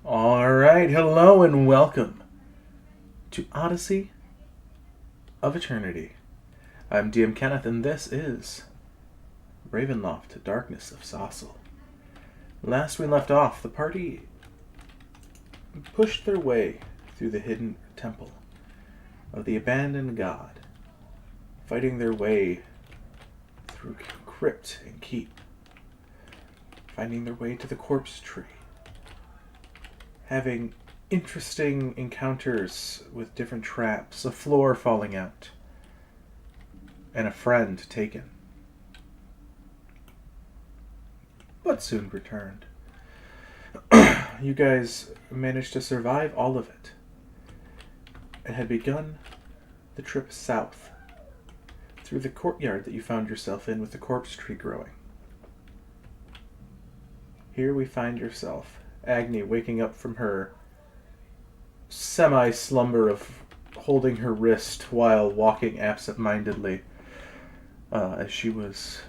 Alright, hello and welcome to Odyssey of Eternity. I'm DM Kenneth and this is Ravenloft, Darkness of Sossal. Last we left off, the party pushed their way through the hidden temple of the abandoned god, fighting their way through crypt and keep, finding their way to the corpse tree, having interesting encounters with different traps, a floor falling out, and a friend taken, but soon returned. You guys managed to survive all of it and had begun the trip south through the courtyard that you found yourself in with the corpse tree growing. Here we find yourself, Agni, waking up from her semi-slumber of holding her wrist while walking absent-mindedly, as she was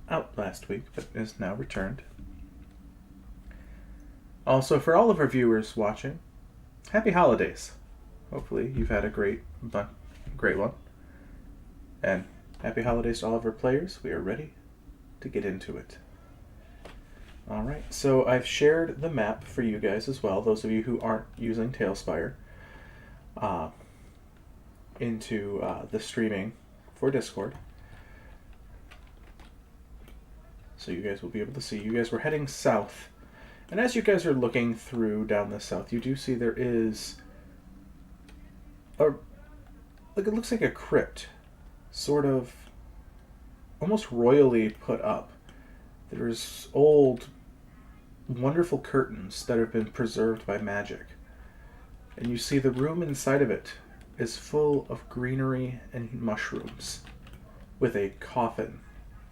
out last week, but is now returned. Also, for all of our viewers watching, happy holidays. Hopefully you've had a great one. And happy holidays to all of our players. We are ready to get into it. Alright, so I've shared the map for you guys as well, those of you who aren't using Tailspire, into the streaming for Discord. So you guys will be able to see. You guys were heading south. And as you guys are looking through down the south, you do see there is it looks like a crypt, sort of almost royally put up. There's old, wonderful curtains that have been preserved by magic. And you see the room inside of it is full of greenery and mushrooms, with a coffin,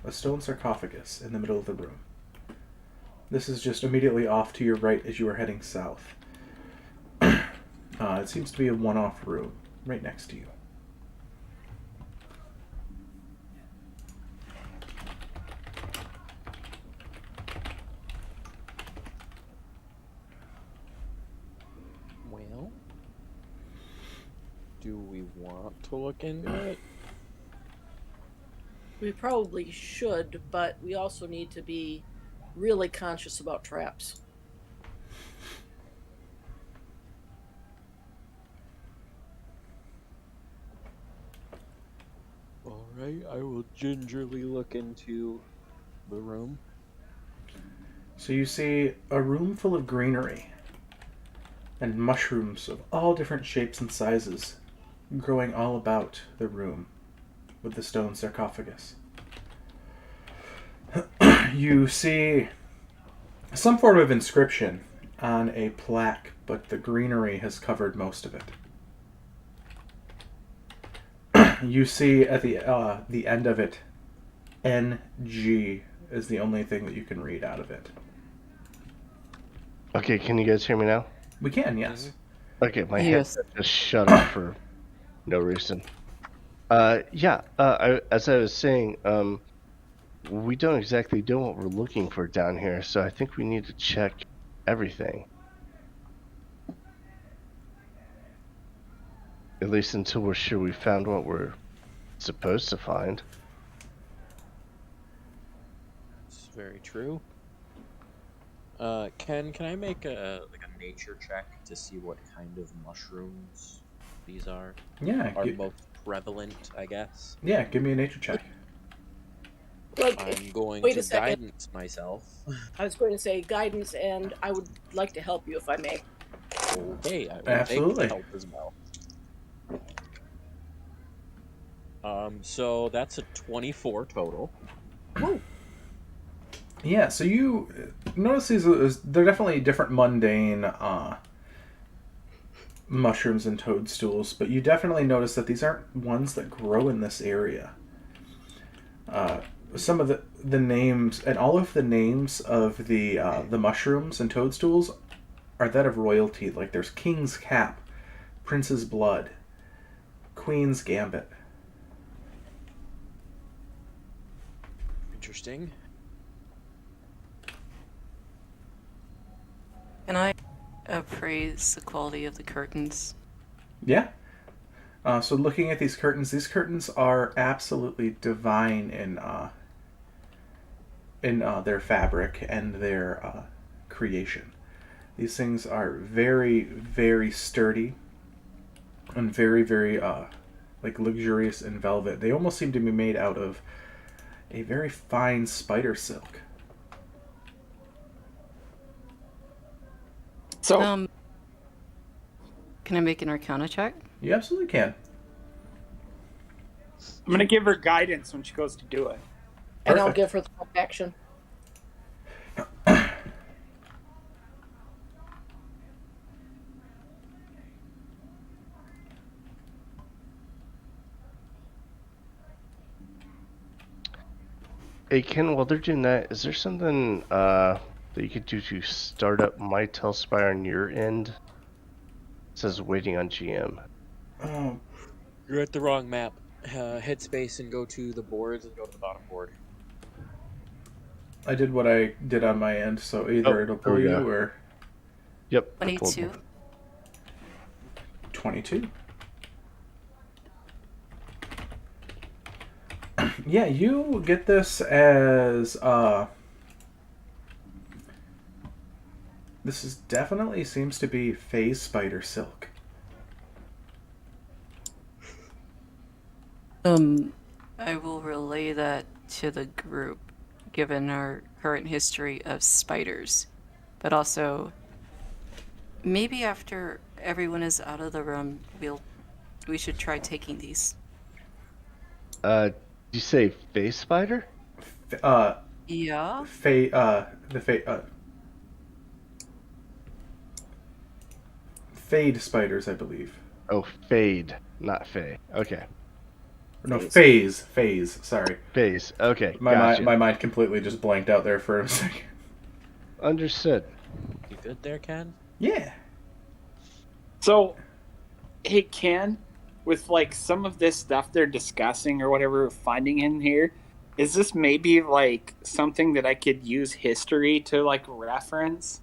a stone sarcophagus, in the middle of the room. This is just immediately off to your right as you are heading south. It seems to be a one-off room right next to you. Well, do we want to look into it? We probably should, but we also need to be really conscious about traps. Alright, I will gingerly look into the room. So you see a room full of greenery and mushrooms of all different shapes and sizes growing all about the room with the stone sarcophagus. You see some form of inscription on a plaque, but the greenery has covered most of it. You see at the end of it, NG is the only thing that you can read out of it. Okay, can you guys hear me now? We can, yes. Okay, my Yes. headset just shut off for no reason. As I was saying, we don't exactly know what we're looking for down here, so I think we need to check everything. At least until we're sure we found what we're supposed to find. It's very true. Can I make a nature check to see what kind of mushrooms these are? Yeah, Are most prevalent, I guess. yeah. Give me a nature check. I'm going Wait to a second. guidance myself. I was going to say guidance, and I would like to help you if I may. Okay, I will Absolutely. take help as well. So that's a 24 total. Woo. Yeah, so you notice they're definitely different mundane mushrooms and toadstools, but you definitely notice that these aren't ones that grow in this area. Some of the names and all of the names of the mushrooms and toadstools are that of royalty. Like there's King's Cap, Prince's Blood, Queen's Gambit. Interesting. Can I appraise the quality of the curtains? Yeah. So looking at these curtains are absolutely divine in their fabric and their creation. These things are very, very sturdy and very, very like luxurious in velvet. They almost seem to be made out of a very fine spider silk. So, Can I make an Arcana check? You absolutely can. I'm gonna give her guidance when she goes to do it. and I'll Perfect. give her the action. Hey Ken, while they're doing that, is there something that you could do to start up My Telspire on your end? It says waiting on GM. Oh, You're at the wrong map. Hit space and go to the boards and go to the bottom board. I did what I did on my end, so either it'll there pull we you go. or Yep. it pulled 22. me. 22. Yeah, you get this as this is definitely seems to be phase spider silk. I will relay that to the group, given our current history of spiders. But also, maybe after everyone is out of the room, we should try taking these. Did you say face spider? Yeah? Fade spiders, I believe. Oh, fade, not fey. Okay. No, Phase. phase. Sorry, Phase. Okay, my gotcha. my mind completely just blanked out there for a second. Understood. You good there, Ken? Yeah. So, hey Ken, with like some of this stuff they're discussing or whatever we're finding in here, is this maybe like something that I could use history to like reference?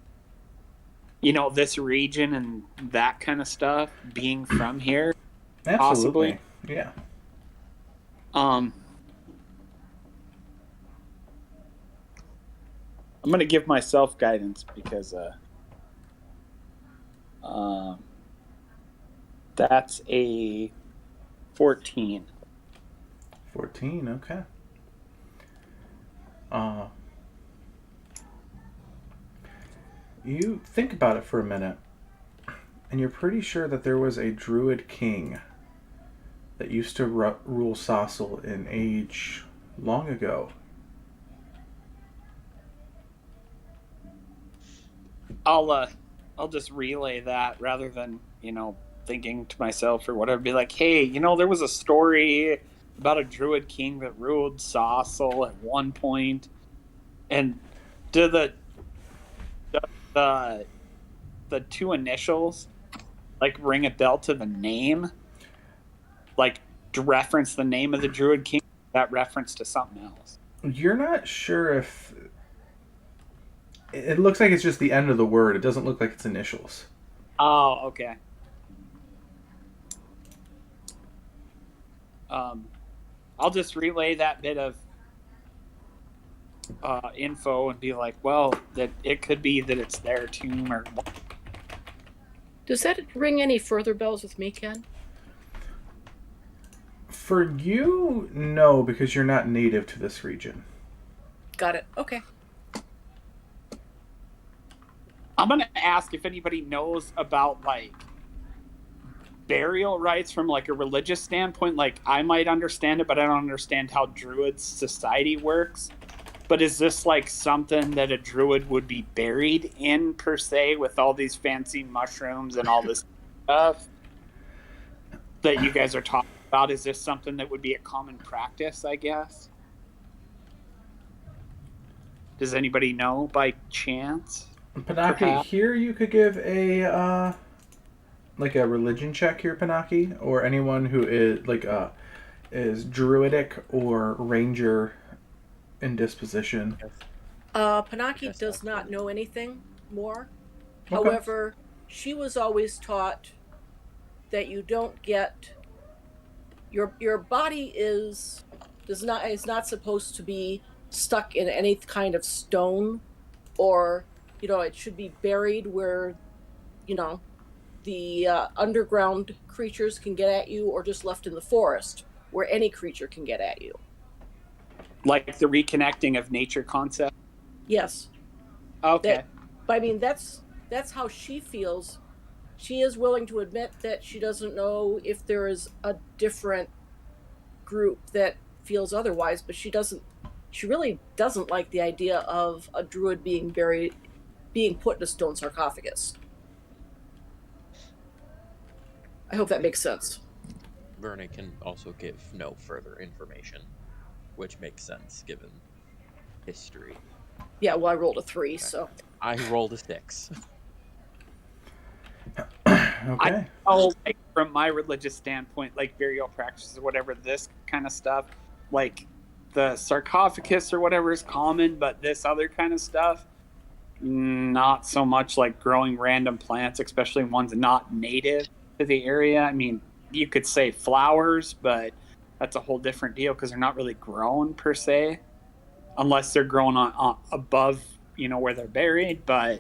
You know, this region and that kind of stuff being from here, Absolutely. possibly. Yeah. I'm gonna give myself guidance because that's a 14. 14. Okay. You think about it for a minute, and you're pretty sure that there was a druid king that used to rule Sossal in age long ago. I'll just relay that rather than, thinking to myself or whatever, be like, hey, there was a story about a druid king that ruled Sossal at one point, and do the two initials like ring a bell to the name, like to reference the name of the druid king, that reference to something else? You're not sure if it looks like it's just the end of the word. It doesn't look like it's initials. Oh, okay. I'll just relay that bit of info and be like, well, that it could be that it's their tomb or. Does that ring any further bells with me, Ken? For you, no, because you're not native to this region. Got it. Okay. I'm gonna ask if anybody knows about like burial rites from like a religious standpoint. Like I might understand it, but I don't understand how druids society works. But is this like something that a druid would be buried in per se, with all these fancy mushrooms and all this stuff that you guys are talking about? Is this something that would be a common practice, I guess? Does anybody know by chance? Panaki, Perhaps. here you could give a like a religion check here, Panaki, or anyone who is is druidic or ranger in disposition. Panaki Yes, does not absolutely. know anything more. Okay. However, she was always taught that you don't get your body is not supposed to be stuck in any kind of stone, or it should be buried where you know the underground creatures can get at you, or just left in the forest where any creature can get at you. Like the reconnecting of nature concept. Yes. Okay. But I mean, that's how she feels. She is willing to admit that she doesn't know if there is a different group that feels otherwise, but she really doesn't like the idea of a druid being put in a stone sarcophagus. I hope that makes sense. Vernon can also give no further information, which makes sense given history. Yeah, well, I rolled a 3, so I rolled a 6. Okay. Like from my religious standpoint, like burial practices or whatever, this kind of stuff, like the sarcophagus or whatever is common, but this other kind of stuff, not so much. Like growing random plants, especially ones not native to the area. I mean, you could say flowers, but that's a whole different deal because they're not really grown per se, unless they're grown on above, where they're buried. But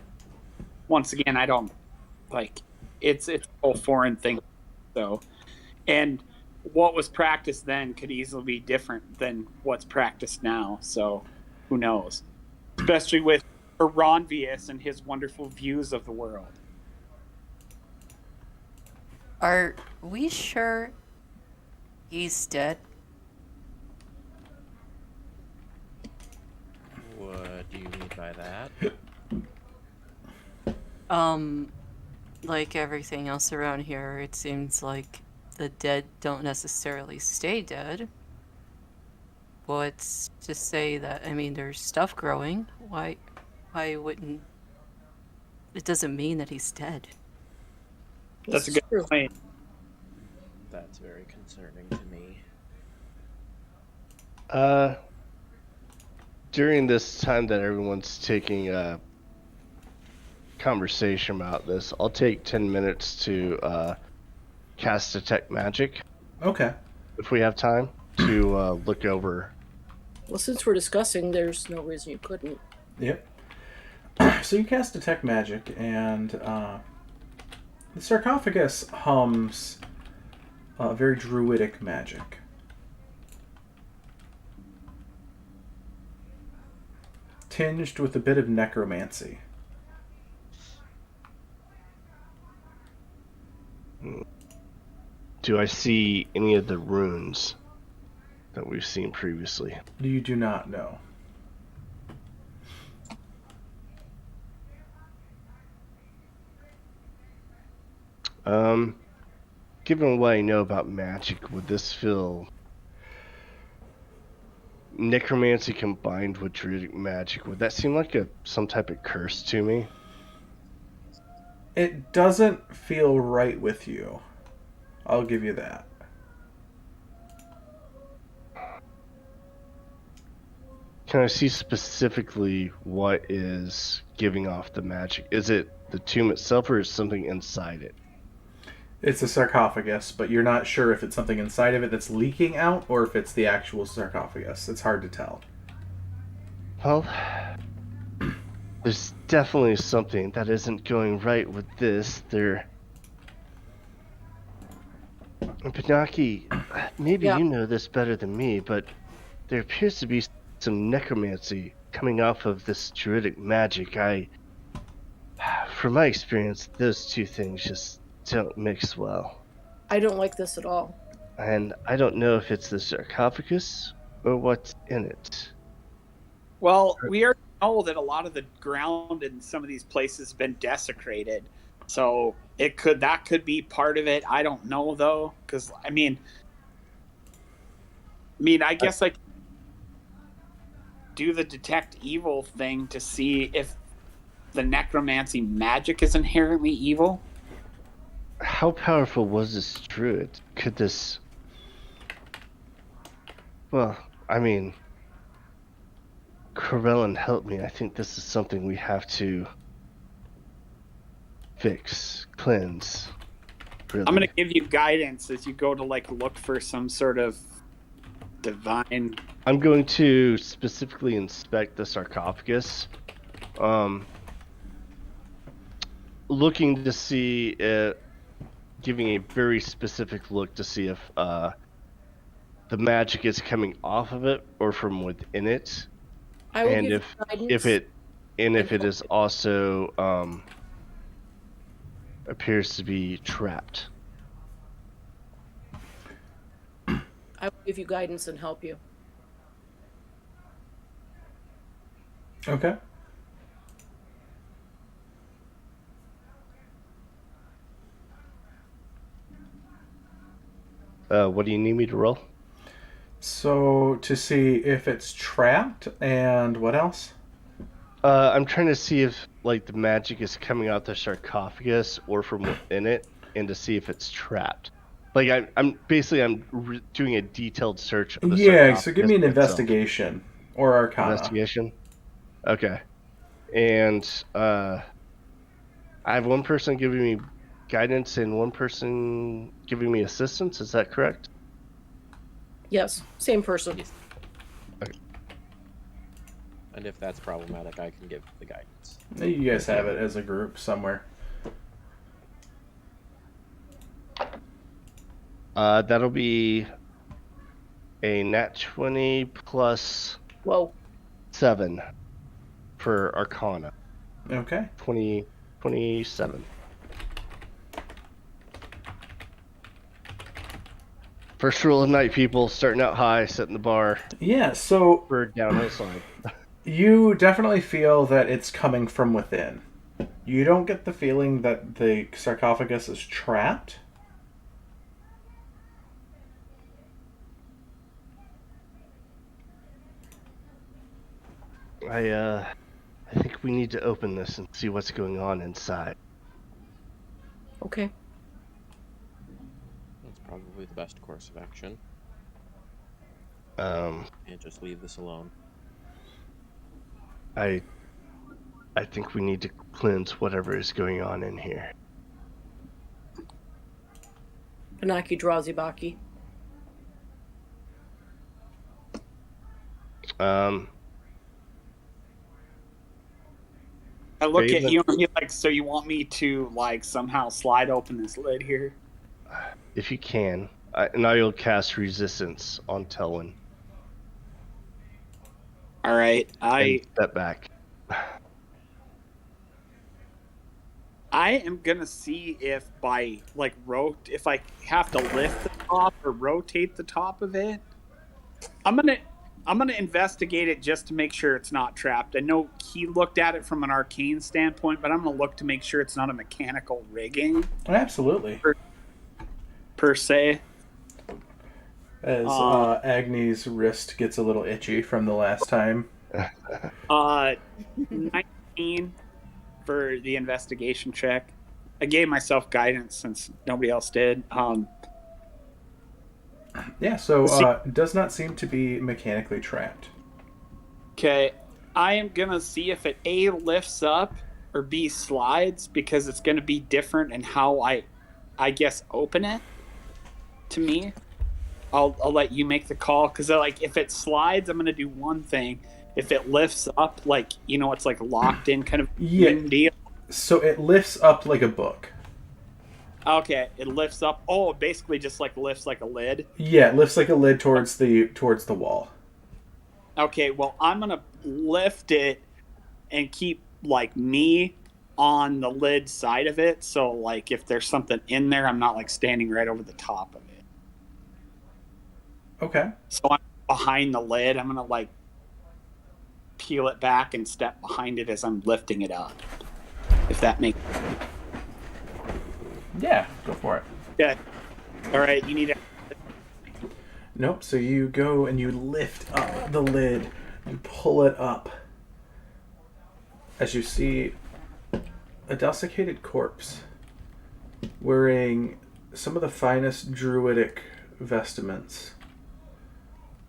once again, I don't like it's a whole foreign thing. So, and what was practiced then could easily be different than what's practiced now. So, who knows? Especially with Eronvius and his wonderful views of the world. Are we sure he's dead? What do you mean by that? Like everything else around here, it seems like the dead don't necessarily stay dead. What's to say that, I mean, there's stuff growing. Why wouldn't... It doesn't mean that he's dead. That's a good point. That's very concerning to me. During this time that everyone's taking a conversation about this, I'll take 10 minutes to cast Detect Magic, Okay. if we have time, to look over. well, since we're discussing, there's no reason you couldn't. Yep. So you cast Detect Magic, and the sarcophagus hums very druidic magic. Tinged with a bit of necromancy. Do I see any of the runes that we've seen previously? You do not know. Given what I know about magic, would this feel necromancy combined with druidic magic? Would that seem like some type of curse to me? It doesn't feel right with you. I'll give you that. Can I see specifically what is giving off the magic? Is it the tomb itself, or is something inside it? It's a sarcophagus, but you're not sure if it's something inside of it that's leaking out or if it's the actual sarcophagus. It's hard to tell. Well, there's definitely something that isn't going right with this. Pinaki, maybe Yeah. you know this better than me, but there appears to be some necromancy coming off of this druidic magic. From my experience, those two things just don't mix well. I don't like this at all. And I don't know if it's the sarcophagus or what's in it. Well, we already know that a lot of the ground in some of these places has been desecrated. So that could be part of it. I don't know though, because I mean, I guess like do the detect evil thing to see if the necromancy magic is inherently evil. How powerful was this druid? Could this... Well, I mean, Corellin helped me. I think this is something we have to fix, cleanse. Really. I'm gonna give you guidance as you go to like look for some sort of divine. I'm going to specifically inspect the sarcophagus, looking to see, giving a very specific look to see if the magic is coming off of it or from within it, I will and give you guidance. if it is also appears to be trapped. I will give you guidance and help you. Okay. What do you need me to roll? So to see if it's trapped and what else? I'm trying to see if like the magic is coming out the sarcophagus or from within it, and to see if it's trapped. Like I'm doing a detailed search of the sarcophagus. So give me an itself. investigation or arcana. Investigation. Okay. And I have one person giving me guidance and one person giving me assistance. Is that correct? Yes, same person. Yes. Okay. And if that's problematic, I can give the guidance. You guys have it as a group somewhere. That'll be a nat 20 plus Whoa. 7 for Arcana. Okay. 27. First rule of the night, people. Starting out high, setting the bar Yeah, so for downhill slide. you definitely feel that it's coming from within. You don't get the feeling that the sarcophagus is trapped. I think we need to open this and see what's going on inside. Okay. That's probably the best course of action. Um, And just leave this alone. I think we need to cleanse whatever is going on in here. Hanaki Drazibaki. I look Raven. at you and you're like, so you want me to like somehow slide open this lid here? If you can, and I will cast resistance on Telwyn. All right, And I step back. am gonna see if by like if I have to lift the top or rotate the top of it. I'm gonna investigate it just to make sure it's not trapped. I know he looked at it from an arcane standpoint, but I'm gonna look to make sure it's not a mechanical rigging Absolutely. per se. As Agni's wrist gets a little itchy from the last time. 19 for the investigation check. I gave myself guidance since nobody else did. Yeah, so it does not seem to be mechanically trapped. Okay, I am gonna see if it A lifts up or B slides, because it's gonna be different in how I guess open it. To me, I'll let you make the call, because like if it slides, I'm gonna do one thing. If it lifts up, like it's like locked in kind of deal. So it lifts up like a book. Okay, it lifts up. Oh, it basically just like lifts like a lid. Yeah, it lifts like a lid towards the wall. Okay, well, I'm gonna lift it and keep like me on the lid side of it, so like if there's something in there, I'm not like standing right over the top of it. Okay. So I'm behind the lid. I'm gonna like peel it back and step behind it as I'm lifting it up. If that makes sense. Yeah, go for it. Yeah. All right, you need to. Nope, so you go and you lift up the lid, you pull it up, as you see a desiccated corpse wearing some of the finest druidic vestments.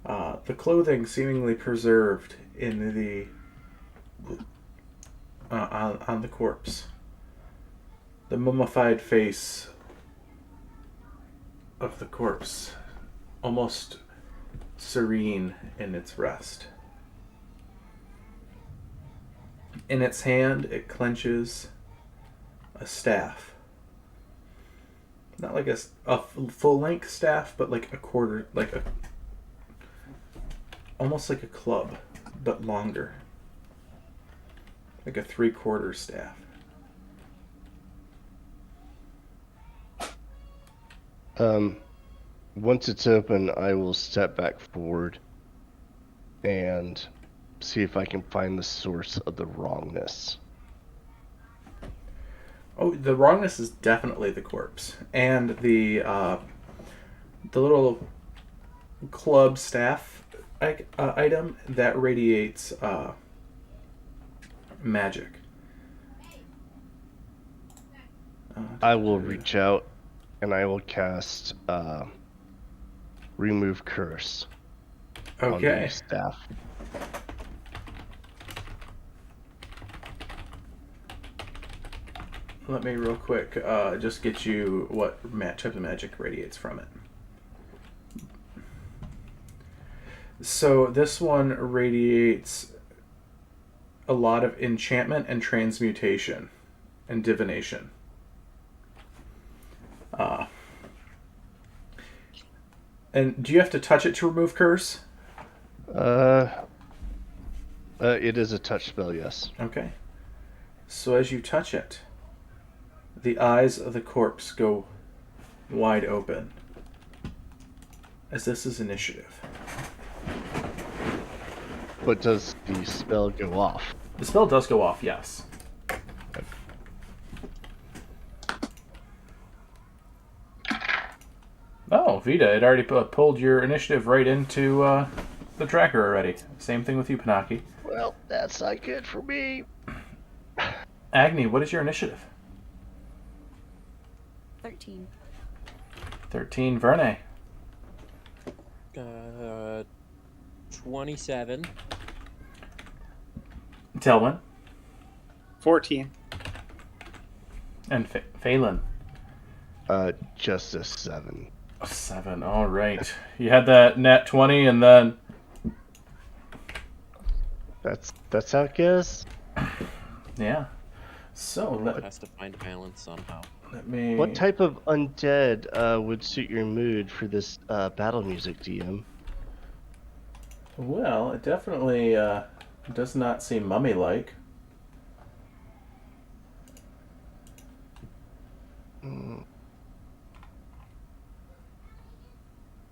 The clothing seemingly preserved in the on the corpse. the mummified face of the corpse, almost serene in its rest. In its hand, it clenches a staff. Not like a full-length staff, but like a quarter, almost like a club, but longer. Like a 3/4 staff. Once it's open, I will step back forward and see if I can find the source of the wrongness. Oh, the wrongness is definitely the corpse. And the little club staff item that radiates magic. I will reach out and I will cast Remove Curse on Okay. the staff. Let me real quick just get you what type of magic radiates from it. So this one radiates a lot of enchantment and transmutation and divination. And do you have to touch it to remove curse? It is a touch spell, yes. Okay. So as you touch it, the eyes of the corpse go wide open. As this is initiative. But does the spell go off? The spell does go off, yes. Oh, Vita, it already pulled your initiative right into the tracker already. Same thing with you, Panaki. Well, that's not good for me. Agni, what is your initiative? 13. 13. Verne. 27. Telwyn. 14. And Phelan. Just a 7. 7. All right. You had that nat 20 and then... That's how it goes? Yeah. So, It has to find balance somehow. let me... What type of undead would suit your mood for this battle music, DM? Well, it definitely does not seem mummy-like.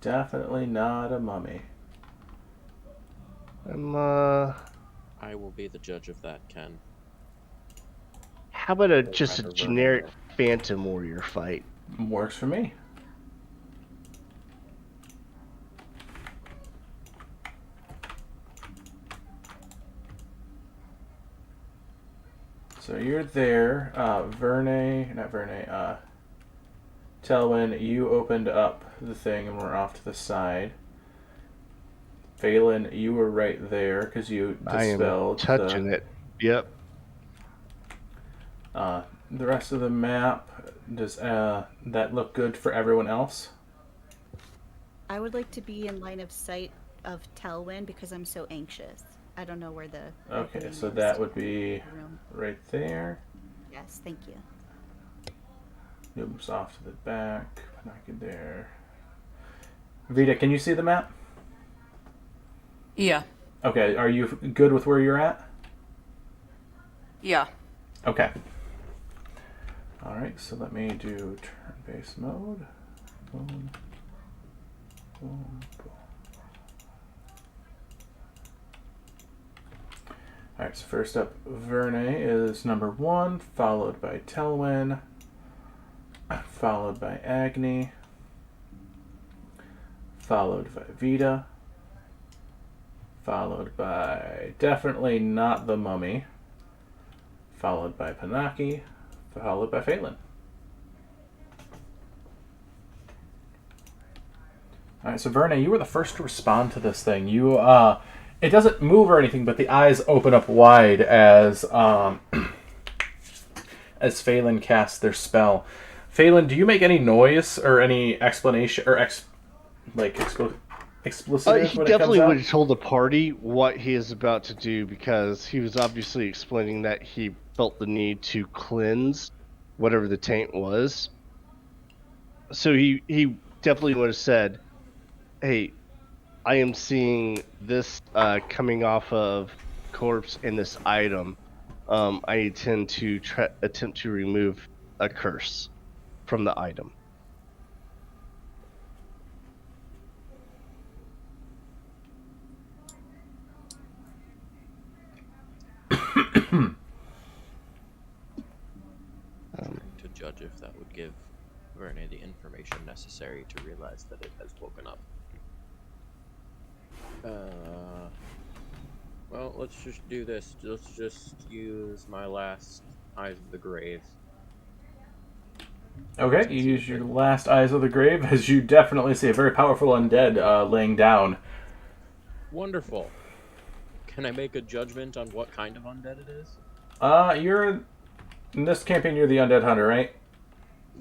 Definitely not a mummy. I will be the judge of that, Ken. How about just a Rather generic Verne. Phantom Warrior fight? Works for me. So you're there. Telwyn, you opened up the thing and we're off to the side. Phelan, you were right there because you dispelled I am touching it. Yep. the rest of the map. Does that look good for everyone else? I would like to be in line of sight of Telwyn because I'm so anxious. I don't know where the Okay, opening so is that to would be the room. right there. Yes, thank you. Moves off to the back. Panaki there. Vita, can you see the map? Yeah. Okay, are you good with where you're at? Yeah. Okay. Alright, so let me do turn-based mode. Boom. Boom. Boom. Alright, so first up, Verne is number 1, followed by Telwyn, followed by Agni, followed by Vita, followed by definitely not the mummy, followed by Panaki, followed by Phelan. Alright, so Verne, you were the first to respond to this thing. You, it doesn't move or anything, but the eyes open up wide as as Phelan casts their spell. Phelan, do you make any noise or any explanation or explicitive He when it comes definitely would out? have told the party what he is about to do because he was obviously explaining that he felt the need to cleanse whatever the taint was. So he definitely would have said, "Hey, I am seeing this coming off of corpse in this item. I intend to attempt to remove a curse from the item." Trying to judge if that would give Verne the information necessary to realize that it has woken up. Well, let's just do this. Let's just use my last Eyes of the Grave. Okay, you use your last Eyes of the Grave as you definitely see a very powerful undead laying down. Wonderful. Can I make a judgment on what kind of undead it is? You're in this campaign. You're the undead hunter, right?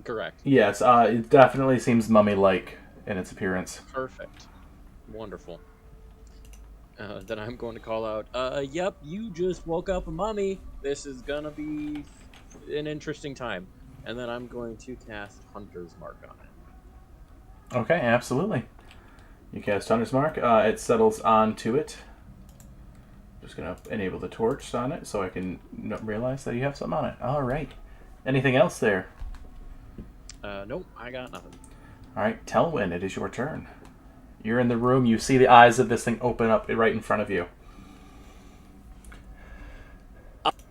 Correct. Yes. It definitely seems mummy-like in its appearance. Perfect. Wonderful. Then I'm going to call out, yep, you just woke up a mummy. This is gonna be an interesting time. And then I'm going to cast Hunter's Mark on it. Okay, absolutely. You cast Hunter's Mark. It settles onto it. Just gonna enable the torch on it so I can realize that you have something on it. All right. Anything else there? Nope, I got nothing. All right, Telwyn, it is your turn. You're in the room. You see the eyes of this thing open up right in front of you.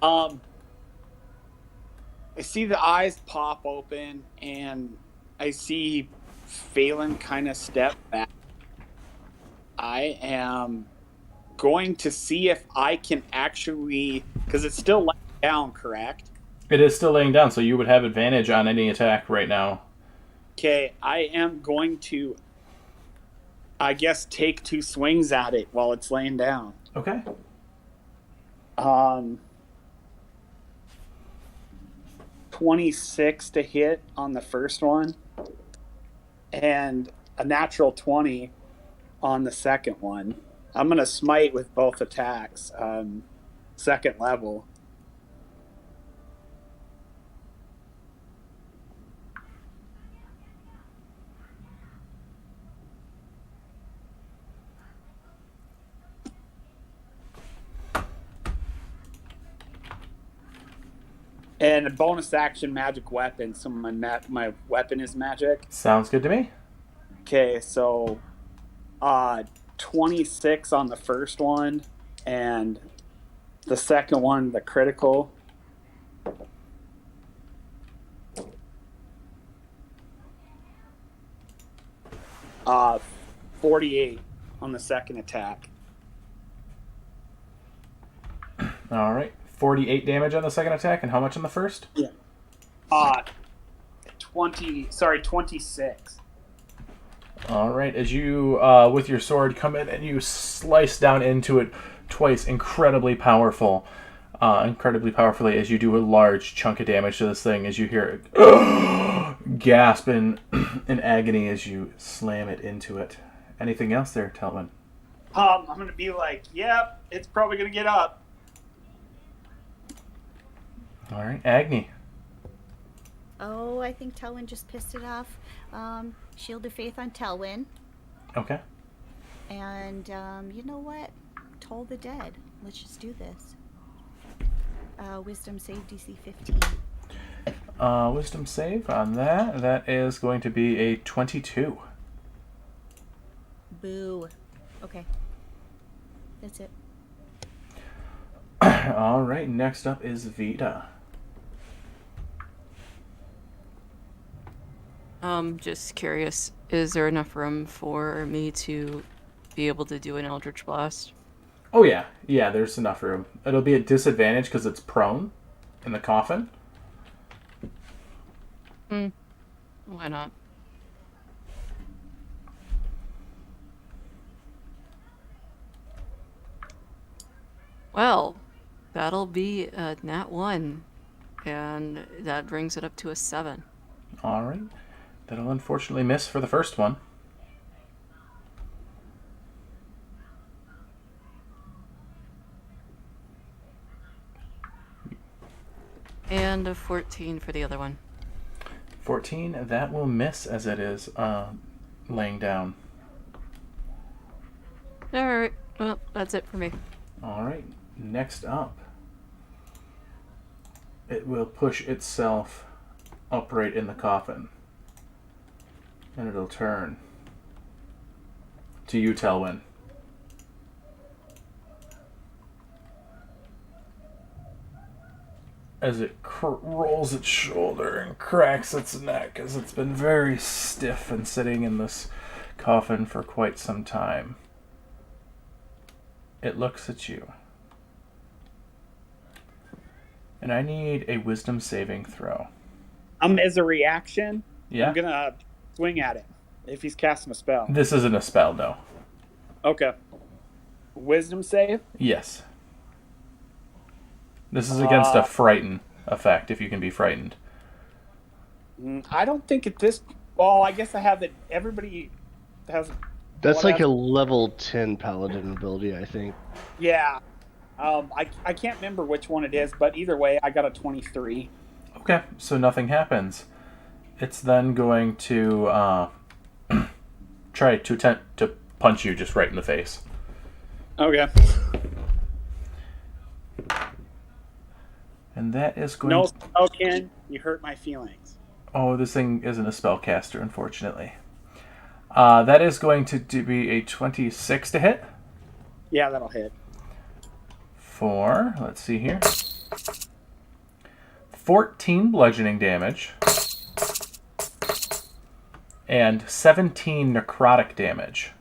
I see the eyes pop open, and I see Phelan kind of step back. I am going to see if I can actually, because it's still laying down, correct? It is still laying down, so you would have advantage on any attack right now. Okay, I am going to, I guess, take 2 swings at it while it's laying down. Okay. 26 to hit on the first one, and a natural 20 on the second one. I'm going to smite with both attacks, second level. And a bonus action magic weapon, so my weapon is magic. Sounds good to me. Okay, so 26 on the first one, and the second one, the critical. 48 on the second attack. All right. 48 damage on the second attack, and how much on the first? Yeah. 26. All right. As you, with your sword, come in and you slice down into it twice, incredibly powerfully as you do a large chunk of damage to this thing, as you hear it gasp in agony as you slam it into it. Anything else there, Telman? I'm going to be like, yep, it's probably going to get up. All right. Agni. Oh, I think Telwyn just pissed it off. Shield of Faith on Telwyn. Okay. And, you know what? Toll the Dead. Let's just do this. Wisdom save DC 15. Wisdom save on that. That is going to be a 22. Boo. Okay. That's it. All right. Next up is Vita. Just curious, is there enough room for me to be able to do an Eldritch Blast? Oh, yeah. Yeah, there's enough room. It'll be a disadvantage because it's prone in the coffin. Why not? Well, that'll be a nat 1. And that brings it up to a 7. All right. That'll unfortunately miss for the first one. And a 14 for the other one. 14, that will miss as it is laying down. Alright, well, that's it for me. All right. Next up, it will push itself upright in the coffin. And it'll turn to you, Telwyn. As it rolls its shoulder and cracks its neck, as it's been very stiff and sitting in this coffin for quite some time. It looks at you. And I need a wisdom saving throw. As a reaction, Yeah? I'm gonna swing at it if he's casting a spell. This isn't a spell, no. Okay. Wisdom save? Yes. This is against a frighten effect, if you can be frightened. I don't think at this. Well, I guess I have it. Everybody has. That's like a level 10 paladin ability, I think. Yeah. I can't remember which one it is, but either way, I got a 23. Okay, so nothing happens. It's then going to try to attempt to punch you just right in the face. Okay. And that is going No, to... Ken, you hurt my feelings. Oh, this thing isn't a spellcaster, unfortunately. That is going to be a 26 to hit. Yeah, that'll hit. For, let's see here, 14 bludgeoning damage and 17 necrotic damage.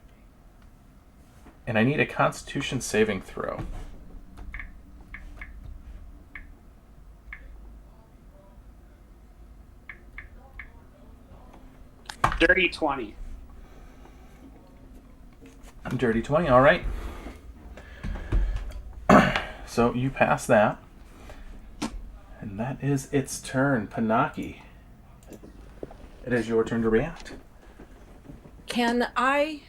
And I need a Constitution saving throw. Dirty 20. Dirty 20, all right. So you pass that. And that is its turn. Panaki, it is your turn to react. Can I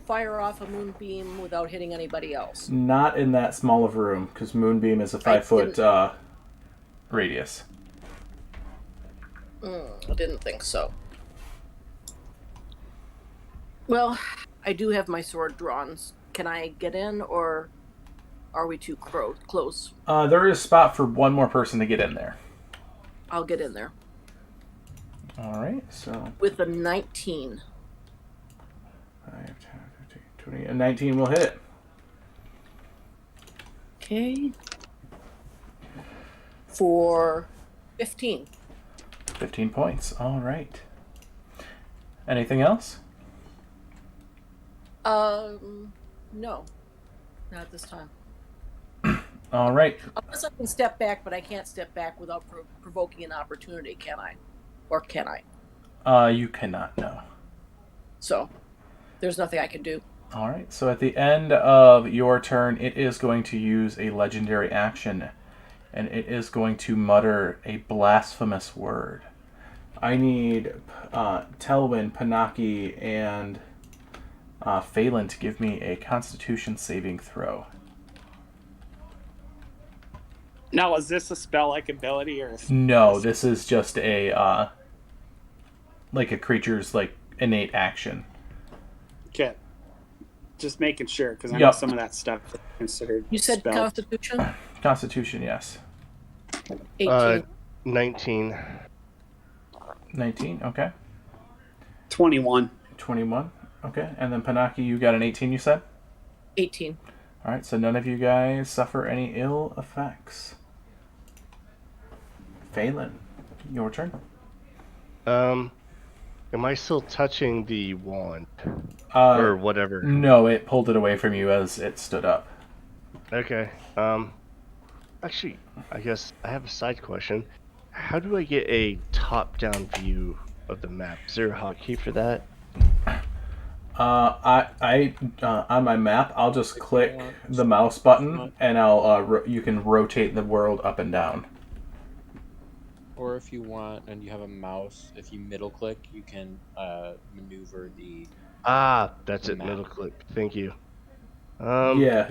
fire off a moonbeam without hitting anybody else? Not in that small of a room, because Moonbeam is a 5-foot radius. I didn't think so. Well, I do have my sword drawn. Can I get in, or are we too close? There is a spot for one more person to get in there. I'll get in there. All right, so... With a 19. 5, 10, 15, 20, and 19 will hit. Okay. For 15. 15 points. All right. Anything else? No. Not at this time. All right. Unless I can step back, but I can't step back without provoking an opportunity, can I? Or can I? You cannot, no. So, there's nothing I can do. All right, so at the end of your turn, it is going to use a legendary action, and it is going to mutter a blasphemous word. I need Telwyn, Panaki, and Phelan to give me a Constitution saving throw. Now, is this a spell-like ability, or? No, this is just a like a creature's like innate action. Okay. Just making sure, because I know some of that stuff is considered. You said spell. Constitution? Constitution, yes. 18. 19. 19, okay. 21. 21, okay. And then Panaki, you got an 18, you said? 18. All right, so none of you guys suffer any ill effects. Phelan, your turn. Am I still touching the wand? Or whatever? No, it pulled it away from you as it stood up. Okay. Actually, I guess I have a side question. How do I get a top-down view of the map? Is there a hotkey for that? I on my map, I'll just click the mouse button, and I'll you can rotate the world up and down. Or if you want, and you have a mouse, if you middle click, you can maneuver the That's it. map. Middle click. Thank you. Yeah,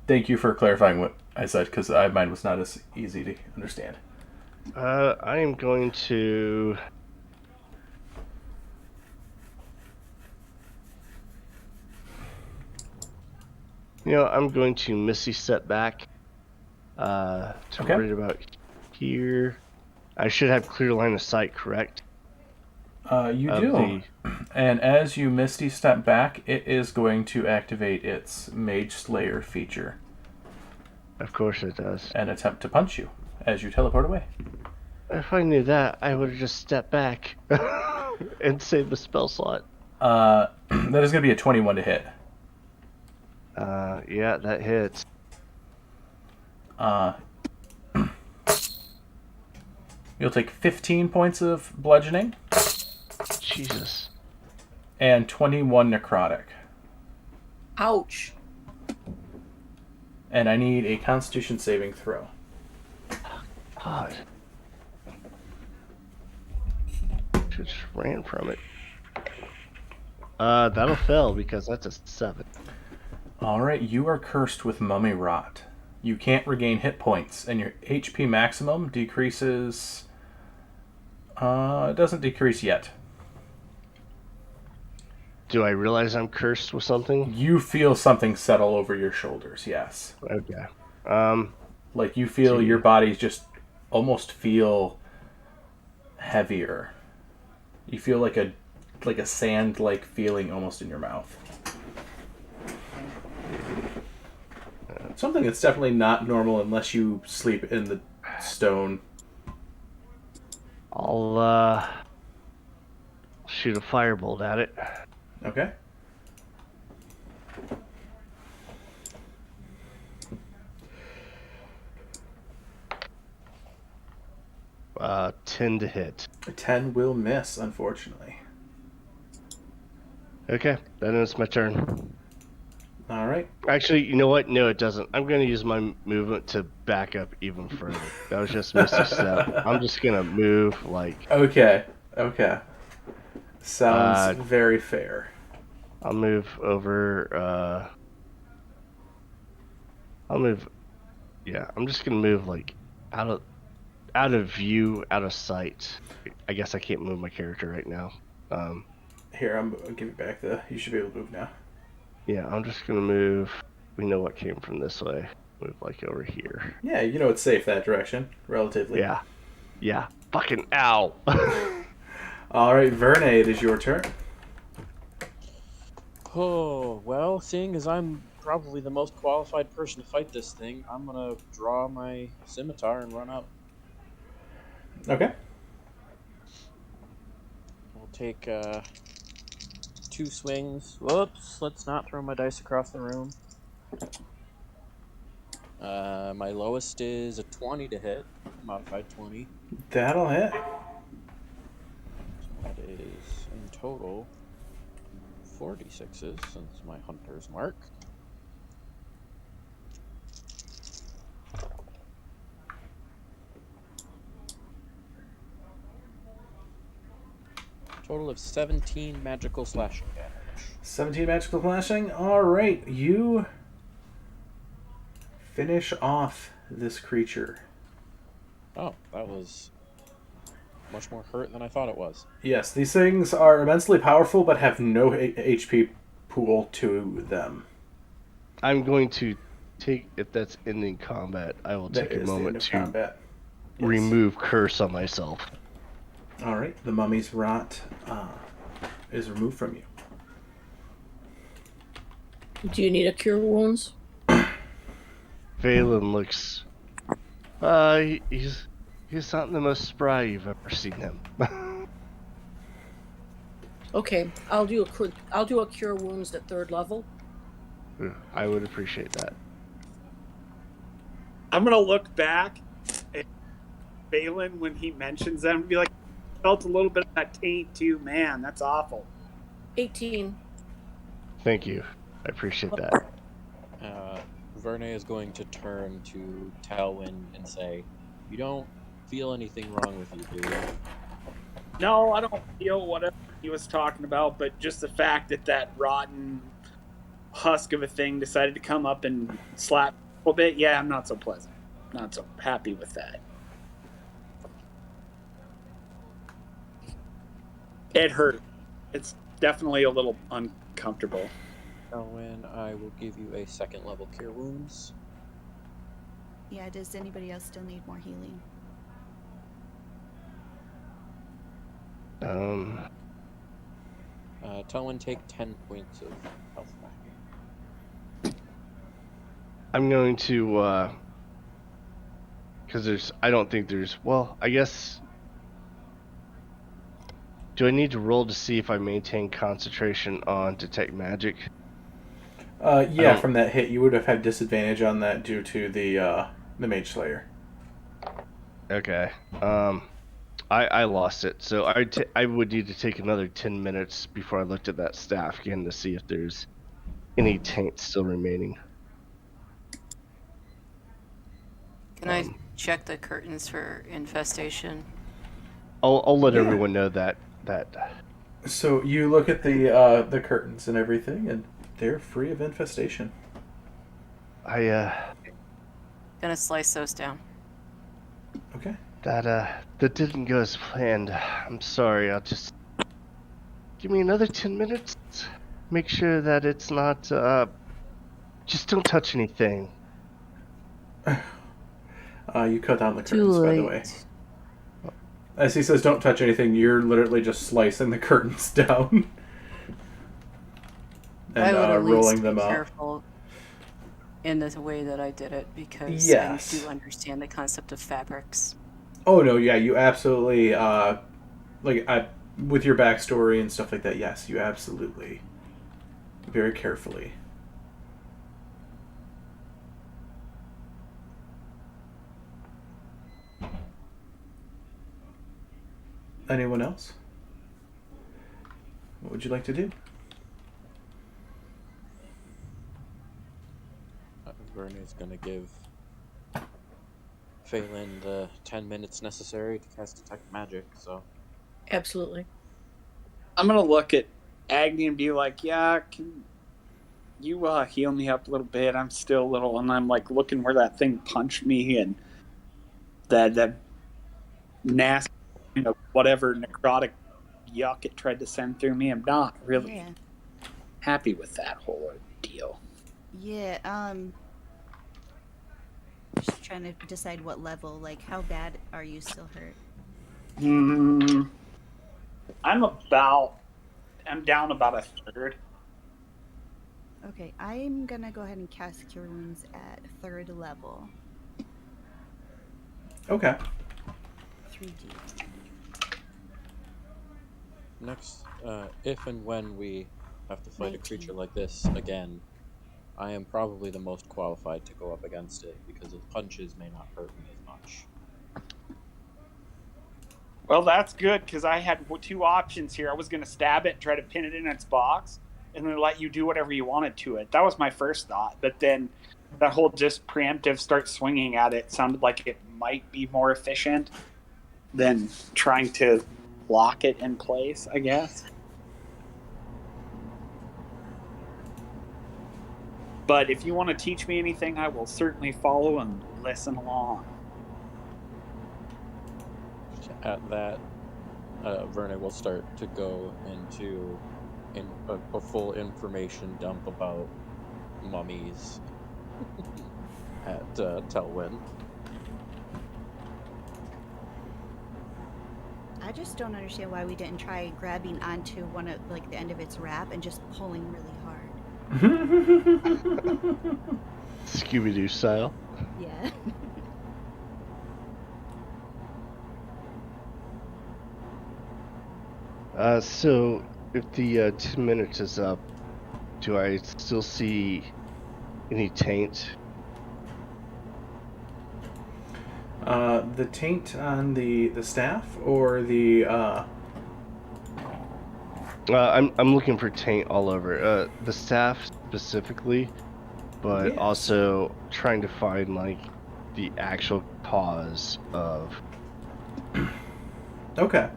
thank you for clarifying what I said, because mine was not as easy to understand. I am going to. I'm going to Misty step back. To Okay. right about here. I should have clear line of sight, correct? You Of do. And as you Misty step back, it is going to activate its Mage Slayer feature Of course it does. and attempt to punch you as you teleport away. If I knew that, I would have just stepped back and saved the spell slot. That is going to be a 21 to hit. Yeah, that hits. You'll take 15 points of bludgeoning Jesus. and 21 necrotic. Ouch. And I need a Constitution saving throw. God. Just ran from it. That'll fail because that's a 7. Alright, you are cursed with mummy rot. You can't regain hit points, and your HP maximum decreases. It doesn't decrease yet. Do I realize I'm cursed with something? You feel something settle over your shoulders, yes. Okay. Like you feel See. your body just almost feel heavier. You feel like a sand-like feeling almost in your mouth. Something that's definitely not normal unless you sleep in the stone. I'll shoot a firebolt at it. Okay. Uh, 10 to hit. A 10 will miss, unfortunately. Okay, then it's my turn. All right. Actually, you know what? No, it doesn't. I'm going to use my movement to back up even further. That was just Misty Step. I'm just going to move like... Okay. Sounds very fair. I'll move over, I'm just going to move like out of view, out of sight. I guess I can't move my character right now. Here, I'll give you back you should be able to move now. Yeah, I'm just going to move. We know what came from this way. Move like over here. Yeah, you know it's safe that direction, relatively. Yeah. Fucking ow. All right, Verne, it is your turn. Oh, well, seeing as I'm probably the most qualified person to fight this thing, I'm gonna draw my scimitar and run up. Okay. We'll take 2 swings. Whoops, let's not throw my dice across the room. My lowest is a 20 to hit, modified 20. That'll hit. So that is, in total, 46s, since my hunter's mark. Total of 17 magical slashing damage. 17 magical slashing. All right, you finish off this creature. Oh, that was much more hurt than I thought it was. Yes, these things are immensely powerful, but have no HP pool to them. I'm going to take, if that's ending combat, I will take a moment to remove curse on myself. All right, the mummy's rot is removed from you. Do you need a cure wounds? Valen looks... he's not the most spry you've ever seen him. Okay, I'll do a cure wounds at 3rd level. I would appreciate that. I'm gonna look back at Valen when he mentions them and be like, felt a little bit of that taint too. Man, that's awful. 18. Thank you. I appreciate that. Verne is going to turn to Talwyn and say, "You don't feel anything wrong with you, do you? No, I don't feel whatever he was talking about, but just the fact that that rotten husk of a thing decided to come up and slap a little bit, yeah, I'm not so pleasant. Not so happy with that. It hurt. It's definitely a little uncomfortable. Owen, I will give you a second level cure wounds. Yeah, does anybody else still need more healing? Telwyn, take 10 points of health back. I'm going to, because I don't think there's, well, I guess, do I need to roll to see if I maintain concentration on detect magic? Yeah, from that hit, you would have had disadvantage on that due to the Mage Slayer. Okay. I lost it, so I would need to take another 10 minutes before I looked at that staff again to see if there's any taint still remaining. Can I check the curtains for infestation? I'll let Yeah. everyone know that. So you look at the curtains and everything, and they're free of infestation. Gonna slice those down. Okay. That didn't go as planned. I'm sorry. I'll just give me another 10 minutes. Make sure that it's not. Just don't touch anything. You cut down the Too curtains, late. by the way. As he says, don't touch anything, you're literally just slicing the curtains down. And I would at rolling least them be up. careful in the way that I did it because Yes. I do understand the concept of fabrics. Oh no, yeah, you absolutely with your backstory and stuff like that. Yes, you absolutely, very carefully. Anyone else? What would you like to do? Vernon's gonna give Phelan the 10 minutes necessary to cast Detect Magic, so... Absolutely. I'm going to look at Agni and be like, yeah, can you heal me up a little bit? I'm still a little... And I'm like looking where that thing punched me and that nasty, whatever necrotic yuck it tried to send through me. I'm not really happy with that whole ordeal. Yeah, just trying to decide what level, like how bad are you still hurt? I'm down about a third. Okay, I'm gonna go ahead and cast Cure Wounds at 3rd level. Okay. 3D. Next, if and when we have to fight 19. a creature like this again, I am probably the most qualified to go up against it, because its punches may not hurt me as much. Well, that's good, because I had 2 options here. I was going to stab it and try to pin it in its box, and then let you do whatever you wanted to it. That was my first thought, but then that whole just preemptive start swinging at it sounded like it might be more efficient than trying to lock it in place, I guess. But if you want to teach me anything, I will certainly follow and listen along. At that, Verna will start to go into a full information dump about mummies at Telwyn. I just don't understand why we didn't try grabbing onto one of the end of its wrap and just pulling really hard. Scooby-Doo style. Yeah. So if the 10 minutes is up, do I still see any taint? The taint on the staff or the I'm looking for taint all over. The staff specifically, but Yes. also trying to find like the actual cause of Okay.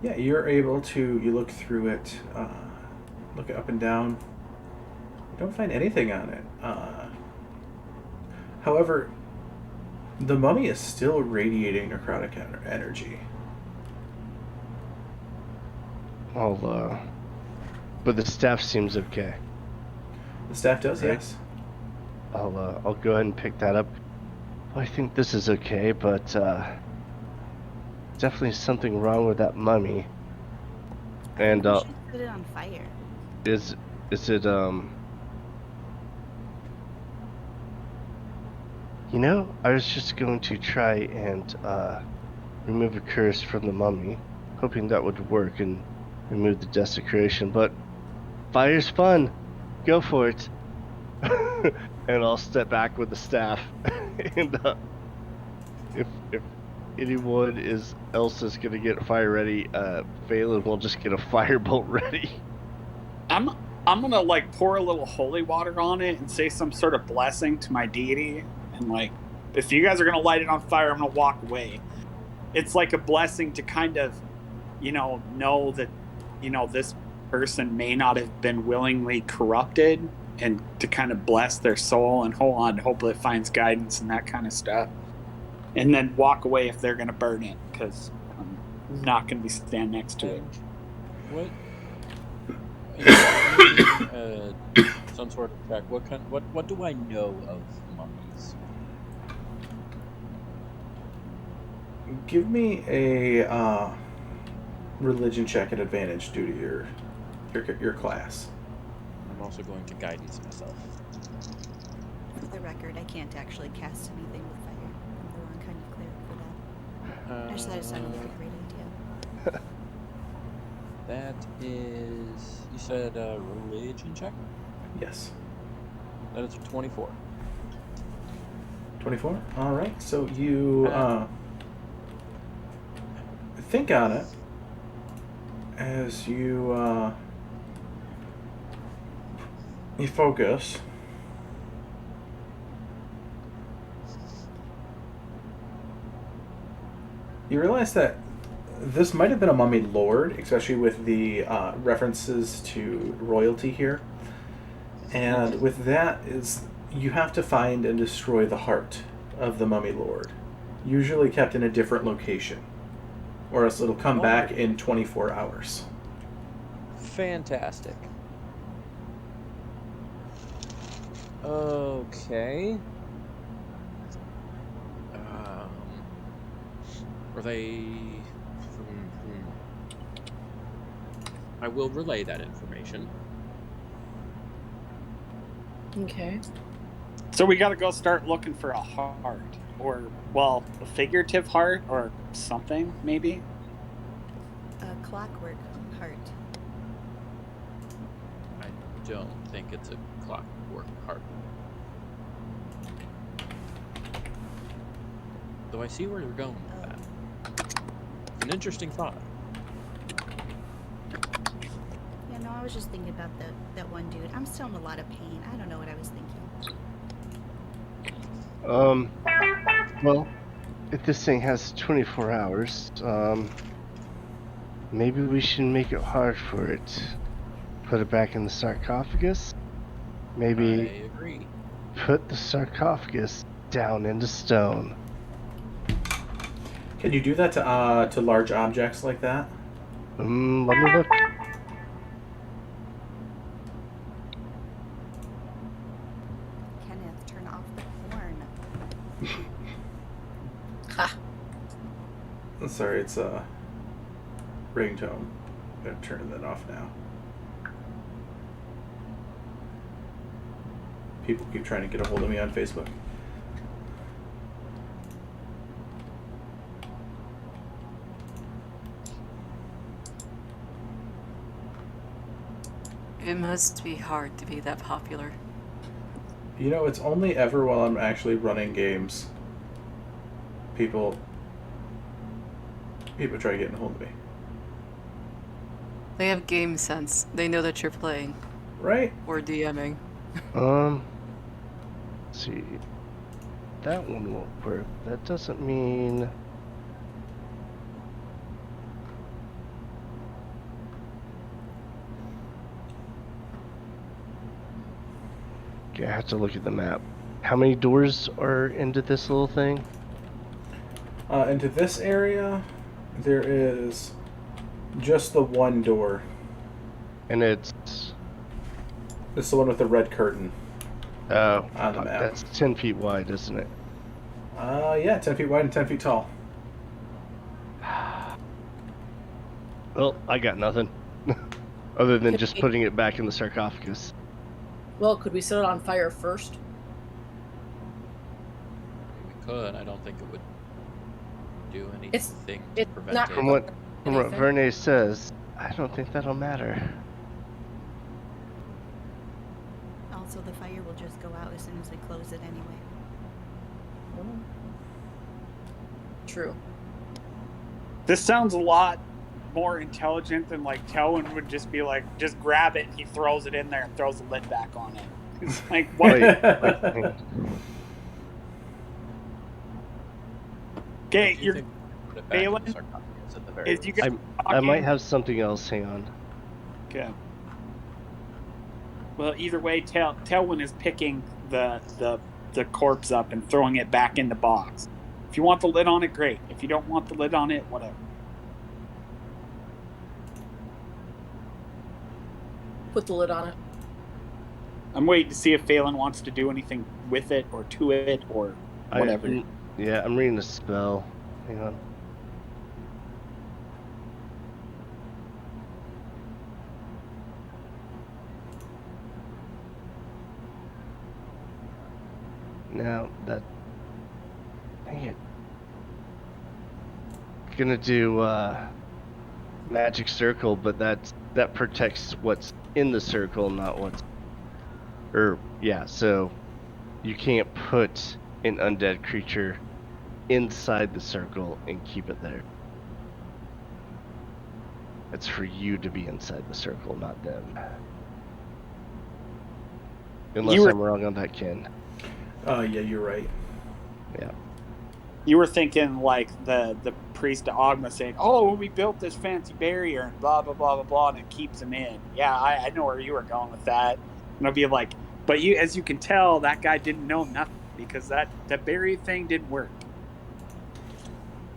Yeah, you're able to. You look through it, look up and down. You don't find anything on it. However, the mummy is still radiating necrotic energy. But the staff seems okay. The staff does, Right. yes. I'll go ahead and pick that up. I think this is okay, but definitely something wrong with that mummy. And We should set it on fire. is it You know, I was just going to try and remove a curse from the mummy, hoping that would work and remove the desecration, but fire's fun. Go for it. And I'll step back with the staff. And if anyone else is gonna get fire ready, Valen will just get a firebolt ready. I'm gonna like pour a little holy water on it and say some sort of blessing to my deity, and like, if you guys are gonna light it on fire, I'm gonna walk away. It's like a blessing to kind of, know that, this person may not have been willingly corrupted, and to kind of bless their soul and hold on, hopefully it finds guidance and that kind of stuff. And then walk away if they're gonna burn it, because I'm not gonna be stand next to it. What? Some sort of check. What do I know of mummies? Give me a religion check at advantage due to your class. I'm also going to guidance myself. For the record, I can't actually cast anything with fire. I'm the wrong kind of cleric for that. I just thought it sounded like a great idea. That is, you said religion check? Yes. That is a 24. 24? Alright, so you think on it as you focus. You realize that this might have been a mummy lord, especially with the references to royalty here. And with that is you have to find and destroy the heart of the mummy lord, usually kept in a different location, or else it'll come back in 24 hours. Fantastic. Okay. Are they... I will relay that information. Okay. So we gotta go start looking for a heart. Or, well, a figurative heart or something, maybe? A clockwork heart. I don't think it's a clockwork heart. Though I see where you're going with that. It's an interesting thought. Yeah, no, I was just thinking about that one dude. I'm still in a lot of pain. I don't know what I was thinking. Well, if this thing has 24 hours, maybe we should make it hard for it. Put it back in the sarcophagus. Maybe I agree. put the sarcophagus down into stone. Can you do that to large objects like that? Let me look. Kenneth, turn off the porn. Ha! Sorry, it's a ringtone. I'm gonna turn that off now. People keep trying to get a hold of me on Facebook. It must be hard to be that popular. You know, it's only ever while I'm actually running games. People try getting a hold of me. They have game sense. They know that you're playing Right? or DMing. Let's see. That one won't work. That doesn't mean... Okay, I have to look at the map. How many doors are into this little thing? Into this area, there is just the one door. And it's... This is the one with the red curtain on the map. That's 10 feet wide, isn't it? Yeah, 10 feet wide and 10 feet tall. Well, I got nothing. Other than Could just we- putting it back in the sarcophagus. Well, could we set it on fire first? We could. I don't think it would do anything It's to not- prevent it. From what Anything? Verne says, I don't think that'll matter. Also, the fire will just go out as soon as we close it anyway. True. This sounds a lot more intelligent than like Telwyn would just be like, just grab it and he throws it in there and throws the lid back on it. It's like, what? Okay, Do you you're think we put it back in the Phelan? sarcophagus at the very Is you least? guys I might talking? have something else. Hang on. Okay. Well, either way, Telwyn is picking the corpse up and throwing it back in the box. If you want the lid on it, great. If you don't want the lid on it, whatever. Put the lid on it. I'm waiting to see if Phelan wants to do anything with it or to it or whatever. I'm reading a spell. Hang on. Now that... Dang it. Gonna do magic circle, but that protects what's in the circle, not what's... so you can't put an undead creature inside the circle and keep it there. It's for you to be inside the circle, not them. Unless I'm wrong on that, Ken. Yeah, you're right. Yeah. You were thinking like the priest of Ogma saying, "Oh, we built this fancy barrier and blah blah blah blah blah, and it keeps them in." Yeah, I know where you were going with that. And I'll be like, but you, as you can tell, that guy didn't know nothing because that barrier thing didn't work.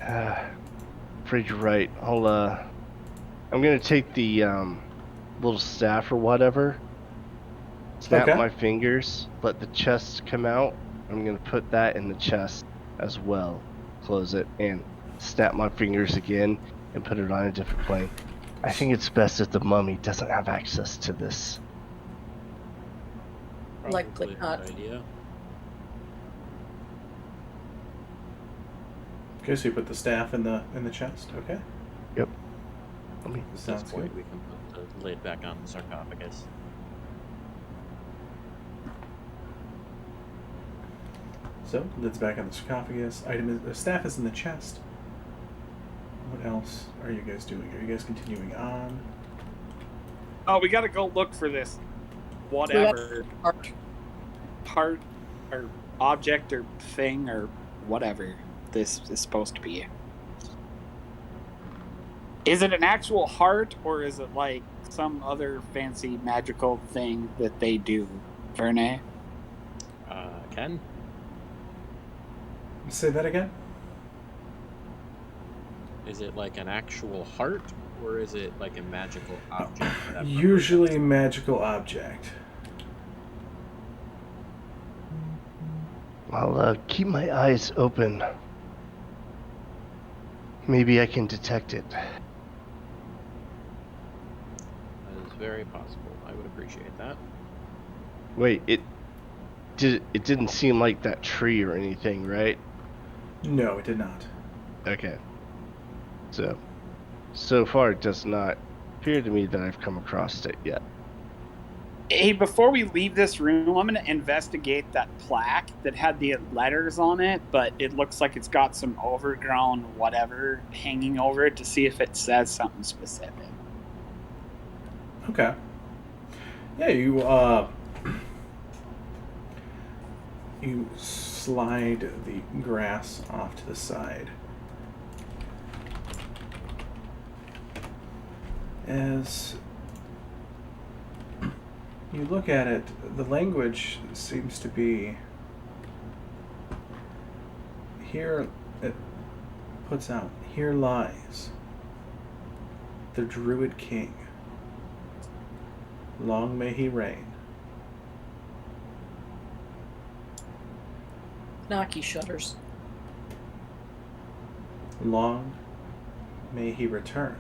Afraid you're right. I'm gonna take the little staff or whatever, snap Okay. my fingers, let the chest come out. I'm gonna put that in the chest as well, close it, and snap my fingers again and put it on a different plane. I think it's best if the mummy doesn't have access to this. Likely Probably a not. good idea. Okay, so you put the staff in the chest. Okay. Yep. Let me. At this Sounds point, good. we can put the lid back on the sarcophagus. So, lid's back on the sarcophagus. The staff is in the chest. What else are you guys doing? Are you guys continuing on? Oh, we got to go look for this whatever Art. part or object or thing or whatever this is supposed to be. Is it an actual heart or is it like some other fancy magical thing that they do, Verne? Ken? Say that again? Is it like an actual heart, or is it like a magical object? that Usually magical object. I'll keep my eyes open. Maybe I can detect it. That is very possible. I would appreciate that. Wait, it didn't seem like that tree or anything, right? No, it did not. Okay. So far it does not appear to me that I've come across it yet. Hey, before we leave this room, I'm going to investigate that plaque that had the letters on it, but it looks like it's got some overgrown whatever hanging over it to see if it says something specific. Okay. Yeah, you slide the grass off to the side. You look at it, the language seems to be... Here, it puts out, here lies the Druid King. Long may he reign. Naki shudders. Long may he return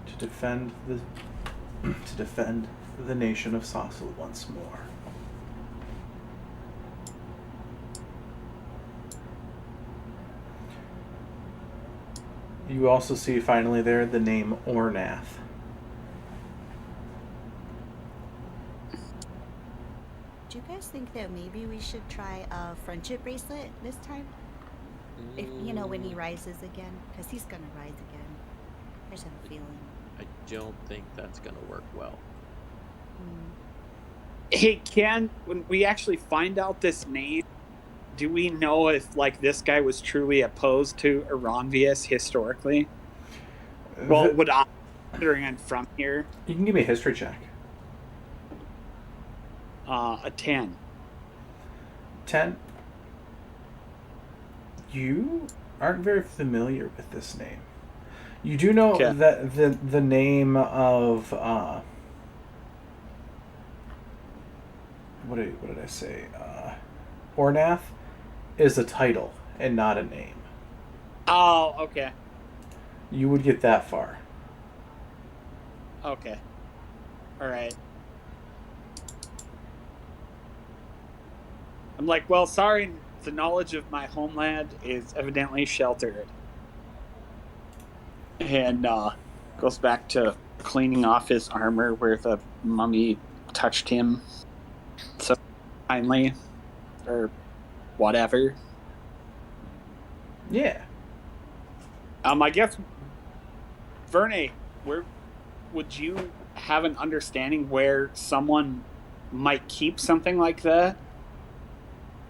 to defend the nation of Sossal once more. You also see finally there the name Ornath. Do you guys think that maybe we should try a friendship bracelet this time? If when he rises again, because he's gonna rise again. I just have a feeling. I don't think that's gonna work well. Hey, Ken, when we actually find out this name, do we know if this guy was truly opposed to Aranvius historically? Well, would I, considering I'm from here? You can give me a history check. A 10. 10. You aren't very familiar with this name. You do know that the name of what did I say? Ornath is a title and not a name. Oh, okay. You would get that far. Okay. All right. I'm like, well, sorry, the knowledge of my homeland is evidently sheltered. And goes back to cleaning off his armor where the mummy touched him so kindly, or whatever. Yeah. I guess, Verne, where would you have an understanding where someone might keep something like that?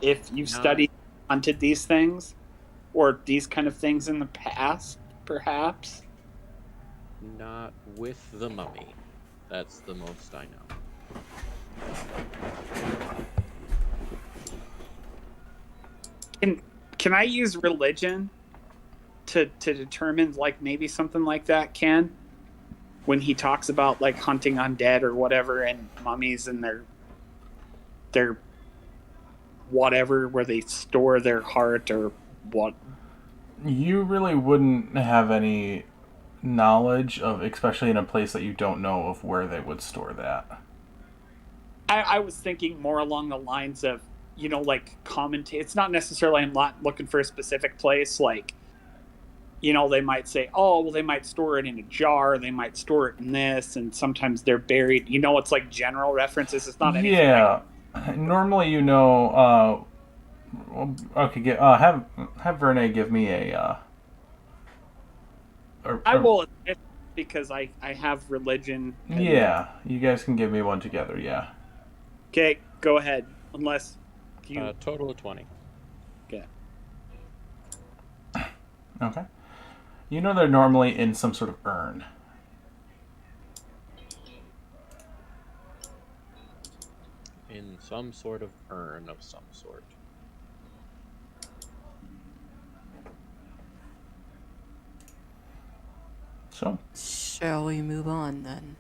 If you've studied, hunted these things, or these kind of things in the past, perhaps? Not with the mummy. That's the most I know. Can I use religion to determine maybe something like that, Ken? When he talks about hunting undead or whatever, and mummies and their whatever, where they store their heart or what? You really wouldn't have any knowledge of, especially in a place that you don't know of where they would store that. I was thinking more along the lines of, commentate. It's not necessarily, I'm not looking for a specific place. They might say, oh, well, they might store it in a jar. They might store it in this. And sometimes they're buried. It's general references. It's not anything. Yeah. Normally, okay, have Verne give me a... I will, because I have religion. Yeah, you guys can give me one together, yeah. Okay, go ahead. Unless you... Total of 20. Okay. Okay. They're normally in some sort of urn. In some sort of urn of some sort. So, shall we move on then?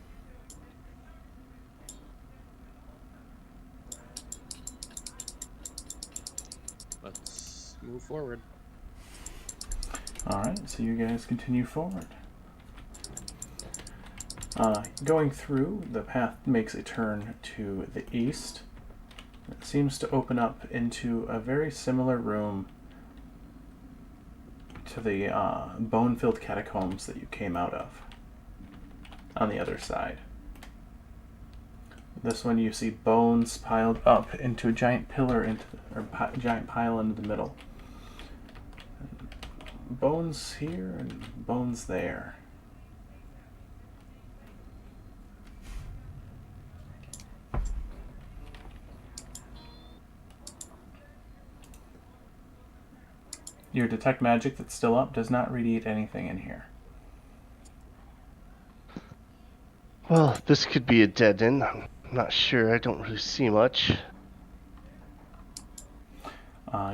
Let's move forward. alright, so you guys continue forward. Going through, the path makes a turn to the east. It seems to open up into a very similar room to the bone-filled catacombs that you came out of on the other side. This one you see bones piled up into a giant pillar, giant pile into the middle. Bones here and bones there. Your detect magic that's still up does not read anything in here. Well, this could be a dead end. I'm not sure. I don't really see much.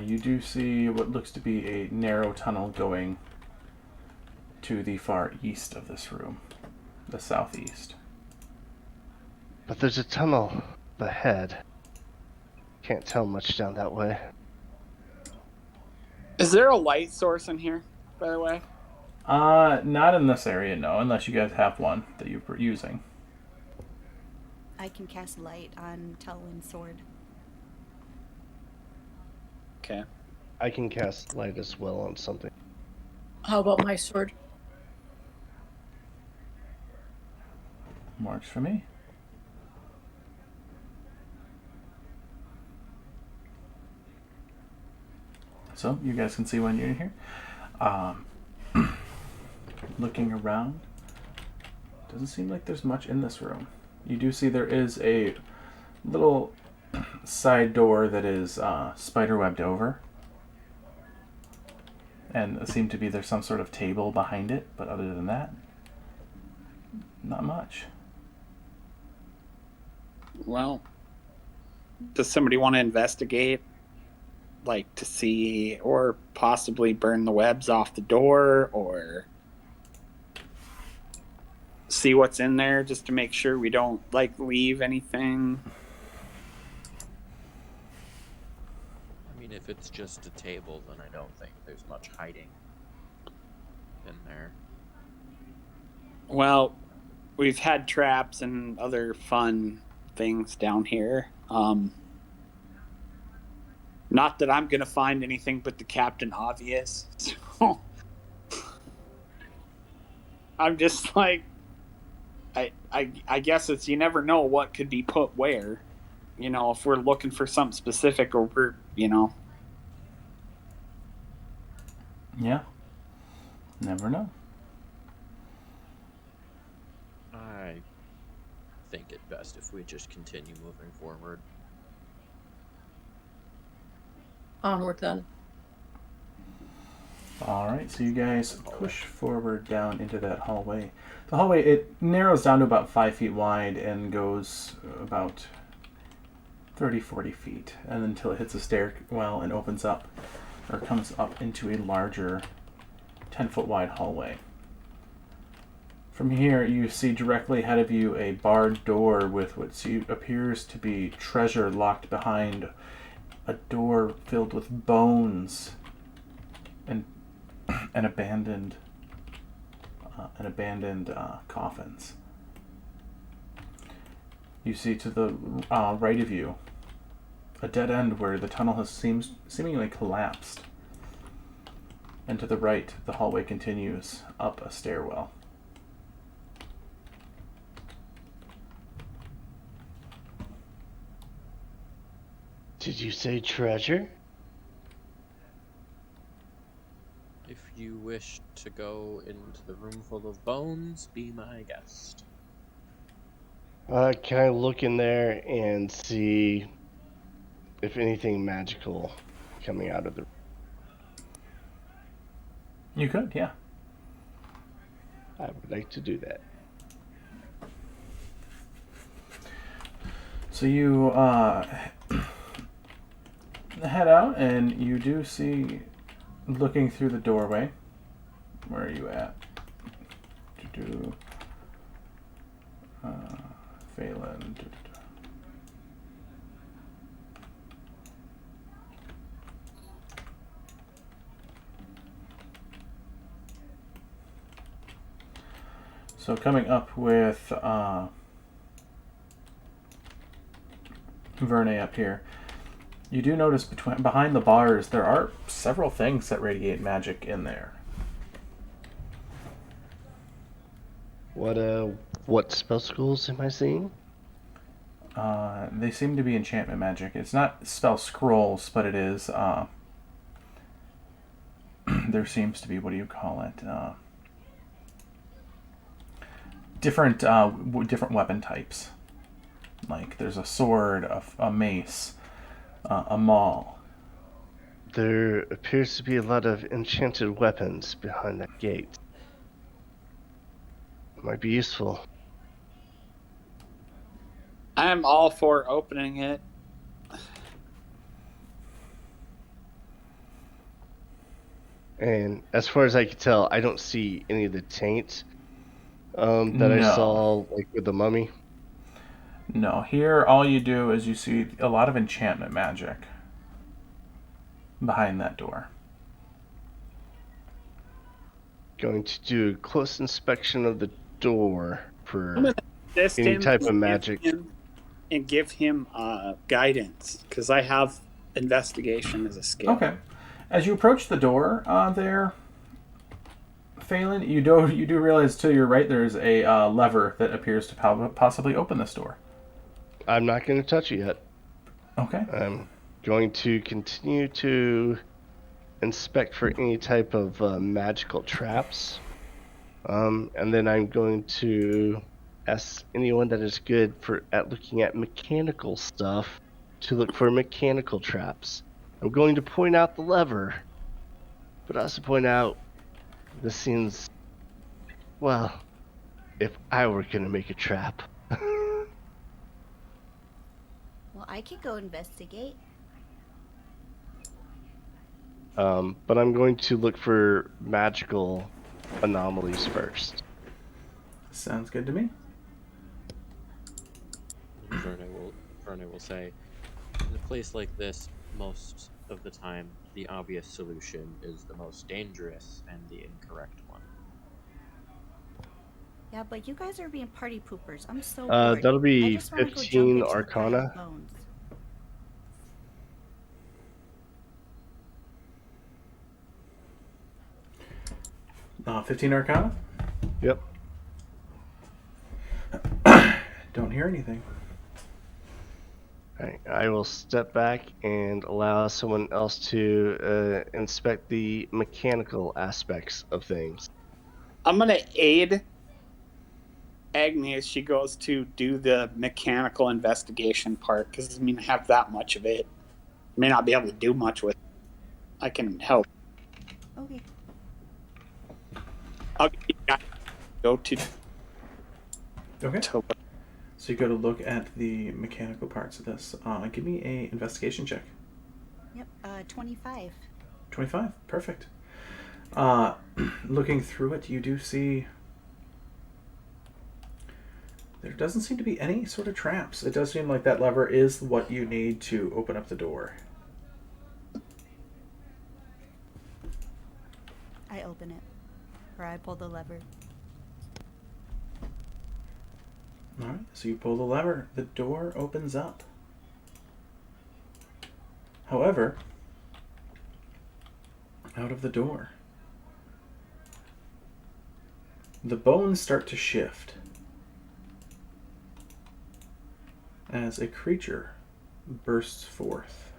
You do see what looks to be a narrow tunnel going to the far east of this room, the southeast. But there's a tunnel ahead. Can't tell much down that way. Is there a light source in here, by the way? Not in this area, no, unless you guys have one that you're using. I can cast light on Telwyn's sword. Okay. I can cast light as well on something. How about my sword? Works for me. So, you guys can see when you're in here. Looking around, doesn't seem like there's much in this room. You do see there is a little side door that is spiderwebbed over. And it seemed to be there's some sort of table behind it, but other than that, not much. Well, does somebody want to investigate? Like to see, or possibly burn the webs off the door, or see what's in there just to make sure we don't, like, leave anything? I mean, if it's just a table, then I don't think there's much hiding in there. Well, we've had traps and other fun things down here. Not that I'm gonna find anything but the Captain Obvious. So I'm just like, I guess it's, you never know what could be put where. You know, if we're looking for something specific, or we're, you know. Yeah. Never know. I think it best if we just continue moving forward. Onward then. Alright, so you guys push forward down into that hallway. The hallway, it narrows down to about 5 feet wide and goes about 30-40 feet, and until it hits a stairwell and opens up, or comes up into a larger 10-foot wide hallway. From here, you see directly ahead of you a barred door with what appears to be treasure locked behind a door filled with bones and abandoned coffins. You see to the right of you a dead end where the tunnel has seemingly collapsed. And to the right, the hallway continues up a stairwell. Did you say treasure? If you wish to go into the room full of bones, be my guest. Can I look in there and see if anything magical coming out of the... You could, yeah. I would like to do that. So you head out, and you do see, looking through the doorway, where are you at? Phelan. So coming up with Verne up here, you do notice behind the bars there are several things that radiate magic in there. What spell schools am I seeing? They seem to be enchantment magic. It's not spell scrolls, but it is. There seems to be, what do you call it? Different weapon types. Like there's a sword, a mace, a maul. There appears to be a lot of enchanted weapons behind that gate. Might be useful. I'm all for opening it. And as far as I can tell, I don't see any of the taints that I No. saw like with the mummy. No, here all you do is you see a lot of enchantment magic behind that door. Going to do a close inspection of the door I'm for gonna assist any him type of and magic. give him guidance because I have investigation as a skill. Okay. As you approach the door there, Phelan, you do realize to your right there's a lever that appears to possibly open this door. I'm not going to touch it yet. Okay. I'm going to continue to inspect for any type of magical traps. And then I'm going to ask anyone that is good at looking at mechanical stuff to look for mechanical traps. I'm going to point out the lever, but also point out this seems, well, if I were going to make a trap. Well, I could go investigate. But I'm going to look for magical anomalies first. Sounds good to me. Verne will say, in a place like this, most of the time, the obvious solution is the most dangerous and the incorrect one. Yeah, but you guys are being party poopers. I'm so bored. That'll I be just want to go jump 15 into a pile Arcana. of bones. Uh, 15 Arcana? Yep. Don't hear anything. Alright, I will step back and allow someone else to inspect the mechanical aspects of things. I'm gonna aid Agni as she goes to do the mechanical investigation part because I mean, I have that much of it. May not be able to do much with it. I can help. Okay. I'll go to. Okay. So you go to look at the mechanical parts of this. Give me a investigation check. Yep. 25. 25. Perfect. Looking through it, you do see there doesn't seem to be any sort of traps. It does seem like that lever is what you need to open up the door. I open it. Or I pull the lever. Alright, so you pull the lever. The door opens up. However, out of the door, the bones start to shift as a creature bursts forth.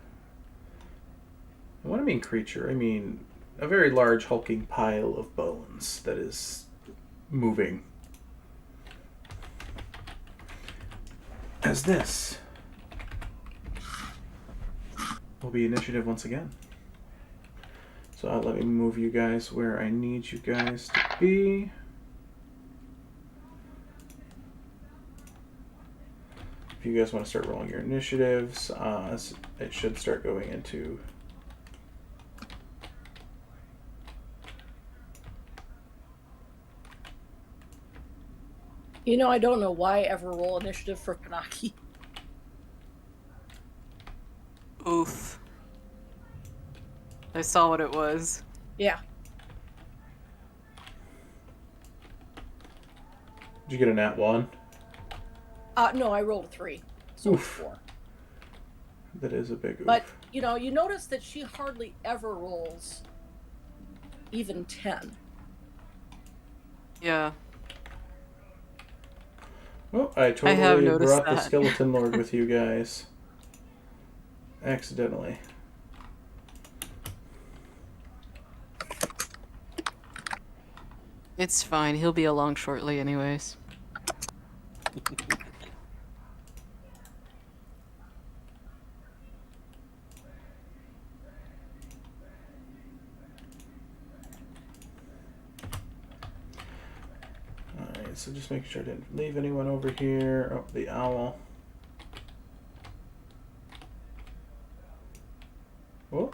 And when I mean creature, I mean a very large hulking pile of bones that is moving. As this will be initiative once again. So let me move you guys where I need you guys to be. If you guys want to start rolling your initiatives, it should start going into... You know, I don't know why I ever roll initiative for Kanaki. Oof. I saw what it was. Yeah. Did you get a nat 1? No, I rolled a 3. So it's 4. That is a big oof. But, you know, you notice that she hardly ever rolls even 10. Yeah. Well, I have totally noticed brought the that. Skeleton Lord with you guys. Accidentally. It's fine. He'll be along shortly anyways. Alright, so just making sure I didn't leave anyone over here. Oh, the owl. Oh.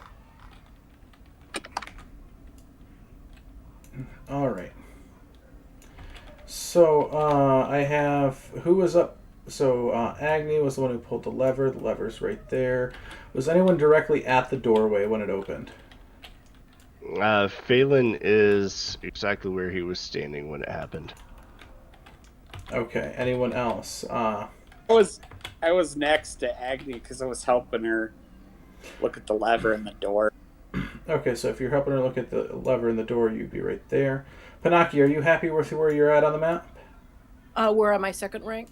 All right. So I have who was up. So Agni was the one who pulled the lever. The lever's right there. Was anyone directly at the doorway when it opened? Phelan is exactly where he was standing when it happened. Okay. Anyone else? I was next to Agni because I was helping her look at the lever in the door. Okay, so if you're helping her look at the lever in the door, you'd be right there. Panaki, are you happy with where you're at on the map? Where am I second rank?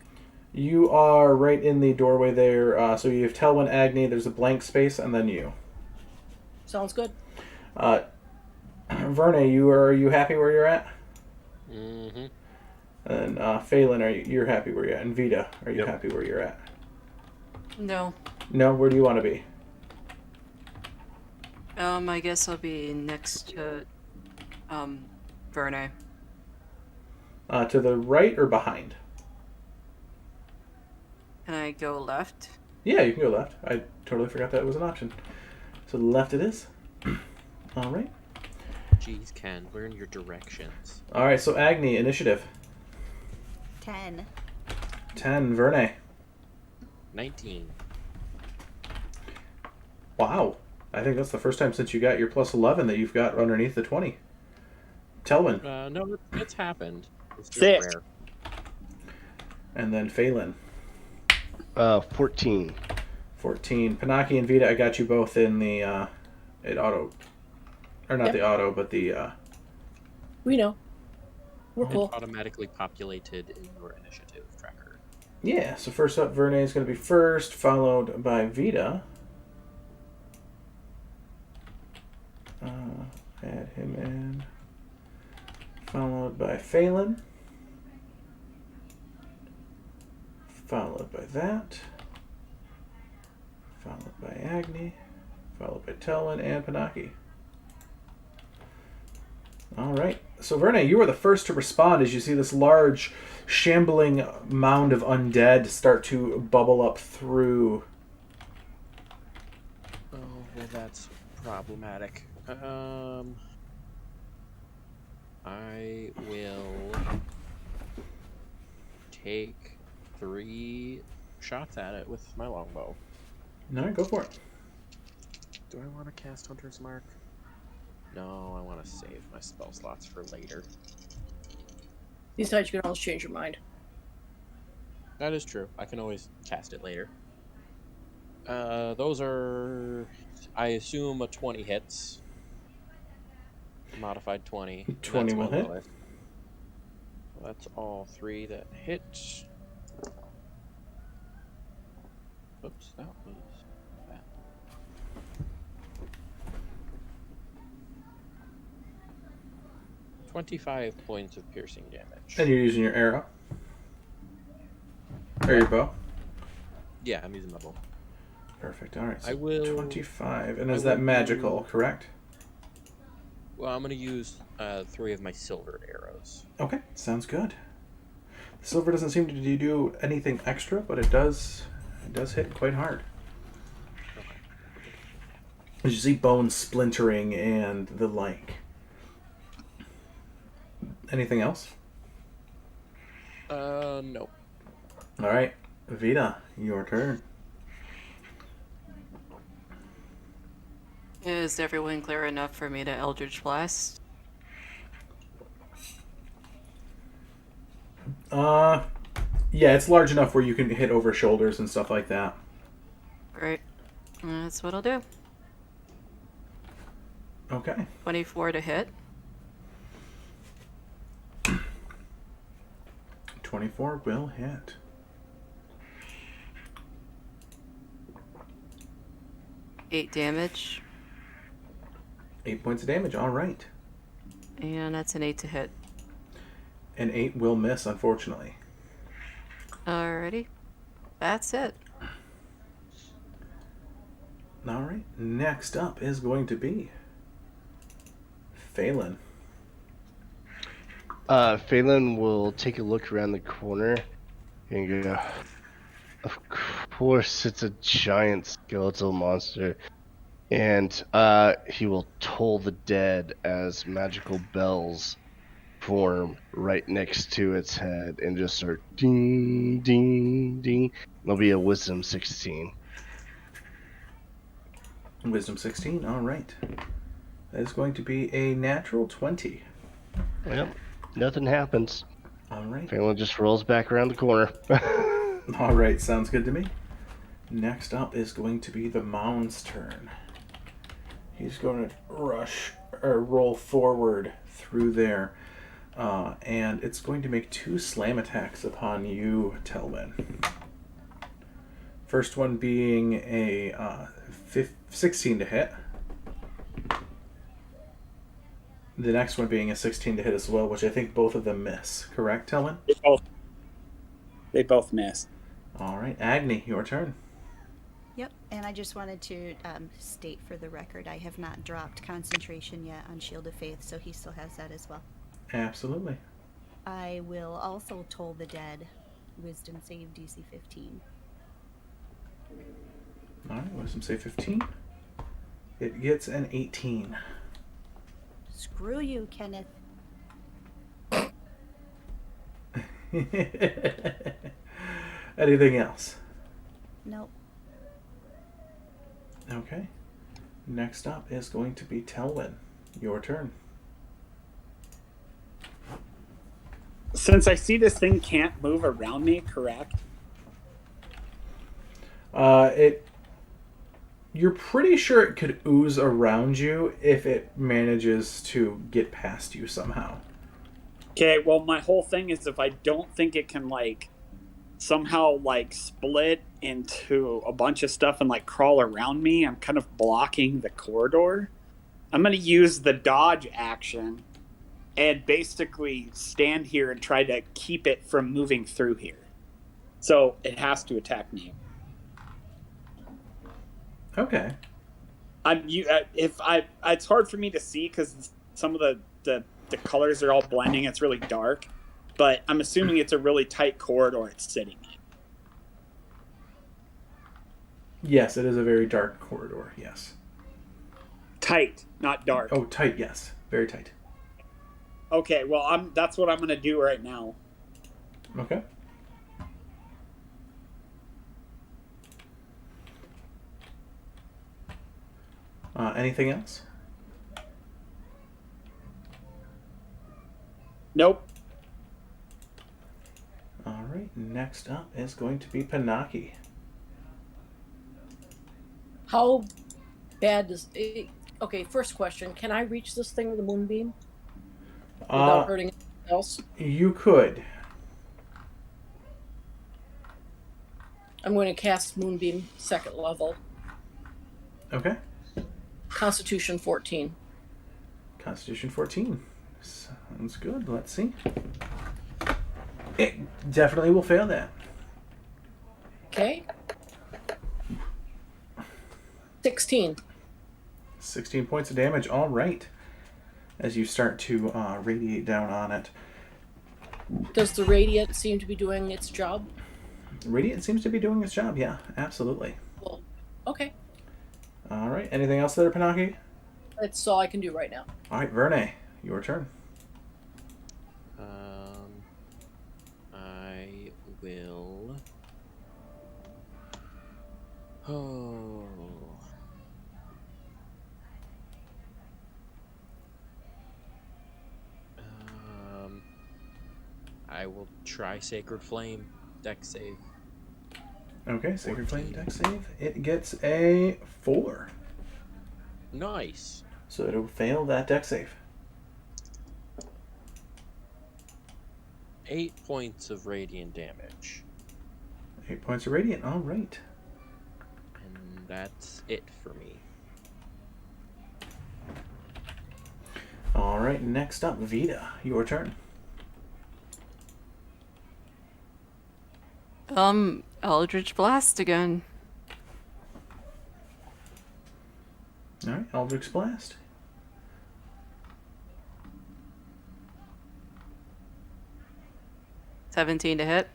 You are right in the doorway there. So you have Telwyn, Agni, there's a blank space, and then you. Sounds good. Verne, are you happy where you're at? Mm-hmm. And Phelan, you're happy where you're at? And Vita, are you happy where you're at? No. No, where do you want to be? I guess I'll be next to, Verne. To the right or behind? Can I go left? Yeah, you can go left. I totally forgot that was an option. So left it is. All right. Jeez, Ken, learn your directions. All right, so Agni, initiative. 10. 10, Verne. 19. Wow. I think that's the first time since you got your plus 11 that you've got underneath the 20. Telwyn. No, it's happened. It's just 6. rare. And then Phelan. 14. 14. Panaki and Vita, I got you both in the auto. Or not the auto, but the... We know. We're cool. Automatically populated in your initiative tracker. Yeah, so first up, Verne is going to be first, followed by Vita. Add him in. Followed by Phelan. Followed by that. Followed by Agni. Followed by Telwyn and Panaki. Alright. So Verne, you are the first to respond as you see this large, shambling mound of undead start to bubble up through. Oh, well, that's problematic. I will take 3 shots at it with my longbow. Alright, go for it. Do I want to cast Hunter's Mark? No, I want to save my spell slots for later. Besides, you can always change your mind. That is true. I can always cast it later. Those are, I assume, a 20 hits. Modified 20. 20 will hit. Lowest. So that's all 3 that hit. Oops, that was that. 25 points of piercing damage. And you're using your arrow? Or your bow? Yeah, I'm using my bow. Perfect. Alright, so I will... 25. And is that magical, correct? Well, I'm going to use 3 of my silver arrows. Okay, sounds good. The silver doesn't seem to do anything extra, but it does hit quite hard. As you see bones splintering and the like. Anything else? No. Alright, Vita, your turn. Is everyone clear enough for me to Eldritch Blast? Yeah, it's large enough where you can hit over shoulders and stuff like that. Great. That's what I'll do. Okay. 24 to hit. 24 will hit. Eight damage. 8 points of damage, alright. And that's an 8 to hit. An 8 will miss, unfortunately. Alrighty. That's it. Alright, next up is going to be Phelan. Phelan will take a look around the corner and go, of course it's a giant skeletal monster. And he will toll the dead as magical bells form right next to its head and just start ding, ding, ding. It'll be a wisdom 16. Wisdom 16, all right. That is going to be a natural 20. Well, nothing happens. All right. Family just rolls back around the corner. All right, sounds good to me. Next up is going to be the Mound's turn. He's going to roll forward through there, and it's going to make 2 slam attacks upon you, Telvin. First one being a 16 to hit. The next one being a 16 to hit as well, which I think both of them miss. Correct, Telvin? They both miss. All right, Agni, your turn. Yep, and I just wanted to state for the record, I have not dropped concentration yet on Shield of Faith, so he still has that as well. Absolutely. I will also toll the dead. Wisdom save DC 15. All right, wisdom save 15. It gets an 18. Screw you, Kenneth. Anything else? Nope. Okay. Next up is going to be Telwyn. Your turn. Since I see this thing can't move around me, correct? You're pretty sure it could ooze around you if it manages to get past you somehow. Okay, well, my whole thing is if I don't think it can, somehow, split into a bunch of stuff and, crawl around me, I'm kind of blocking the corridor. I'm going to use the dodge action and basically stand here and try to keep it from moving through here. So it has to attack me. Okay. It's hard for me to see because some of the colors are all blending. It's really dark, but I'm assuming it's a really tight corridor it's sitting in. Yes, it is a very dark corridor. Yes. Tight, not dark. Oh, tight. Yes, very tight. Okay, well, that's what I'm going to do right now. Okay. Anything else? Nope. All right. Next up is going to be Panaki. How bad does it... Okay, first question. Can I reach this thing with a moonbeam without hurting anything else? You could. I'm going to cast moonbeam, 2nd level. Okay. Constitution 14. Constitution 14. Sounds good. Let's see. It definitely will fail that. Okay. 16. 16 points of damage. All right. As you start to radiate down on it. Does the radiant seem to be doing its job? Radiant seems to be doing its job. Yeah, absolutely. Well, okay. All right. Anything else there, Panaki? That's all I can do right now. All right, Verne, your turn. I will. I will try Sacred Flame. Dex save. Okay, Sacred Flame dex save. It gets a 4. Nice. So it'll fail that dex save. 8 points of radiant damage. 8 points of radiant. All right. And that's it for me. All right, next up, Vita, your turn. Eldritch Blast again. All right, Eldritch Blast. $17 to hit.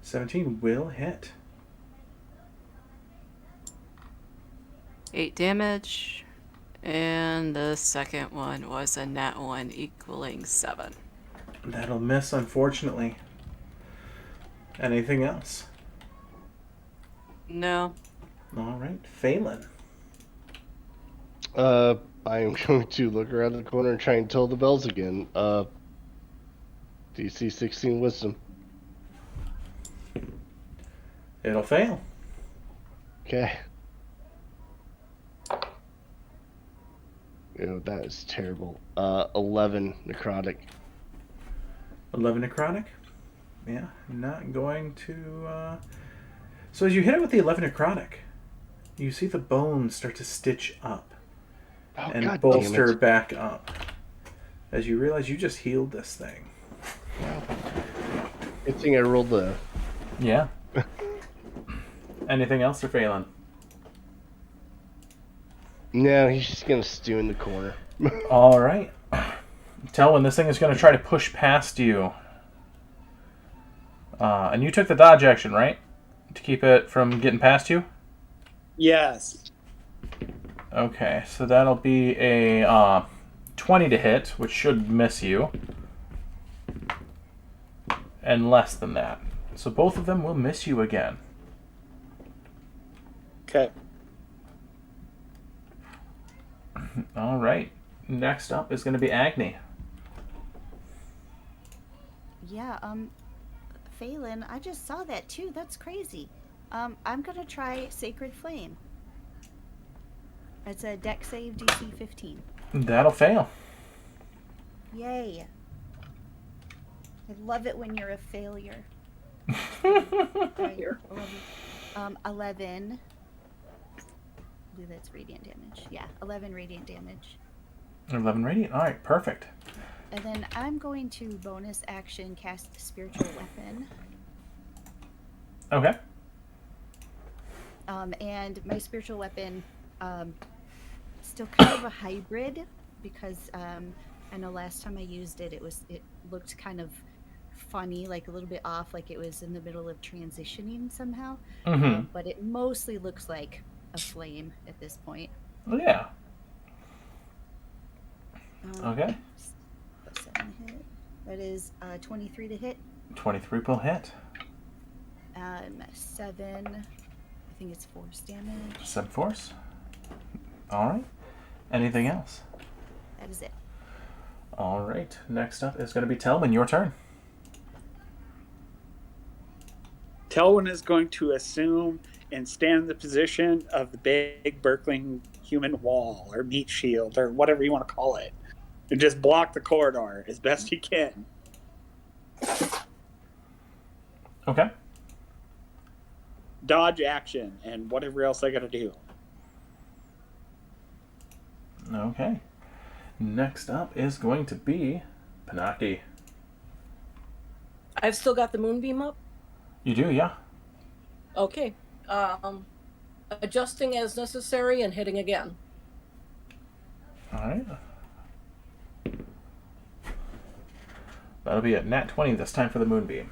17 will hit. 8 damage. And the second one was a nat 1 equaling 7. That'll miss, unfortunately. Anything else? No. All right, Phelan. I am going to look around the corner and try and toll the bells again. DC 16 Wisdom. It'll fail. Okay. Ew, that is terrible. 11 necrotic. 11 necrotic? Yeah, not going to... So as you hit it with the 11 necrotic, you see the bones start to stitch up and God bolster damn it. back up as you realize you just healed this thing. Good thing I rolled the... Yeah. Anything else for Phelan? No, he's just gonna stew in the corner. All right. Telwyn, this thing is going to try to push past you. And you took the dodge action, right? To keep it from getting past you? Yes. Okay, so that'll be a 20 to hit, which should miss you. And less than that. So both of them will miss you again. Okay. All right. Next up is going to be Agni. Yeah, Phelan, I just saw that too. That's crazy. I'm gonna try Sacred Flame. It's a dex save DC 15. That'll fail. Yay. I love it when you're a failure. Here. 11. I believe that's radiant damage. Yeah, 11 radiant damage. 11 radiant. All right, perfect. And then I'm going to bonus action cast Spiritual Weapon. Okay. And my Spiritual Weapon, still kind of a hybrid because I know last time I used it, it looked kind of funny, like a little bit off, like it was in the middle of transitioning somehow. Mm-hmm. But it mostly looks like a flame at this point. Yeah. Okay. 7 hit. That is 23 to hit. 23 will hit. 7. I think it's force damage. 7 force. All right. Anything else? That is it. All right. Next up is going to be Telman. Your turn. Telwyn is going to assume and stand in the position of the big Berkling human wall or meat shield or whatever you want to call it. And just block the corridor as best you can. Okay. Dodge action and whatever else I gotta do. Okay. Next up is going to be Panaki. I've still got the moonbeam up. You do, yeah. Okay. Adjusting as necessary and hitting again. All right. That'll be a nat 20 this time for the moonbeam.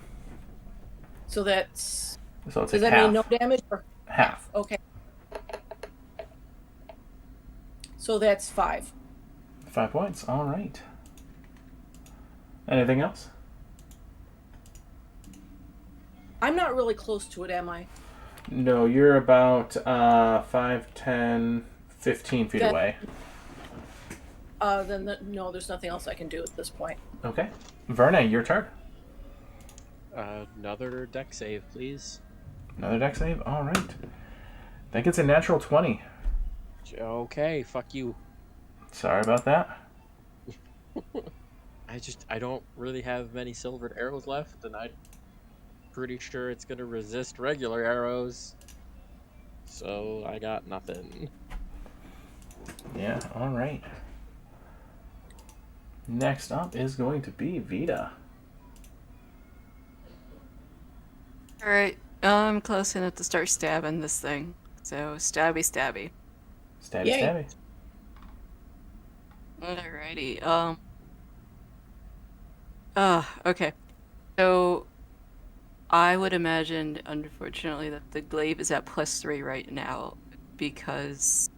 So that's... So it's Does like that half. mean no damage? Or... Half. Okay. So that's 5. 5 points. All right. Anything else? I'm not really close to it, am I? No, you're about 5, 10, 15 feet Okay. away. No, there's nothing else I can do at this point. Okay. Verne, your turn. Another deck save, please. Another deck save? All right. I think it's a natural 20. Okay, fuck you. Sorry about that. I don't really have many silvered arrows left, and I'm pretty sure it's gonna resist regular arrows. So I got nothing. Yeah, all right. Next up is going to be Vita. Alright, I'm close enough to start stabbing this thing. So, stabby stabby. Stabby, Yay. stabby. Alrighty, okay. So, I would imagine, unfortunately, that the glaive is at +3 right now, because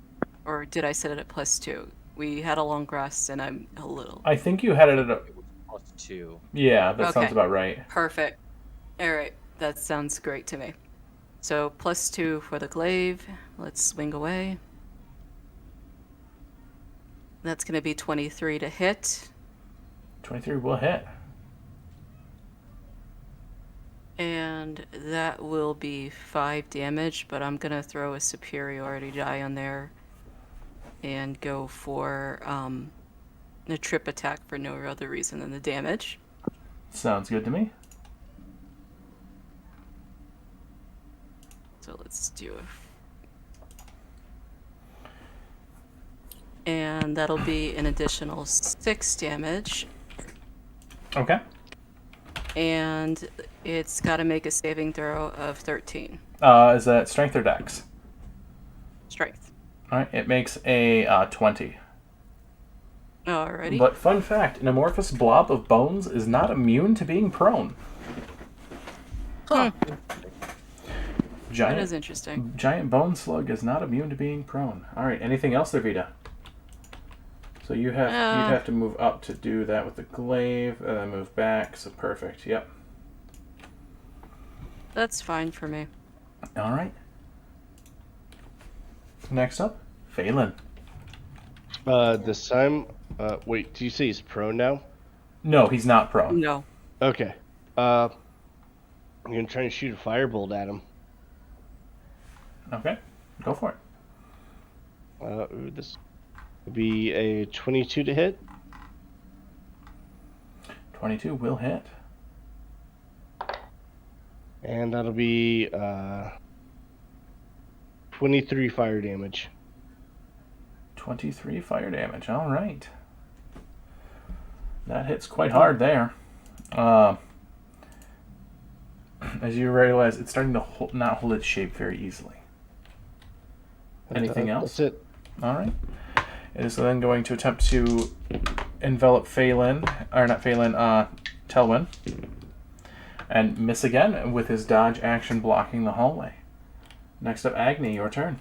Or did I set it at +2? We had a long rest, and I'm a little. I think you had it at a... It was +2. Yeah, that sounds Okay. about right. Perfect. All right, that sounds great to me. So +2 for the glaive. Let's swing away. That's going to be 23 to hit. 23 will hit. And that will be 5 damage, but I'm going to throw a superiority die on there and go for a trip attack for no other reason than the damage. Sounds good to me. So let's do it. And that'll be an additional 6 damage. Okay. And it's got to make a saving throw of 13. Is that strength or dex? Strength. All right, it makes a 20. Alrighty. But fun fact, an amorphous blob of bones is not immune to being prone. Huh. That is interesting. Giant bone slug is not immune to being prone. All right, anything else there, Vita? So you'd have to move up to do that with the glaive, and then move back. So perfect. Yep. That's fine for me. All right. Next up, Phelan. This time, wait, do you say he's prone now? No, he's not prone. No. Okay. I'm gonna try and shoot a firebolt at him. Okay, go for it. This would be a 22 to hit. 22 will hit. And that'll be 23 fire damage. 23 fire damage. All right. That hits quite hard there. As you realize, it's starting to not hold its shape very easily. Anything else? That's it. All right. It is then going to attempt to envelop Telwyn, and miss again with his dodge action blocking the hallway. Next up, Agni, your turn.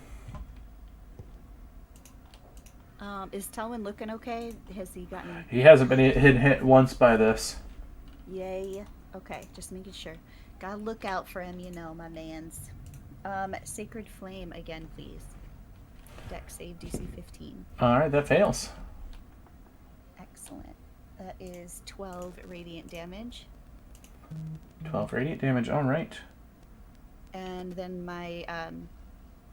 Is Telwyn looking okay? Has he gotten... He hasn't been hit once by this. Yay. Okay, just making sure. Gotta look out for him, you know, my mans. Sacred Flame again, please. Dex save DC 15. All right, that fails. Excellent. That is 12 radiant damage. 12 radiant damage, all right. And then my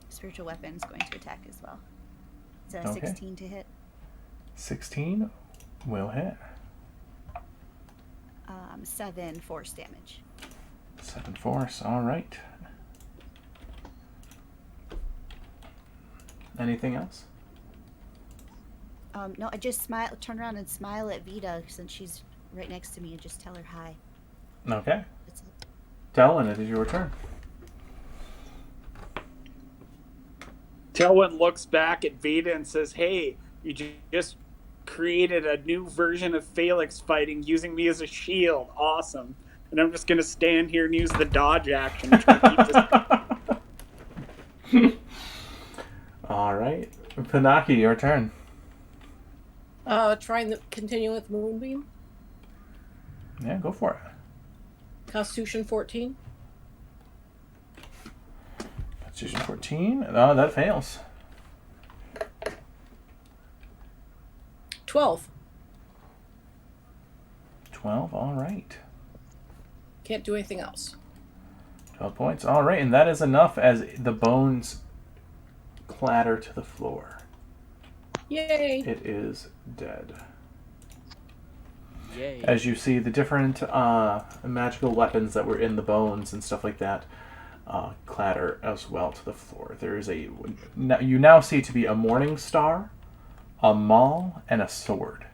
spiritual weapon is going to attack as well. It's a Okay. 16 to hit. 16 will hit. 7 force damage. 7 force, all right. Anything else? No, I just turn around and smile at Vita since she's right next to me and just tell her hi. Okay. That's it. Telwyn, it is your turn. Telwyn looks back at Vita and says, "Hey, you just created a new version of Felix fighting using me as a shield. Awesome. And I'm just going to stand here and use the dodge action. To try to keep this... All right. Pinaki, your turn. Trying to continue with Moonbeam. Yeah, go for it. Constitution 14. Constitution 14. Oh, that fails. 12. 12, all right. Can't do anything else. 12 points. All right, and that is enough as the bones clatter to the floor. Yay! It is dead. Yay. As you see, the different magical weapons that were in the bones and stuff like that clatter as well to the floor. There is you now see to be a morning star, a maul, and a sword.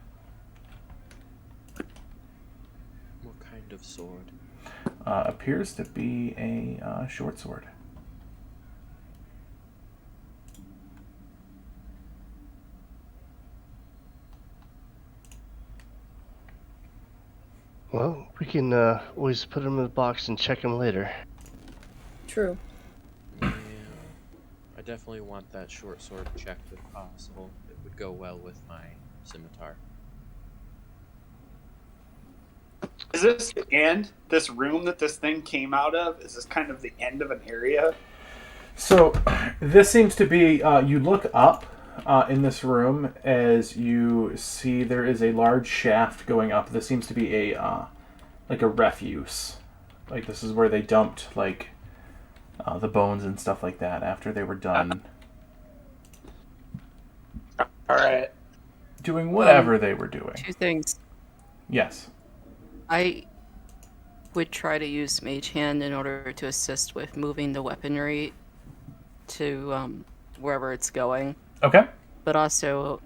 What kind of sword? Appears to be a short sword. Well, we can always put him in the box and check him later. True. Yeah. I definitely want that short sword checked if possible. It would go well with my scimitar. Is this the end? This room that this thing came out of? Is this kind of the end of an area? So, this seems to be. You look up in this room as you see there is a large shaft going up. This seems to be a like a refuse. Like this is where they dumped like the bones and stuff like that after they were done All right. doing whatever they were doing. 2 things. Yes. I would try to use Mage Hand in order to assist with moving the weaponry to wherever it's going. Okay. But also,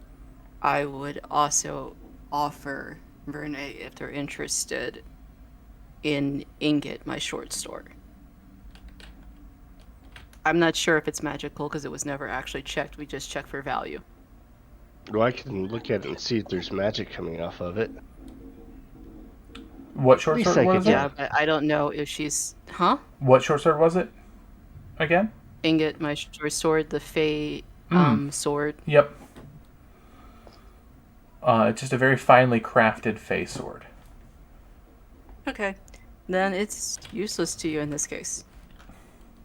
I would also offer Verne, if they're interested, in Ingot, my short sword. I'm not sure if it's magical because it was never actually checked. We just checked for value. Well, I can look at it and see if there's magic coming off of it. What At short least sword I was could it? Yeah, but I don't know if she's... Huh? What short sword was it? Again? Ingot, my short sword, the Fey sword. Yep. It's just a very finely crafted Fey sword. Okay. Then it's useless to you in this case.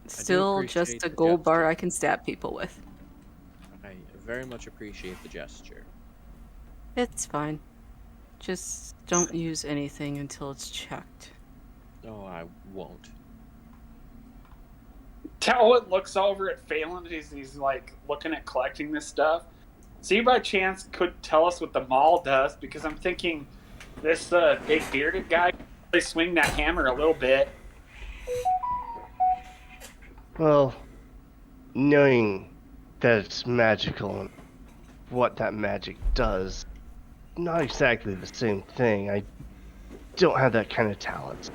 do Still just appreciate a the gold bar gesture. I can stab people with. I very much appreciate the gesture. It's fine. Just don't use anything until it's checked. No, I won't. Talbot looks over at Phelan as he's like looking at collecting this stuff. So you by chance could tell us what the mall does, because I'm thinking this big bearded guy could really swing that hammer a little bit. Well, knowing that it's magical and what that magic does, not exactly the same thing. I don't have that kind of talent.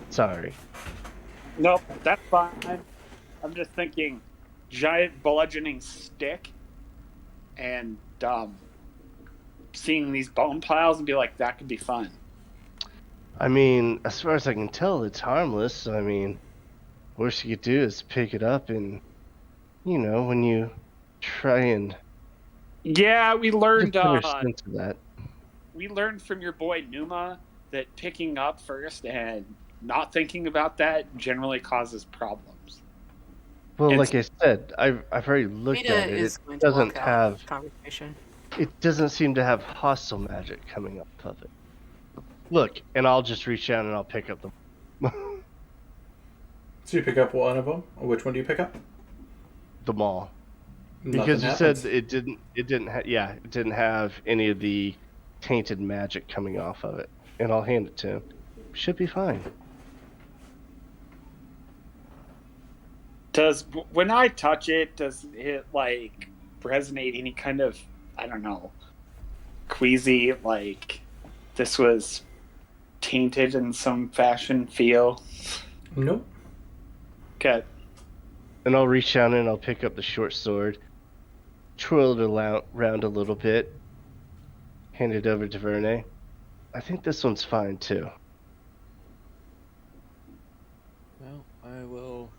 Sorry. Nope, that's fine. I'm just thinking giant bludgeoning stick and seeing these bone piles and be like, that could be fun. I mean, as far as I can tell, it's harmless. I mean, worst you could do is pick it up and, when you try and Yeah, we just learned get a sense of that. we learned from your boy Numa that picking up first and not thinking about that generally causes problems. Well, And like I said, I've already looked Rita at it. is It going to walk doesn't out have. of the conversation. It doesn't seem to have hostile magic coming off of it. Look, and I'll just reach out and I'll pick up the So you pick up one of them. Which one do you pick up? the maul. Nothing Because you happens. said it didn't have any of the tainted magic coming off of it. And I'll hand it to him. Should be fine. when I touch it, does it like resonate any kind of, I don't know, queasy, like this was tainted in some fashion feel? Nope. Okay. And I'll reach out and I'll pick up the short sword, twirl it around a little bit, hand it over to Verne. I think this one's fine too. Well, I will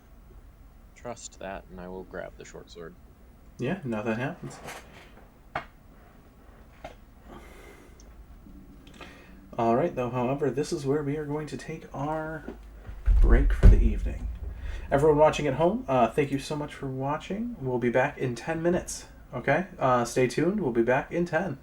trust that, and I will grab the short sword. Yeah, nothing happens. Alright, though, however, this is where we are going to take our break for the evening. Everyone watching at home, thank you so much for watching. We'll be back in 10 minutes. Okay? Stay tuned. We'll be back in 10.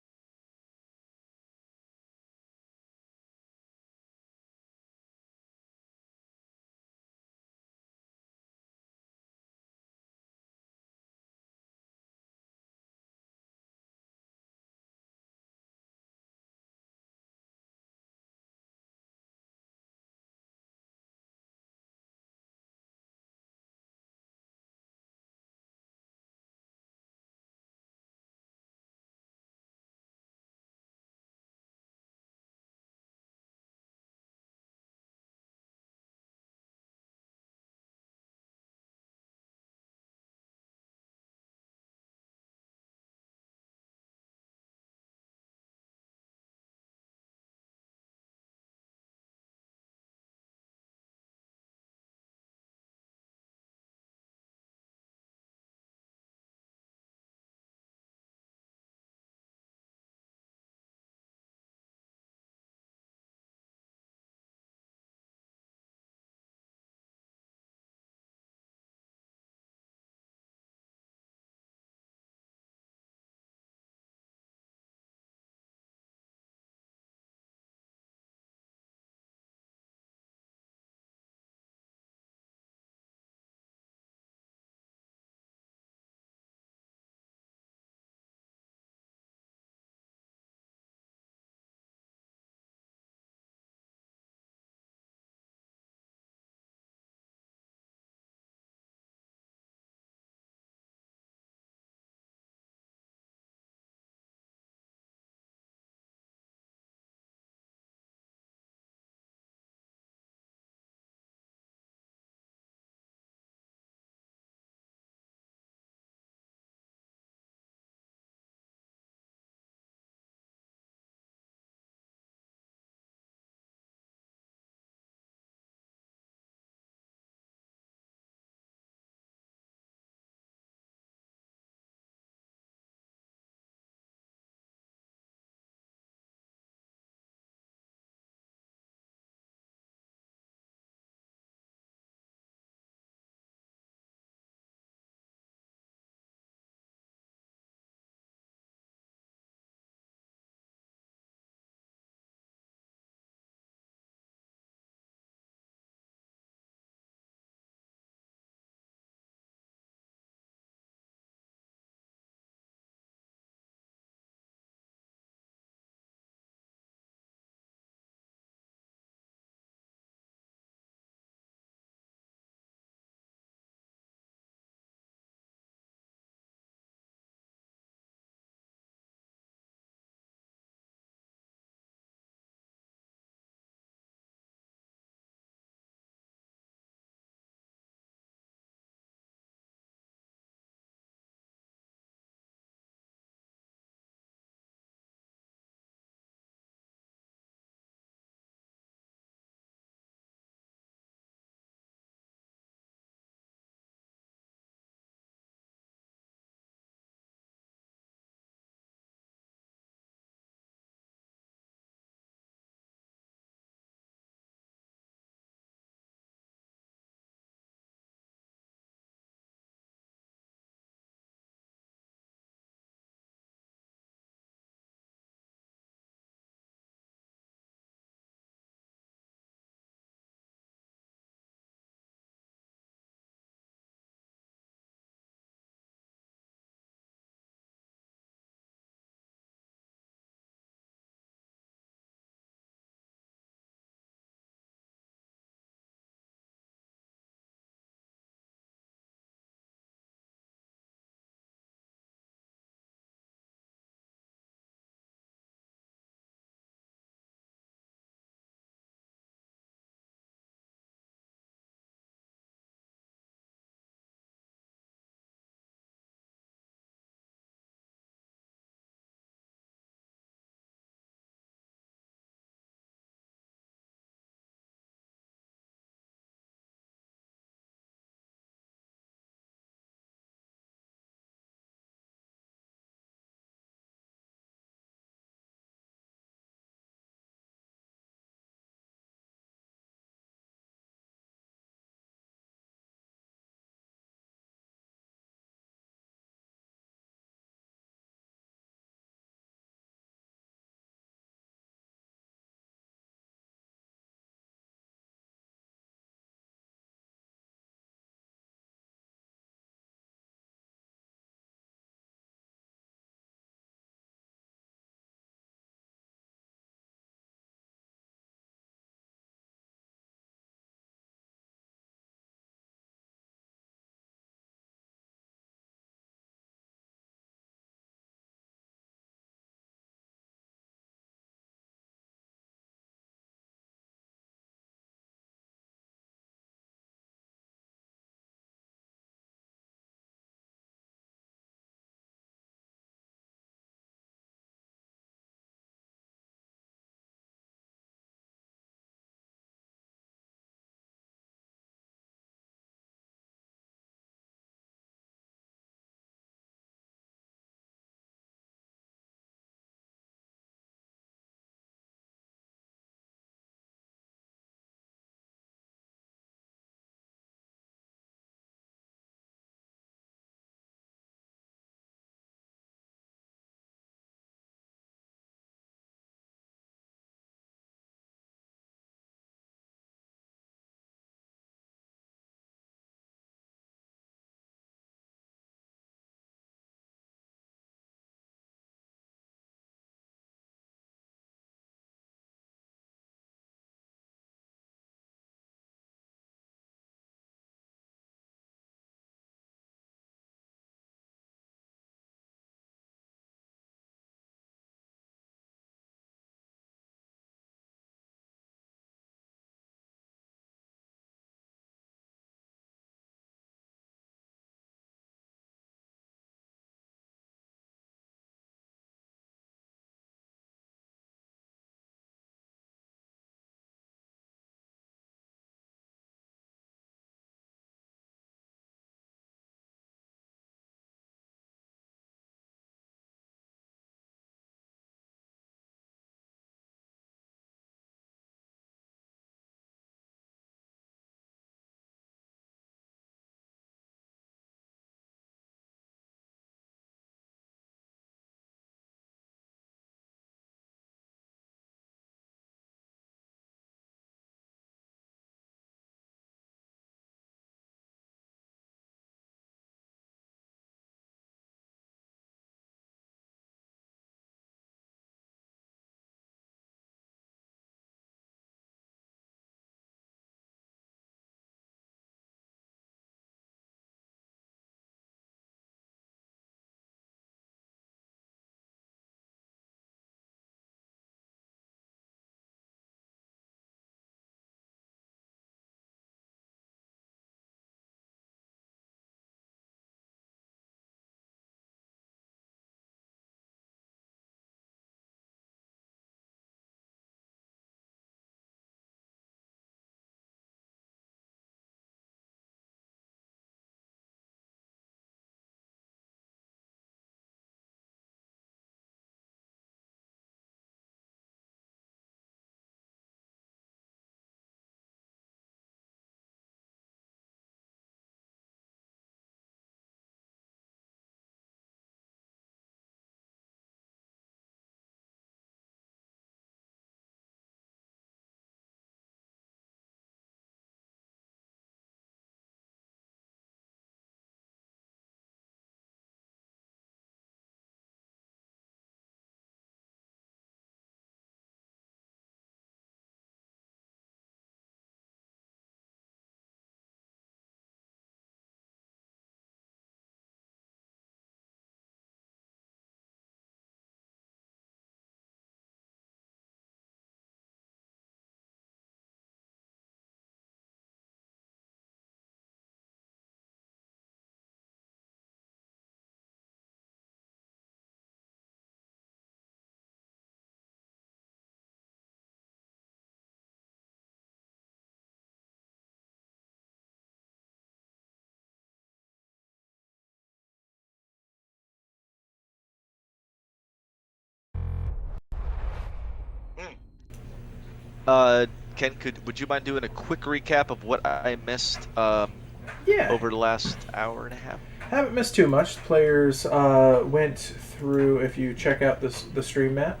Ken, would you mind doing a quick recap of what I missed Yeah. over the last hour and a half? Haven't missed too much. Players went through, if you check out the stream map.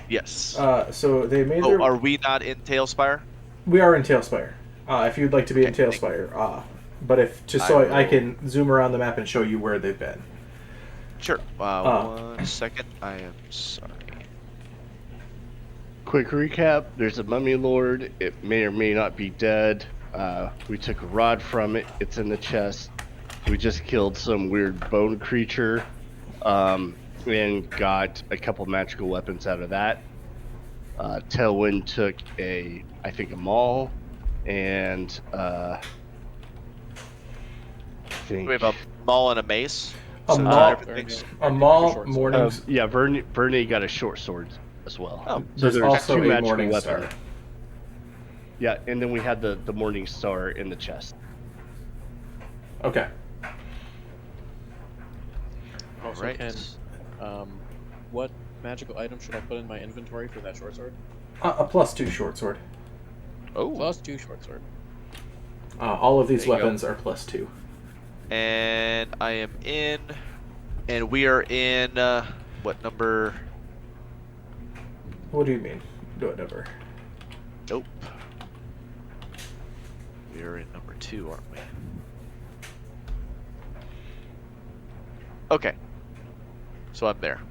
Yes. So they made their... are we not in Tailspire? We are in Tailspire. If you'd like to be in Okay, Tailspire. But if just so I will- can zoom around the map and show you where they've been. Sure. 1 second. I am sorry. Quick recap: there's a mummy lord. It may or may not be dead. We took a rod from it. It's in the chest. We just killed some weird bone creature, and got a couple magical weapons out of that. Tailwind took I think a maul, and I think We have a maul and a mace. A So maul- everything's- A maul, Short sword. mornings. yeah, Bernie got a short sword as well. Oh, So There's also two a magical morning weapons. star. Yeah, and then we had the morning star in the chest. Okay. Also, Right. Ken, what magical item should I put in my inventory for that short sword? A +2 short sword. Oh. +2 short sword. All of these There you go. weapons are +2. And I am in, and we are in what number? What do you mean? What number? Nope. We are in number 2, aren't we? Okay. So I'm there.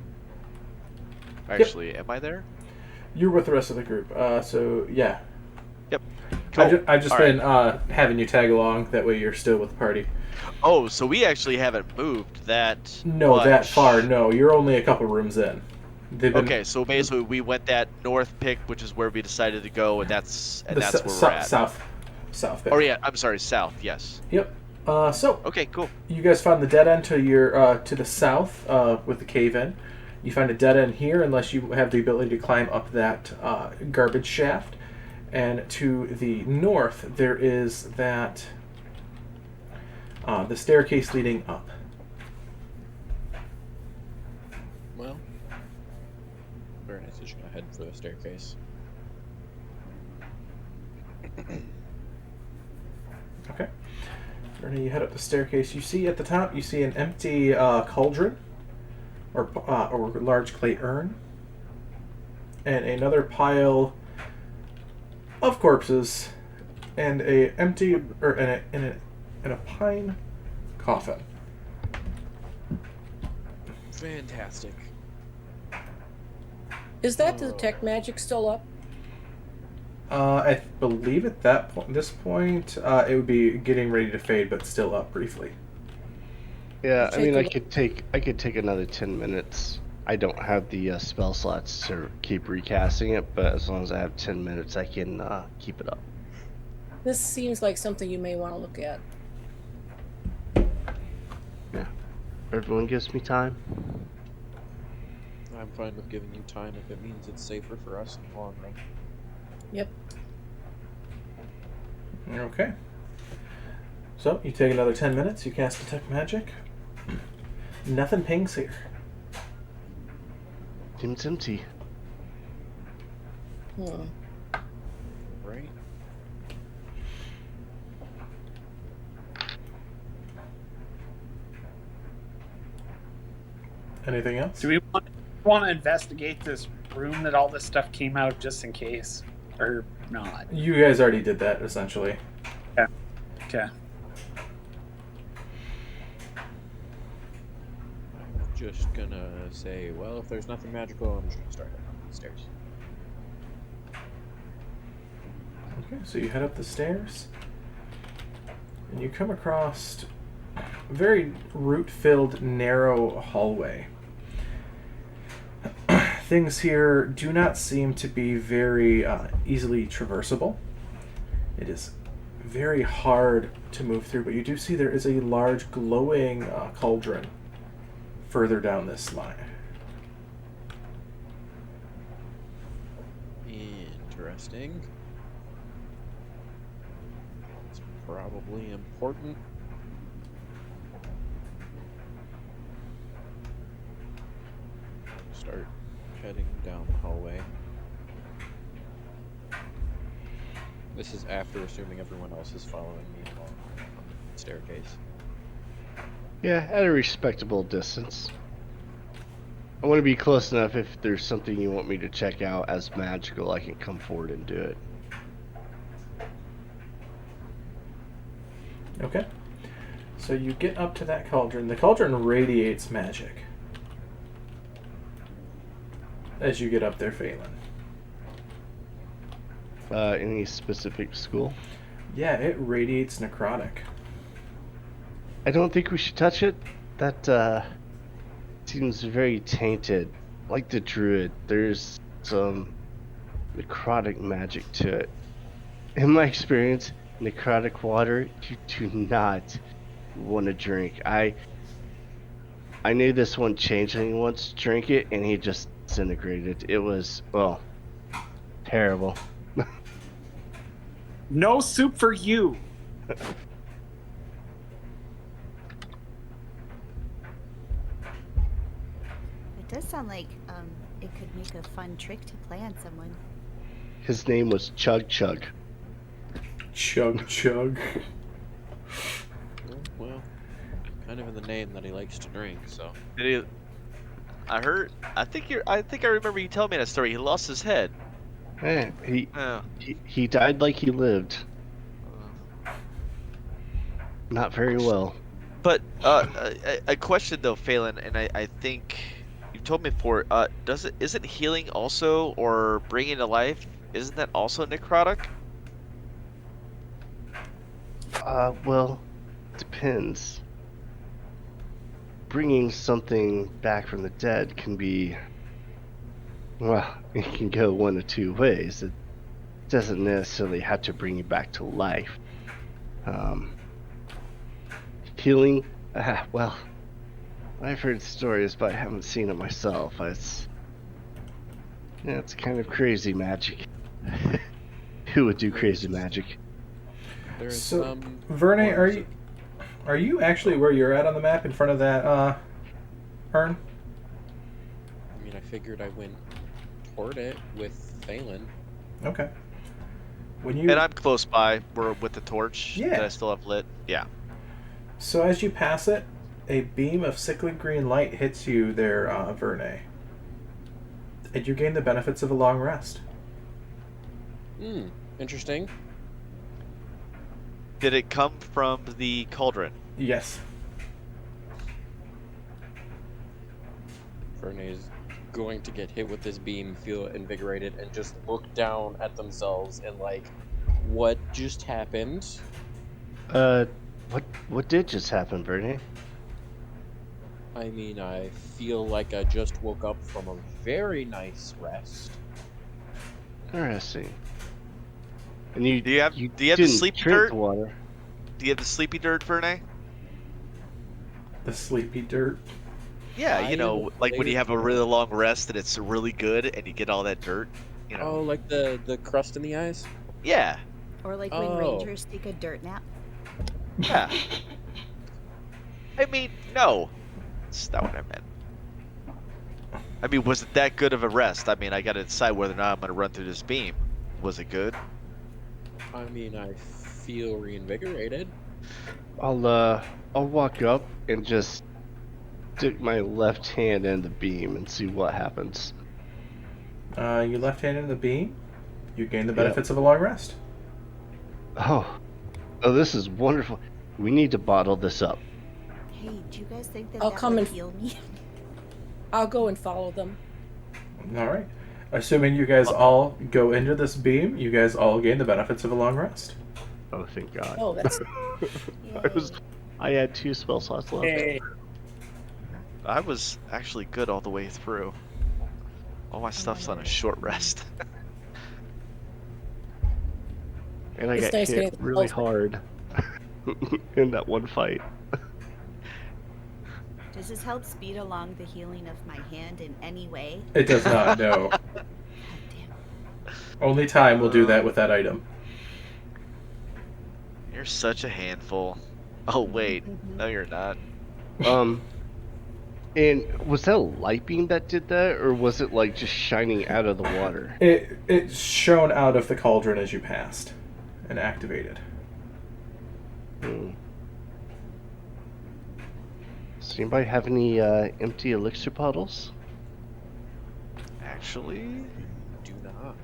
Actually, am I there? You're with the rest of the group. So yeah. Yep. Cool. I've just All been having you tag along. That way you're still with the party. Oh, so we actually haven't moved that No, much. that far. No, you're only a couple rooms in. They've been Okay, so basically we went that north pick, which is where we decided to go, and that's where we're at. South. Oh yeah, I'm sorry, south. Yes. Yep. So Okay, cool. you guys found the dead end to your to the south with the cave in. You find a dead end here unless you have the ability to climb up that garbage shaft. And to the north there is that the staircase leading up. Well, very nice. Just gonna head for the staircase. Okay. Ernie, you head up the staircase. You see at the top, you see an empty cauldron, or large clay urn, and another pile of corpses, and a empty and a pine coffin. Fantastic. Is that detect magic still up? I believe at this point, it would be getting ready to fade, but still up briefly. Yeah, I mean, Take I could take another 10 minutes. I don't have the spell slots to keep recasting it, but as long as I have 10 minutes, I can keep it up. This seems like something you may want to look at. Yeah, everyone gives me time. I'm fine with giving you time if it means it's safer for us in the long run. Yep. Okay. So you take another 10 minutes. You cast detect magic. Nothing pings here. Seems empty. Hmm. Right? Anything else? Do we want to investigate this room that all this stuff came out of just in case? Or not? You guys already did that, essentially. Okay. I'm just gonna say, well, if there's nothing magical, I'm just gonna start heading up the stairs. Okay, so you head up the stairs, and you come across a very root-filled, narrow hallway. Things here do not seem to be very easily traversable. It is very hard to move through, but you do see there is a large glowing cauldron further down this line. Interesting. It's probably important. Start heading down the hallway. This is after assuming everyone else is following me along the staircase. Yeah, at a respectable distance. I want to be close enough if there's something you want me to check out as magical, I can come forward and do it. Okay. So you get up to that cauldron. The cauldron radiates magic. As you get up there, Phelan. Any specific school? Yeah, it radiates necrotic. I don't think we should touch it. That seems very tainted. Like the druid, there's some necrotic magic to it. In my experience, necrotic water you do not want to drink. I knew this one changeling once drank it and he just disintegrated. It was, well, terrible. No soup for you. It does sound like it could make a fun trick to play on someone. His name was Chug Chug. Chug chug. Well, kind of in the name that he likes to drink, so. Did he? I think I remember you telling me that story. He lost his head. Eh, Oh. he died like he lived. Not very well. But a question though, Phelan, and I think you told me before. Isn't healing also or bringing to life? Isn't that also necrotic? Well, depends. Bringing something back from the dead can be, well, it can go one of two ways. It doesn't necessarily have to bring you back to life. Healing, well, I've heard stories, but I haven't seen it myself. It's kind of crazy magic. Who would do crazy magic? There's So, some. Verne, are you actually where you're at on the map in front of that urn? I mean, I figured I went toward it with Phelan. Okay. When you And I'm close by. We're with the torch Yeah. that I still have lit. Yeah. So as you pass it, a beam of sickly green light hits you there, Verne. And you gain the benefits of a long rest. Interesting. Did it come from the cauldron? Yes. Verne's going to get hit with this beam, feel invigorated, and just look down at themselves and like, what just happened? What did just happen, Bernie? I mean, I feel like I just woke up from a very nice rest. Interesting. And you Do you have the didn't sleepy drink dirt? the water. Do you have the sleepy dirt, Verne? The sleepy dirt. Yeah, I you know, like when you have a later- really long rest and it's really good and you get all that dirt, you know. Oh, like the crust in the eyes? Yeah, Or like when Oh. rangers take a dirt nap. yeah. I mean, no. That's not what I meant. I mean, was it that good of a rest? I mean, I gotta decide whether or not I'm gonna run through this beam. Was it good? I mean, I feel reinvigorated. I'll walk up and just stick my left hand in the beam and see what happens. You left hand in the beam. You gain the Yeah. benefits of a long rest. Oh, this is wonderful. We need to bottle this up. Hey, do you guys think that I'll that come would and- heal me? I'll go and follow them. All right. Assuming you guys all go into this beam, you guys all gain the benefits of a long rest. Oh, thank God. Oh, that's I had 2 spell slots left. Hey, I was actually good all the way through. All my stuff's on a short rest. And I It's got nice hit getting the really spells hard in that one fight. Does this help speed along the healing of my hand in any way? It does not, no. God damn. Only time will do that with that item. You're such a handful. Oh wait, no you're not. And was that a light beam that did that, or was it like just shining out of the water? It's shown out of the cauldron as you passed. and activated. Hmm. Does anybody have any empty elixir bottles? Actually, Do not.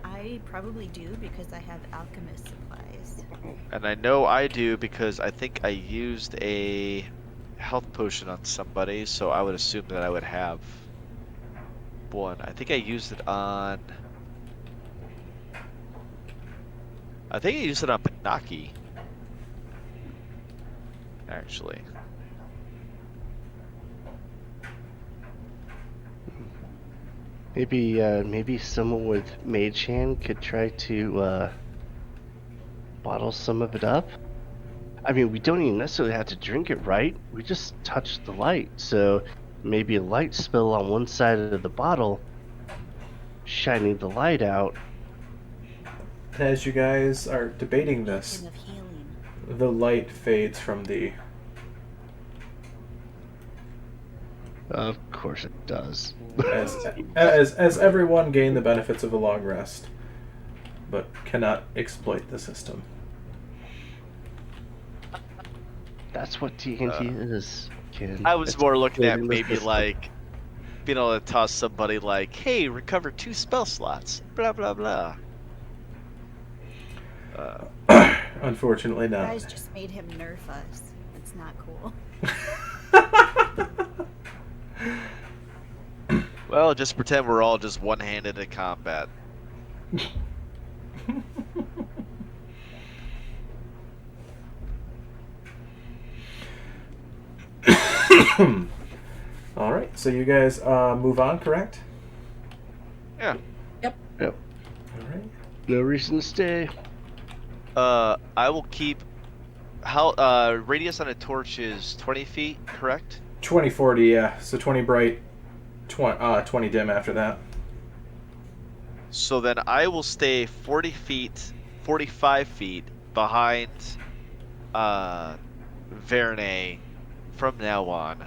I probably do because I have alchemist supplies. and I know I do because I think I used a health potion on somebody, so I would assume that I would have one. I think I used it on. I think I used it on Panaki. Actually. Maybe someone with mage hand could try to bottle some of it up. I mean, we don't even necessarily have to drink it, right? We just touch the light, so maybe a light spill on one side of the bottle, shining the light out. As you guys are debating this, Beacon of healing. the light fades from the. Of course it does. As everyone gain the benefits of a long rest, but cannot exploit the system. That's what TNT is, kid. I was It's more looking at exploiting the maybe system. like being able to toss somebody like, "Hey, recover 2 spell slots." Blah blah blah. Unfortunately, You not. guys just made him nerf us. It's not cool. Well, just pretend we're all just one-handed in combat. All right, so you guys move on, correct? Yeah. Yep. All right. No reason to stay. I will keep. How radius on a torch is 20 feet, correct? 20, 40, yeah. So 20 bright, 20 dim after that. So then I will stay 40 feet, 45 feet behind Vernay from now on.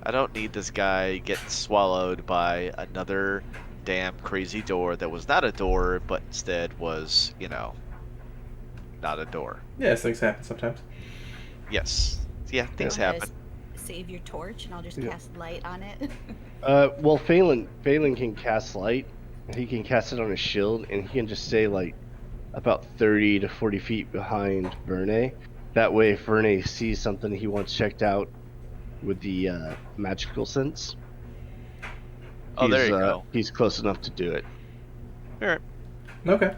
I don't need this guy getting swallowed by another damn crazy door that was not a door, but instead was, not a door. Yes, things happen sometimes. Yes. Yeah, things I'm gonna happen. Save your torch, and I'll just Yeah. cast light on it. Well, Phelan can cast light. He can cast it on his shield, and he can just stay like about 30 to 40 feet behind Vernay. That way, if Vernay sees something he wants checked out with the magical sense, Oh, there you he's, go. He's close enough to do it. Alright. Okay.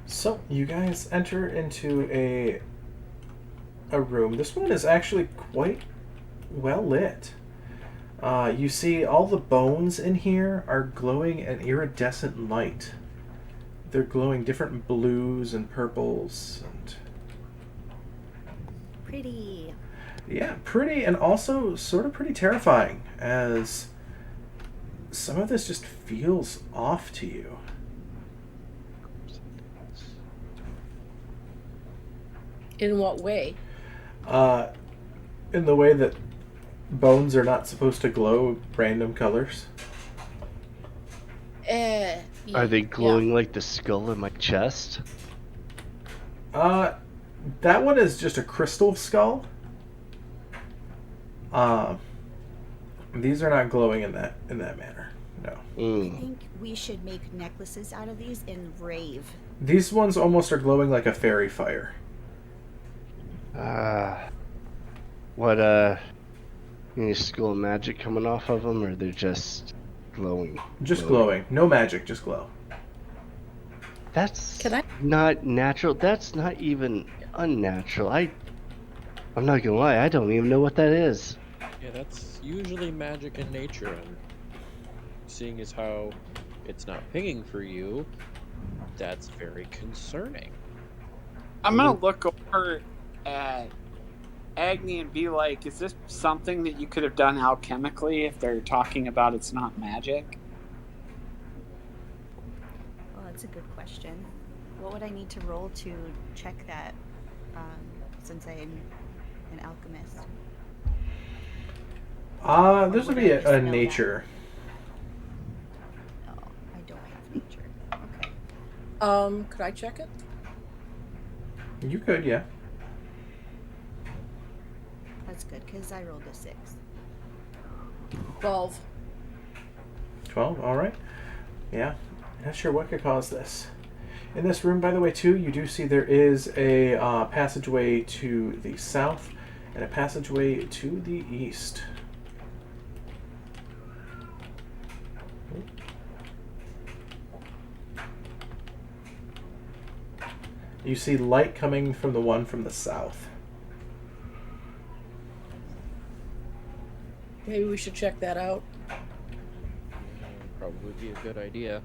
So you guys enter into a room. This one is actually quite well lit. You see all the bones in here are glowing an iridescent light. They're glowing different blues and purples and Pretty. yeah, pretty and also sort of pretty terrifying as some of this just feels off to you. In what way? In the way that bones are not supposed to glow random colors. Are they glowing like the skull in my chest? That one is just a crystal skull. These are not glowing in that manner. No. I think we should make necklaces out of these and rave. These ones almost are glowing like a fairy fire. What, any school of magic coming off of them, or they're just glowing? Just glowing. No magic, just glow. That's Can I- not natural. That's not even unnatural. I'm not gonna lie, I don't even know what that is. Yeah, that's usually magic in nature, and seeing as how it's not pinging for you, that's very concerning. I'm gonna look over at Agni and be like, is this something that you could have done alchemically if they're talking about it's not magic? Well, that's a good question. What would I need to roll to check that, since I'm an alchemist? This would be a nature. No, I don't have nature. Okay. Could I check it? You could, yeah. That's good because I rolled a 6. 12. 12, alright. Yeah, not sure what could cause this. In this room, by the way, too, you do see there is a passageway to the south and a passageway to the east. You see light coming from the one from the south. Maybe we should check that out. Probably be a good idea.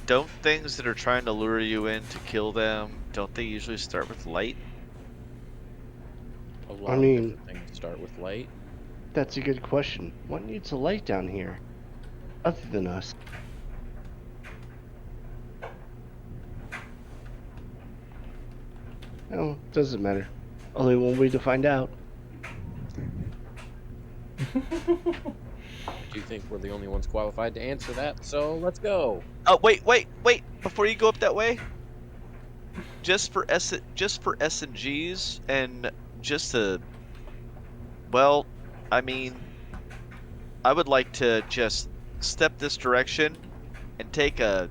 Don't things that are trying to lure you in to kill them, don't they usually start with light? A lot mean- of different things start with light. That's a good question. What needs a light down here? Other than us. Oh, doesn't matter. Only one way to find out. Do you think we're the only ones qualified to answer that? So let's go. Oh, wait! Before you go up that way, just for S&Gs and just to, well, I mean, I would like to just step this direction and take a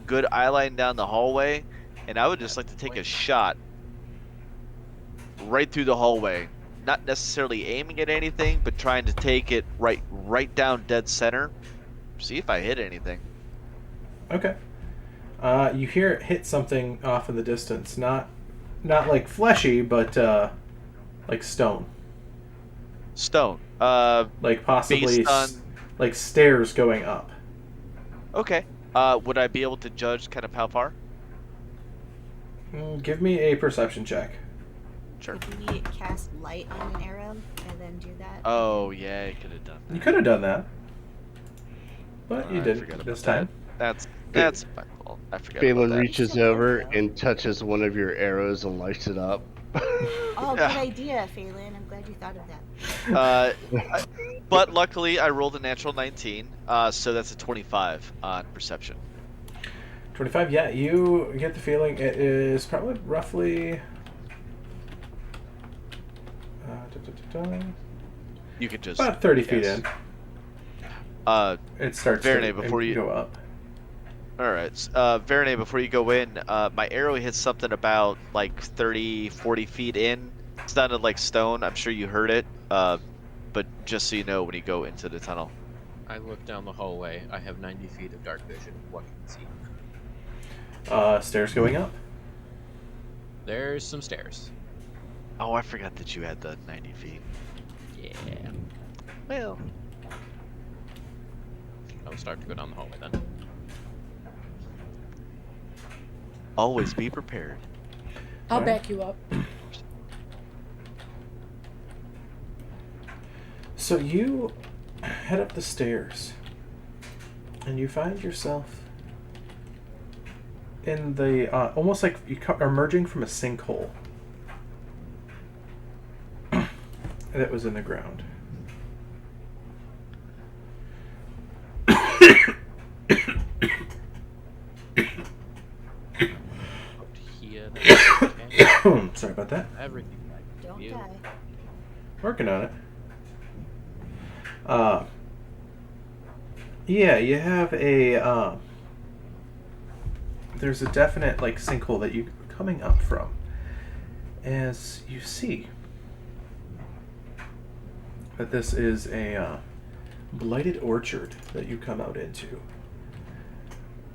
good eye line down the hallway, and I would just like to take a shot right through the hallway. Not necessarily aiming at anything, but trying to take it right down dead center. See if I hit anything. Okay. You hear it hit something off in the distance. Not like fleshy, but like stone. Stone. Like possibly Based on... like stairs going up. Okay. Would I be able to judge kind of how far? Give me a perception check. Sure. Could we cast light on an arrow and then do that? Oh, yeah, I could have done that. You could have done that, but you I didn't forgot this about time. That's my fault. I forgot Balin about that. reaches over and touches one of your arrows and lights it up. Oh, Yeah. good idea, Phelan. I'm glad you thought of that. But luckily, I rolled a natural 19, so that's a 25 on perception. 25. Yeah, you get the feeling it is probably roughly. You can just About 30 feet guess. in. It starts Verne, to before you go up. All right, Verne, before you go in, my arrow hit something about like 30, 40 feet in. It sounded like stone. I'm sure you heard it, but just so you know, when you go into the tunnel. I look down the hallway. I have 90 feet of dark vision. What can you see? Stairs going up. There's some stairs. Oh, I forgot that you had the 90 feet. Yeah. Well, I'll start to go down the hallway then. always be prepared. I'll Alright. back you up. So you head up the stairs, and you find yourself in the almost like you are emerging from a sinkhole that was in the ground. Here, okay. Sorry about that. Everything like Don't you. die. Working on it. Yeah, you have a there's a definite like sinkhole that you're coming up from, as you see that this is a blighted orchard that you come out into.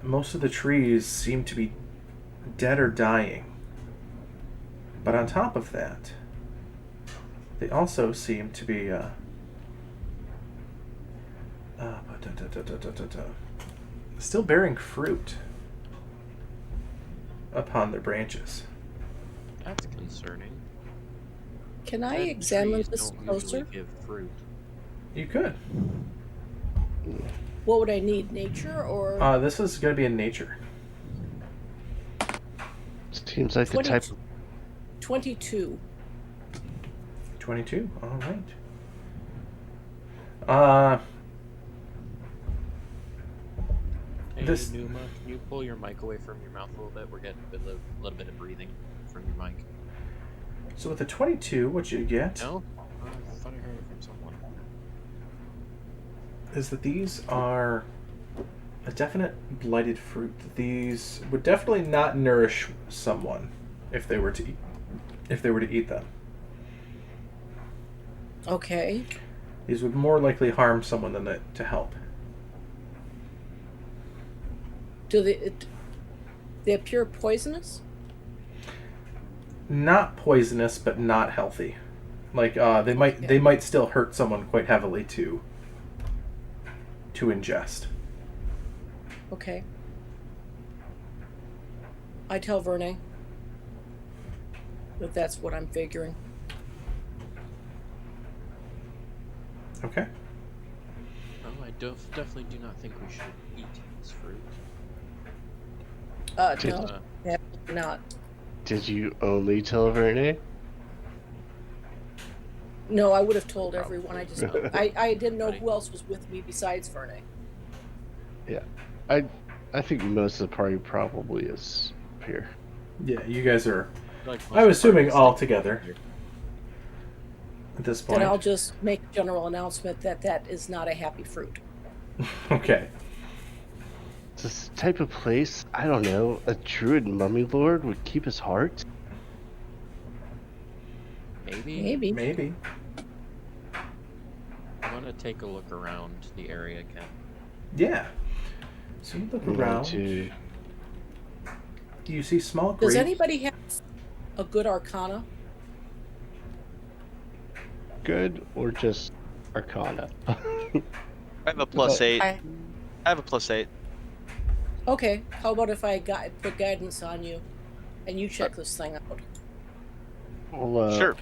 Most of the trees seem to be dead or dying, but on top of that, they also seem to be still bearing fruit upon their branches. That's concerning. Can I Dead examine trees this don't usually closer? give fruit. You could. What would I need? Nature or This is going to be in nature. Seems like the type 22. 22. All right. This- Numa, can you pull your mic away from your mouth a little bit? We're getting a little bit of breathing from your mic. So with a 22, what you get No? I thought I heard it from someone. is that these are a definite blighted fruit. These would definitely not nourish someone if they were to eat them. Okay. These would more likely harm someone than to help. Do they appear poisonous? Not poisonous, but not healthy. Like they might still hurt someone quite heavily to ingest. Okay. I tell Verne that that's what I'm figuring. Okay. Oh, I definitely do not think we should eat this fruit. No, Uh, absolutely not. Did you only tell Verne? No, I would have told everyone. I just Probably. I didn't know who else was with me besides Verne. Yeah. I think most of the party probably is here. Yeah, you guys are. like I'm assuming most all parties together here. at this point. Then I'll just make a general announcement that that is not a happy fruit. Okay. This type of place, I don't know, a druid mummy lord would keep his heart? Maybe. Maybe. I'm gonna take a look around the area, Ken. Yeah. So you look I'm going around. to... You see small Does graves. anybody have a good arcana? Good or just arcana? I have a +8. I, I have a +8. Okay. How about if I put guidance on you, and you check this thing out? Well, Sure.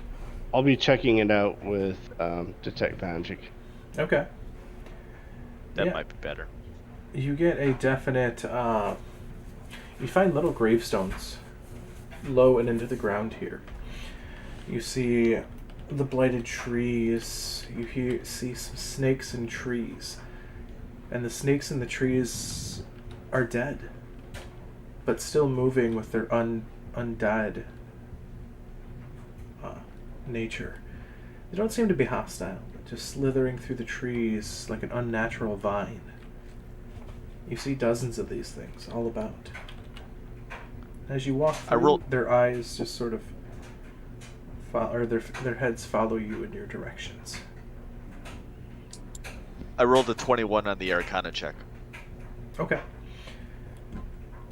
I'll be checking it out with Detect Magic. Okay. That Yeah. might be better. You get a definite. You find little gravestones low and into the ground here. You see the blighted trees. You see some snakes in trees. And the snakes in the trees are dead, but still moving with their undead nature. They don't seem to be hostile, but just slithering through the trees like an unnatural vine. You see dozens of these things all about. As you walk through, their eyes just sort of or their heads follow you in your directions. I rolled a 21 on the Arcana check. Okay.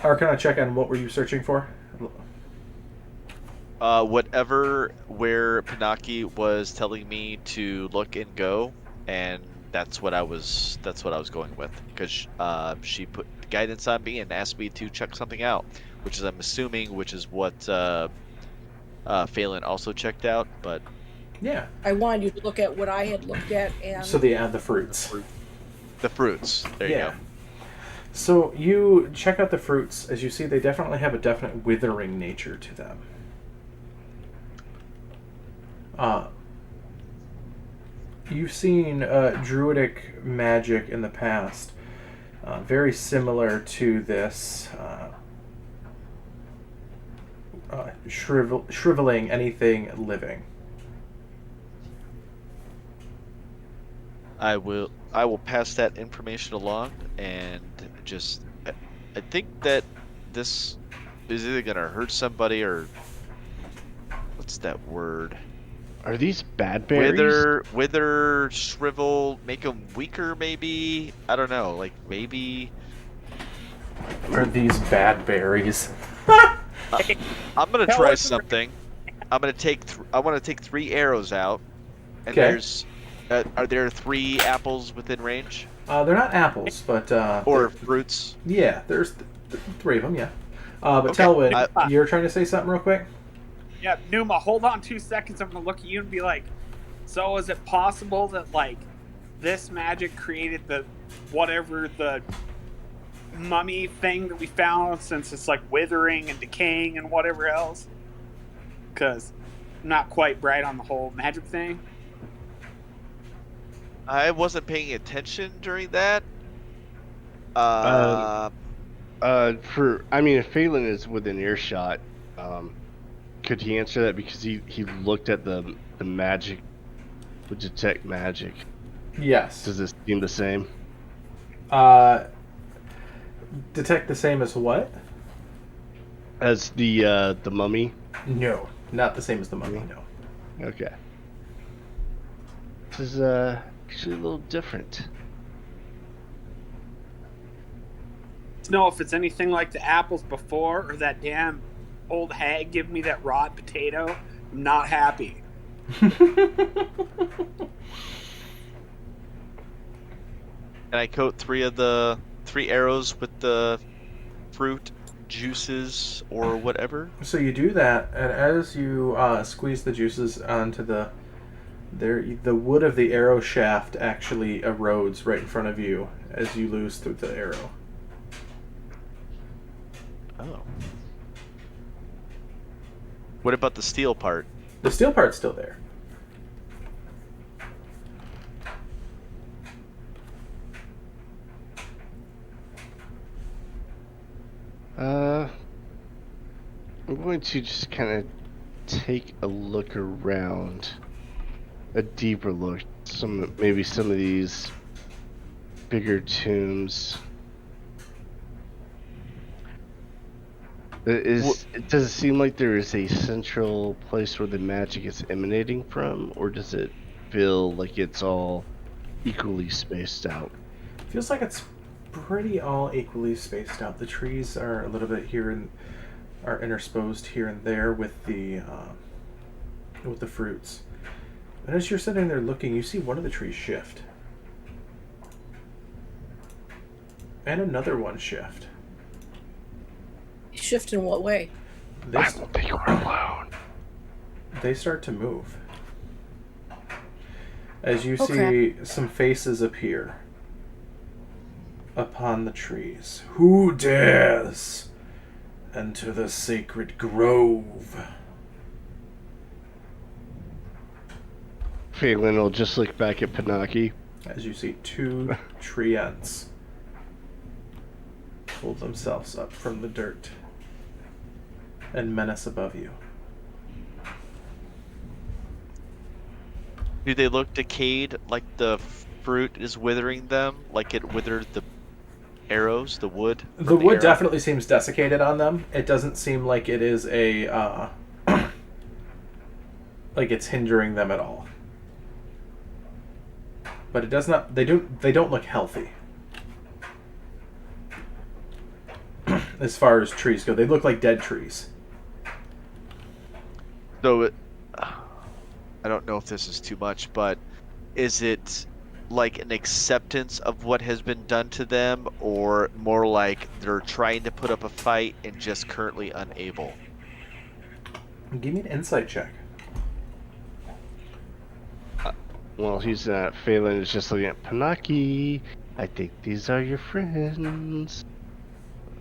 Arcana check on what were you searching for? Whatever where Pinocchio was telling me to look and go, and that's what I was going with, because she put guidance on me and asked me to check something out, which is I'm assuming is what Phelan also checked out, but Yeah. I wanted you to look at what I had looked at, and So they add the fruits. the fruits. There you go. So you check out the fruits. As you see, they definitely have a definite withering nature to them. You've seen druidic magic in the past, very similar to this, shriveling anything living. I will pass that information along, and just I think that this is either gonna hurt somebody or what's that word? Are these bad berries? Wither, shrivel, make them weaker, maybe? I don't know, like, maybe... Are these bad berries? I'm gonna Tell try us- something. I want to take 3 arrows out, and Okay. there's... are there 3 apples within range? They're not apples, but... Or fruits? yeah, there's 3 of them, yeah. But Okay. Telwyn, you're trying to say something real quick? Yeah, Numa, hold on 2 seconds. I'm gonna look at you and be like, so is it possible that, like, this magic created the mummy thing that we found, since it's like withering and decaying and whatever else? Because I'm not quite bright on the whole magic thing. I wasn't paying attention during that. If Phelan is within earshot, could he answer that because he looked at the magic, would detect magic? Yes. Does this seem the same? Detect the same as what? As the mummy? No, not the same as the mummy. No. Okay. This is actually a little different. To know if it's anything like the apples before or that damn old hag give me that raw potato, I'm not happy. Can I coat 3 arrows with the fruit juices or whatever? So you do that, and as you squeeze the juices onto the wood of the arrow shaft actually erodes right in front of you as you lose through the arrow. Oh. What about the steel part? The steel part's still there. I'm going to just kind of take a look around, a deeper look. Maybe some of these bigger tombs. Does it seem like there is a central place where the magic is emanating from, or does it feel like it's all equally spaced out? Feels like it's pretty all equally spaced out. The trees are a little bit are intersposed here and there with the fruits. And as you're sitting there looking, you see one of the trees shift. And another one shift. Shift in what way? I will be alone. They start to move. As you Okay. see some faces appear upon the trees. Who dares enter the sacred grove? Phelan will just look back at Pinocchio. As you see 2 treants pull themselves up from the dirt and menace above you. Do they look decayed, like the fruit is withering them, like it withered the arrows, the wood? The wood arrow? definitely seems desiccated on them. It doesn't seem like it is a like it's hindering them at all. But it does not. They don't look healthy. As far as trees go, they look like dead trees. So, I don't know if this is too much, but is it like an acceptance of what has been done to them, or more like they're trying to put up a fight and just currently unable? Give me an insight check. Well, he's not. Phelan is just looking at Pinocchio. I think these are your friends.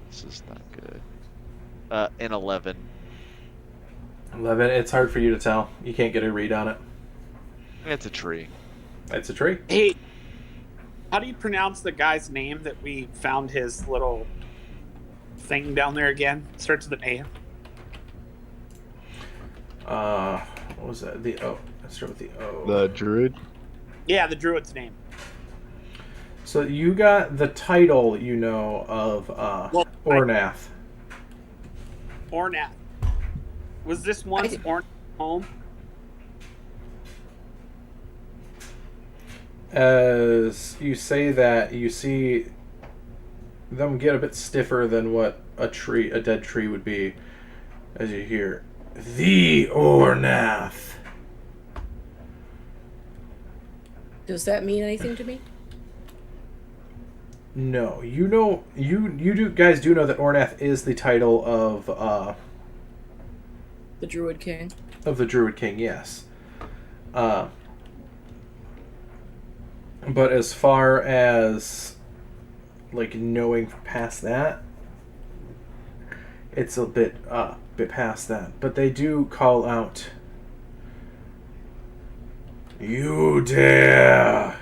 This is not good. An 11. 11. It's hard for you to tell. You can't get a read on it. It's a tree. It's a tree. Hey, how do you pronounce the guy's name that we found his little thing down there again? Starts with an A. What was that? The O. Let's start with the O. The druid? Yeah, the druid's name. So you got the title, of Ornath. Ornath. Was this once Ornath's home? As you say that, you see them get a bit stiffer than what a dead tree would be, as you hear, "The Ornath." Does that mean anything to me? No, you guys do know that Ornath is the title of The Druid King. of the Druid King. Yes. But as far as like knowing past that, it's a bit past that. But they do call out, "You dare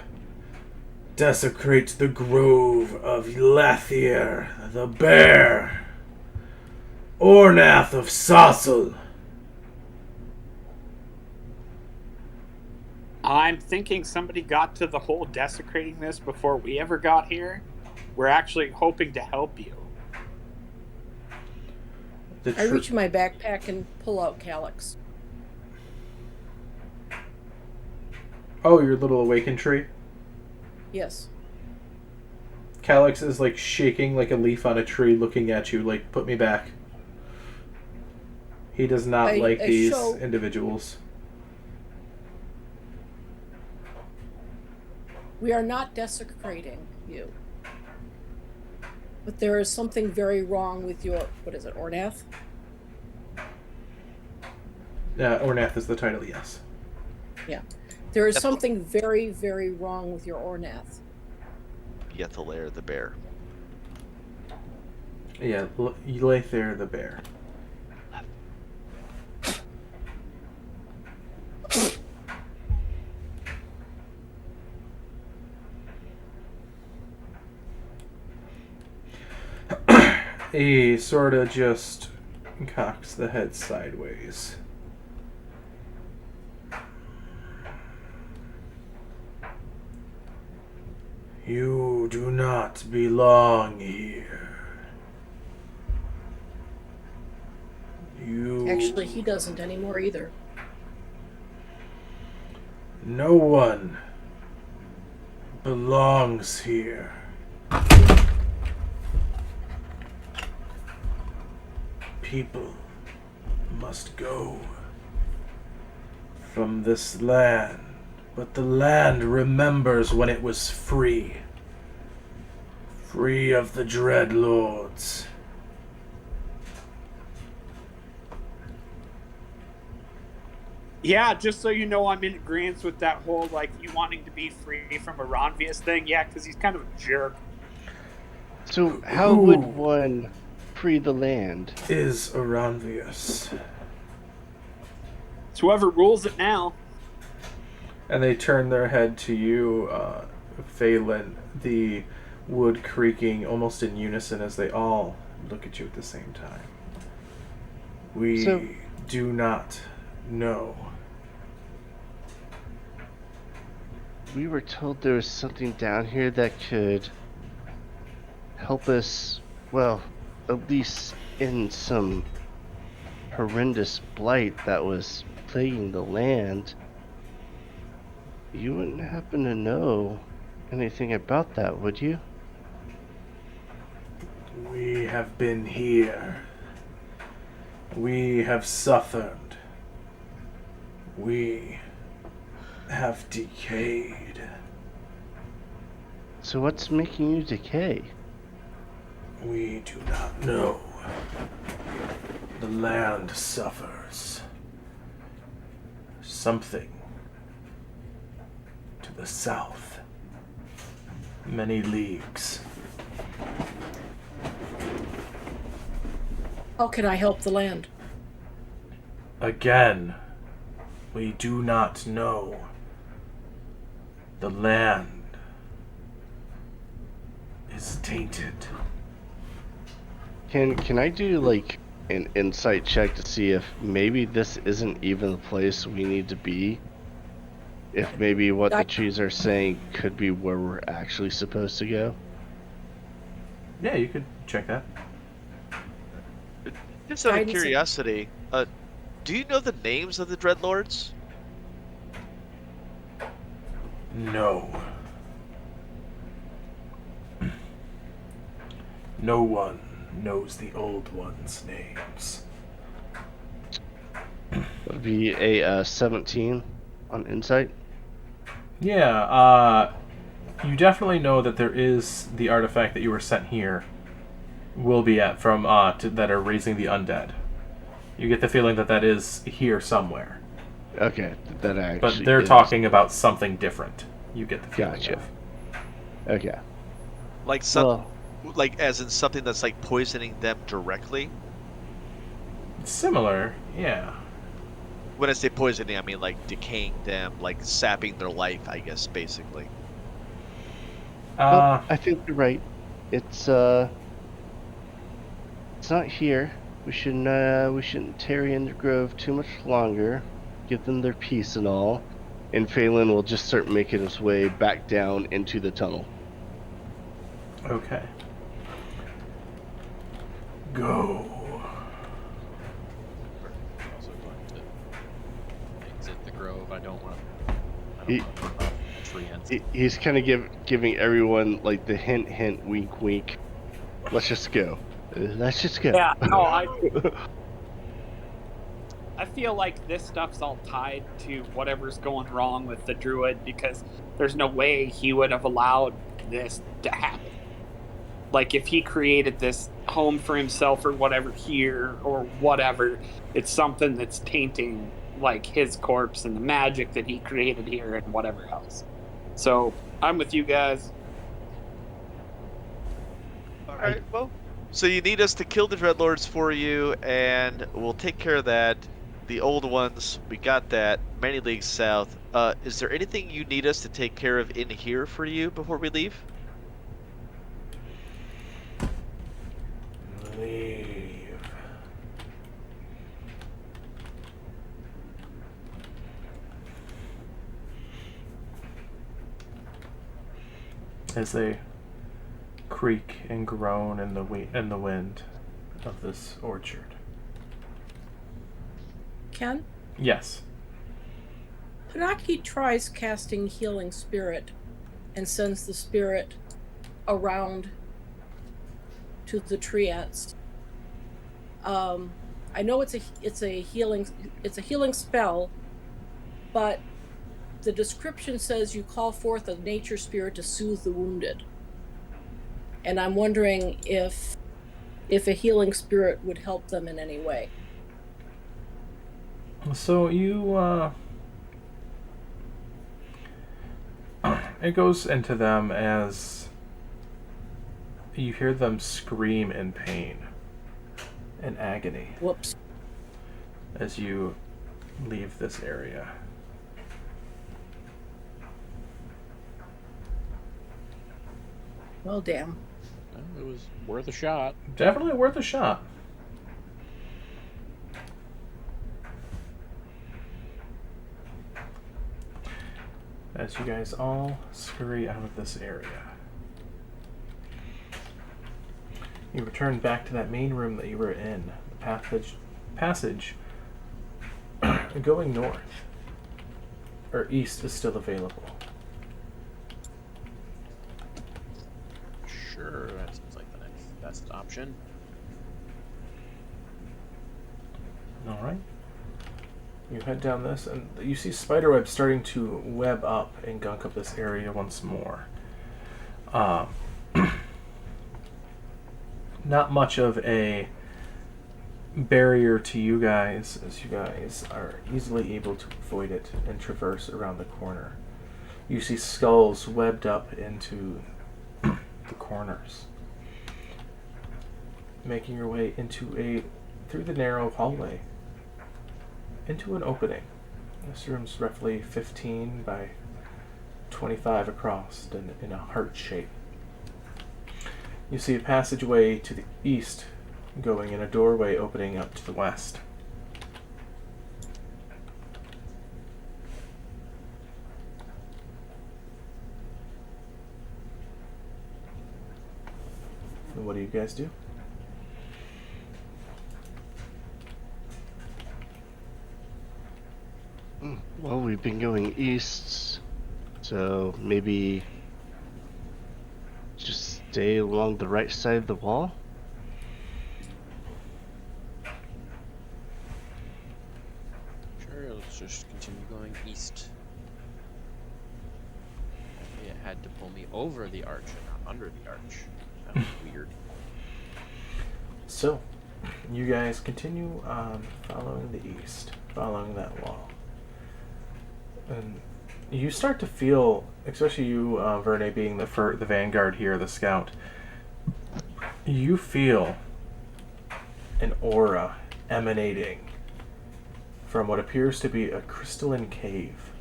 desecrate the grove of Lathir, the bear, Ornath of Sossal. I'm thinking somebody got to the whole desecrating this before we ever got here. We're actually hoping to help you. I reach in my backpack and pull out Calyx. Oh, your little awakened tree? Yes. Calyx is like shaking like a leaf on a tree, looking at you like, put me back. He does not like these individuals. We are not desecrating you. But there is something very wrong with your, what is it, Ornath? Ornath is the title, yes. Yeah. There is something very, very wrong with your Ornath. Yethlair the bear. Yeah, Yethlair the bear. He sort of just cocks the head sideways. You do not belong here. Actually, he doesn't anymore either. No one belongs here. People must go from this land, but the land remembers when it was free. Free of the Dreadlords. Yeah, just so you know, I'm in agreement with that whole, like, you wanting to be free from Aranvius thing. Yeah, because he's kind of a jerk. So how would one free the land? Is Aranvius. It's whoever rules it now. And they turn their head to you, Phelan, the wood creaking almost in unison as they all look at you at the same time. We do not know. We were told there was something down here that could help us, well, at least in some horrendous blight that was plaguing the land. You wouldn't happen to know anything about that, would you? We have been here. We have suffered. We have decayed. So what's making you decay? We do not know. The land suffers. Something to the south. Many leagues. How can I help the land? Again, we do not know. The land is tainted. Can I do like an insight check to see if maybe this isn't even the place we need to be? If maybe what the trees are saying could be where we're actually supposed to go? Yeah, you could check that. Just out of curiosity, do you know the names of the Dreadlords? No. No one knows the old ones' names. Would be a 17 on insight. Yeah, you definitely know that there is the artifact that you were sent here will be at from that are raising the undead. You get the feeling that that is here somewhere. Okay, that actually. But they're talking about something different. You get the feeling. Gotcha. Of. Okay. Like like as in something that's like poisoning them directly. Similar, yeah. When I say poisoning, I mean like decaying them, like sapping their life, I guess, basically. Well, I think you're right. It's not here. We shouldn't tarry in the grove too much longer. Give them their peace and all. And Phelan will just start making his way back down into the tunnel. Okay. Go. I'm also going to exit the grove. I don't want He- to burn off the tree ends. He's kind of giving everyone like the hint, wink, wink. Let's just go. Let's just go. Yeah, no, I feel like this stuff's all tied to whatever's going wrong with the druid, because there's no way he would have allowed this to happen. Like, if he created this home for himself or whatever here or whatever, it's something that's tainting like his corpse and the magic that he created here and whatever else. So I'm with you guys. All right. Well, so you need us to kill the Dreadlords for you, and we'll take care of that. The old ones, we got that. Many leagues south. Is there anything you need us to take care of in here for you before we leave? Leave. As they creak and groan in the wind of this orchard. Ken, Yes. Panaki tries casting Healing Spirit and sends the spirit around to the treants. I know it's a healing spell, but the description says you call forth a nature spirit to soothe the wounded. And I'm wondering if a healing spirit would help them in any way. So you, it goes into them as you hear them scream in pain and agony Whoops. as you leave this area. Well, damn. Well, it was worth a shot. Definitely worth a shot. As you guys all scurry out of this area, you return back to that main room that you were in. The passage going north or east is still available. Sure, that seems like the next best option. All right. You head down this, and you see spiderwebs starting to web up and gunk up this area once more. Not much of a barrier to you guys, as you guys are easily able to avoid it and traverse around the corner. You see skulls webbed up into the corners, making your way through the narrow hallway into an opening. This room's roughly 15 by 25 across and in a heart shape. You see a passageway to the east going in a doorway opening up to the west. And what do you guys do? Well, we've been going east, so maybe just stay along the right side of the wall. Sure, let's just continue going east. Only it had to pull me over the arch and not under the arch. That was weird. So, you guys continue on following the east, following that wall. And you start to feel, especially you, Verne, being the vanguard here, the scout, you feel an aura emanating from what appears to be a crystalline cave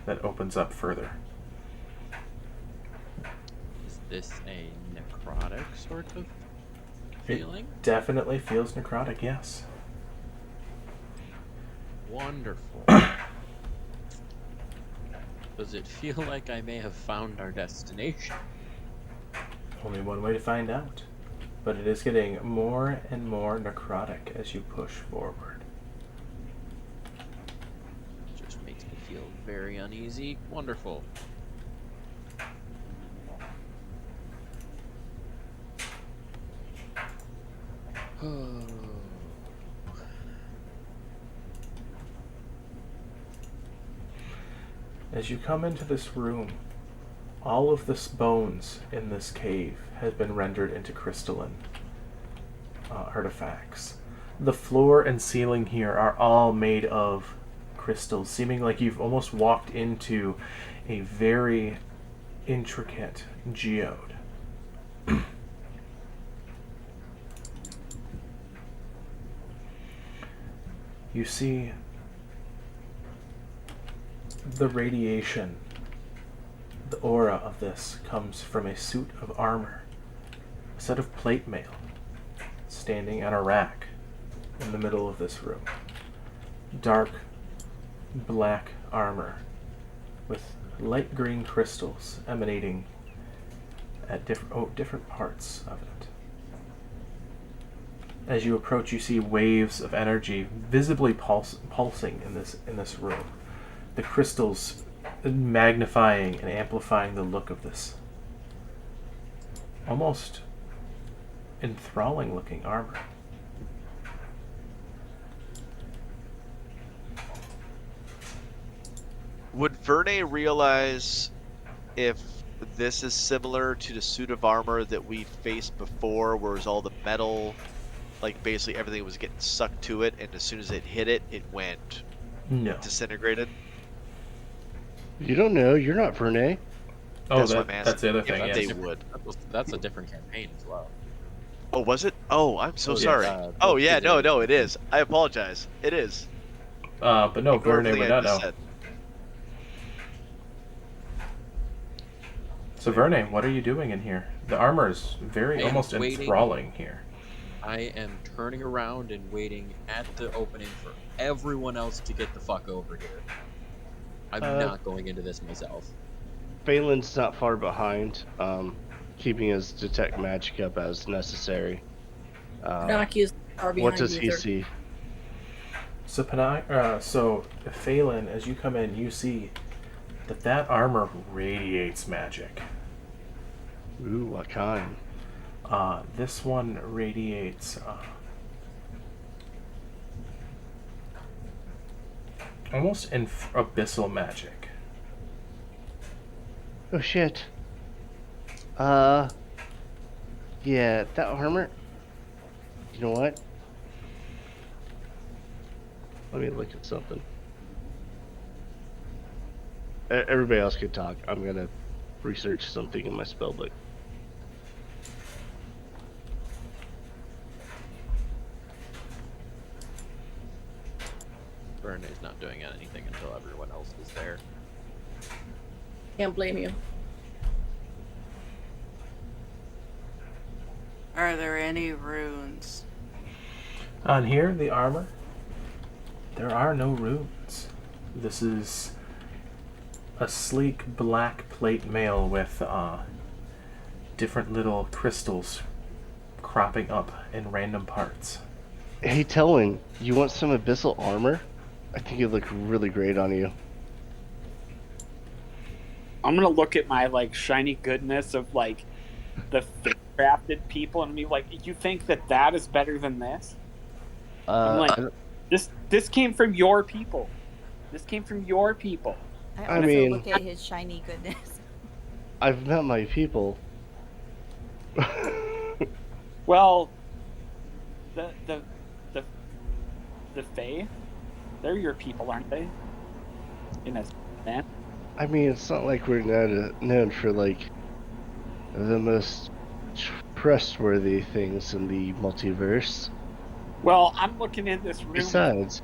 that opens up further. this a necrotic sort of feeling? It definitely feels necrotic, yes. Wonderful. Does it feel like I may have found our destination? Only one way to find out. But it is getting more and more necrotic as you push forward. Just makes me feel very uneasy. Wonderful. As you come into this room, all of the bones in this cave has been rendered into crystalline artifacts. The floor and ceiling here are all made of crystals, seeming like you've almost walked into a very intricate geode. You see the radiation, the aura of this comes from a suit of armor, a set of plate mail, standing on a rack in the middle of this room. Dark black armor with light green crystals emanating at different parts of it. As you approach, you see waves of energy visibly pulsing in this room. The crystals magnifying and amplifying the look of this almost enthralling looking armor. Would Verne realize if this is similar to the suit of armor that we faced before, where it was all the metal, like basically everything was getting sucked to it, and as soon as it hit it, it went disintegrated? You don't know. You're not Verne. Oh, That's what I'm asking. that's the other thing. If Yes. they would. That's a different campaign as well. Oh, was it? Oh, I'm so Oh, yeah, sorry. Oh, yeah, no, it is. I apologize. It is. But no, Ignore Verne everything would I not just know. said. So Verne, what are you doing in here? The armor is very I am almost waiting. enthralling here. I am turning around and waiting at the opening for everyone else to get the fuck over here. I'm not going into this myself. Phelan's not far behind, keeping his detect magic up as necessary. Panakia's far behind. What does he either. see? So Phelan, as you come in, you see that armor radiates magic. Ooh, what kind? This one radiates almost abyssal magic. Oh shit. Yeah, that armor. You know what? Let me look at something. Everybody else can talk. I'm gonna research something in my spellbook. Verne's not doing anything until everyone else is there. Can't blame you. Are there any runes? On here, the armor, there are no runes. This is a sleek black plate mail with different little crystals cropping up in random parts. Hey, Telling, you want some abyssal armor? I think it'd look really great on you. I'm gonna look at my like shiny goodness of like the crafted people and be like, you think that is better than this? I'm like, this came from your people. This came from your people. I also mean- look at his shiny goodness. I've met my people. Well, the Fae, they're your people, aren't they? In a man. I mean, it's not like we're known for like the most trustworthy things in the multiverse. Well, I'm looking in this room. Besides,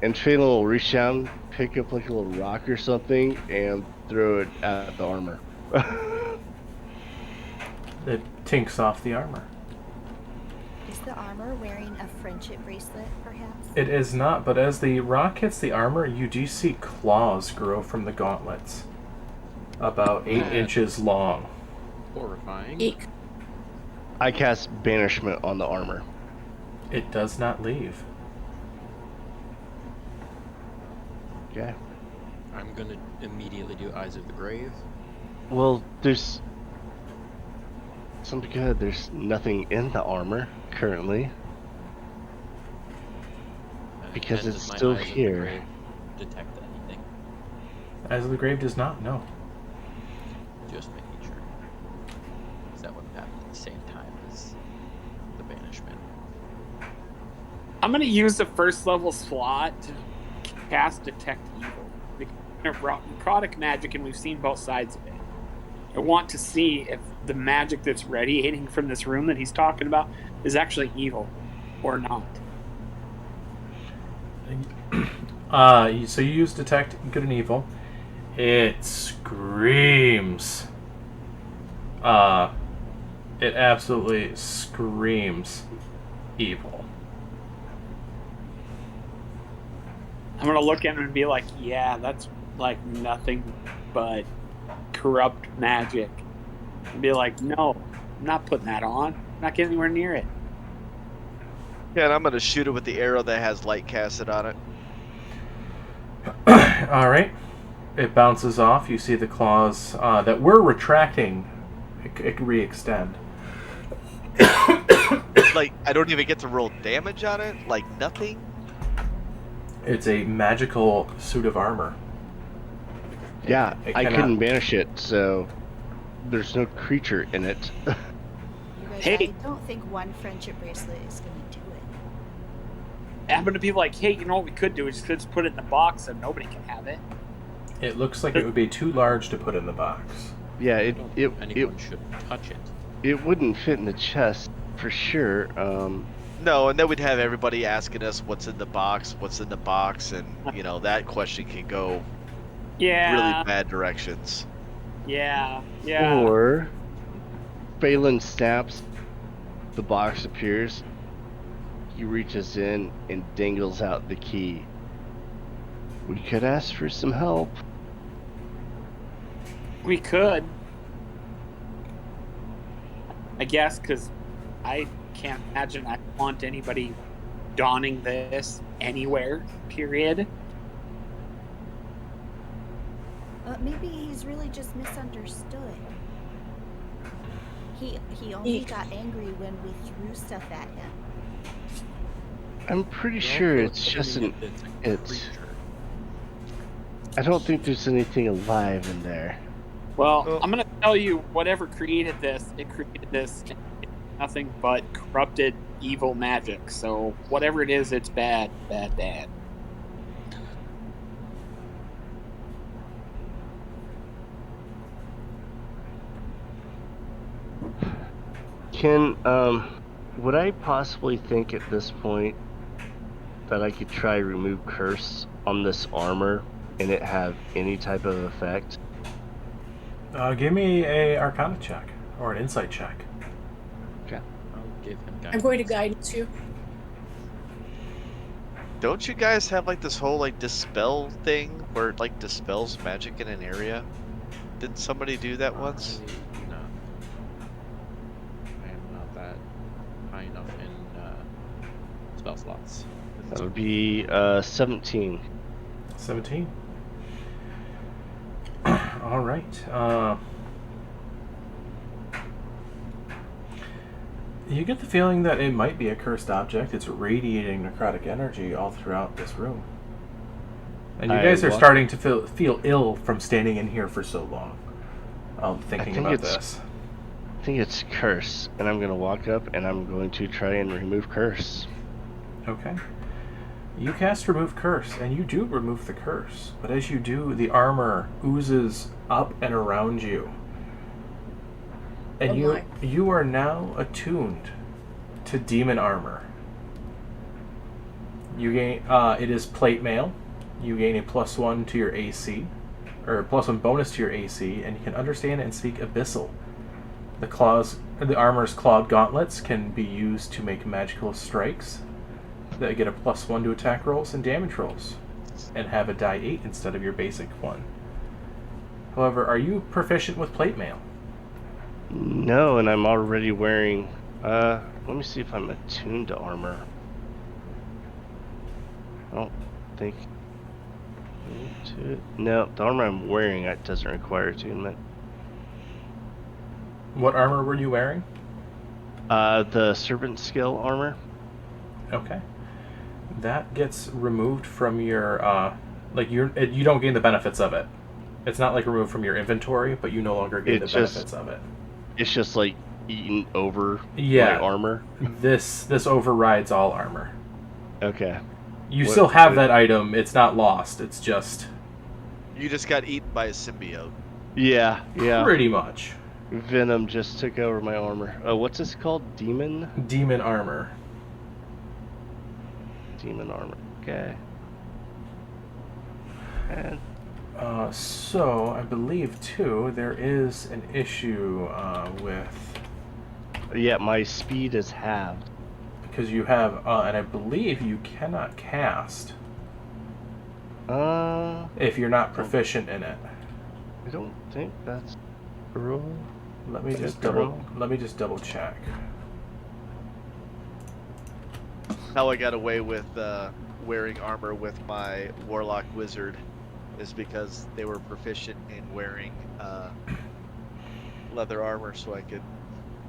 and Phelan will reach down, pick up like a little rock or something, and throw it at the armor. It tinks off the armor. Is the armor wearing a friendship bracelet, perhaps? It is not, but as the rock hits the armor, you do see claws grow from the gauntlets. About 8 inches long. Horrifying. Eek. I cast Banishment on the armor. It does not leave. Okay. I'm gonna immediately do Eyes of the Grave. Well, there's something good. There's nothing in the armor currently because And it's does my still Eyes of the here. Grave detect anything? Eyes of the Grave does not, no. Just making sure. Is that what happened at the same time as the banishment? I'm gonna use the first level slot to cast Detect Evil. Because necrotic magic, and we've seen both sides of it. I want to see if the magic that's radiating from this room that he's talking about is actually evil or not. So you use Detect Good and Evil. It screams. It absolutely screams evil. I'm gonna look at him and be like, yeah, that's like nothing but corrupt magic. And be like, no, I'm not putting that on. I'm not getting anywhere near it. Yeah, and I'm gonna shoot it with the arrow that has light casted on it. Alright. It bounces off. You see the claws that were retracting. It can re-extend. Like, I don't even get to roll damage on it? Like, nothing? It's a magical suit of armor. Yeah, It I cannot- couldn't banish it, so there's no creature in it. You guys, Hey. I don't think one friendship bracelet is going to do it. I'm gonna be like, hey, you know what we could do? We just could just put it in the box and nobody can have it. It looks like it would be too large to put in the box. Yeah, I don't think anyone should touch it. it wouldn't fit in the chest for sure. No, and then we'd have everybody asking us what's in the box, and, you know, that question can go Yeah. really bad directions. Yeah. Or Phelan snaps, the box appears, he reaches in and dangles out the key. We could ask for some help. We could. I guess, because I can't imagine I want anybody donning this anywhere, period. Maybe he's really just misunderstood. He only Eek. got angry when we threw stuff at him. I'm pretty You're sure also it's just assuming an. it's a it's- creature. I don't think there's anything alive in there. Well, Well- I'm going to tell you, whatever created this, it created this nothing but corrupted evil magic. So whatever it is, it's bad, bad, bad. Can would I possibly think at this point that I could try remove curse on this armor and it have any type of effect? Give me a Arcana check or an Insight check. I'll give him guidance. I'm going to guidance you. Don't you guys have, like, this whole, like, dispel thing where it, like, dispels magic in an area? Didn't somebody do that once? I am not that high enough in spell slots. That would be 17. 17. All right. You get the feeling that it might be a cursed object. It's radiating necrotic energy all throughout this room. And you guys are starting to feel ill from standing in here for so long. Thinking think about it's- this. I think it's curse, and I'm gonna walk up and I'm going to try and remove curse. Okay. You cast Remove Curse, and you do remove the curse. But as you do, the armor oozes up and around you. And Oh you are now attuned to demon armor. You gain it is plate mail. You gain a +1 to your AC, or +1 bonus to your AC, and you can understand and speak Abyssal. The armor's clawed gauntlets can be used to make magical strikes that get a +1 to attack rolls and damage rolls, and have a die 8 instead of your basic one. However, are you proficient with plate mail? No, and I'm already wearing... let me see if I'm attuned to armor. I don't think... No, the armor I'm wearing doesn't require attunement. What armor were you wearing? The serpent scale armor. Okay. That gets removed from your, you don't gain the benefits of it. It's not like removed from your inventory, but you no longer gain the benefits of it. It's just like eaten over my armor. This overrides all armor. Okay. You still have that item. It's not lost. It's just... You just got eaten by a symbiote. Yeah. Pretty much. Venom just took over my armor. What's this called? Demon? Demon armor. Demon armor. Okay. And... so, I believe, too, there is an issue with... Yeah, my speed is halved. Because you have, and I believe you cannot cast if you're not proficient in it. I don't think that's a rule. Let me just double check. How I got away with wearing armor with my warlock wizard is because they were proficient in wearing leather armor, so I could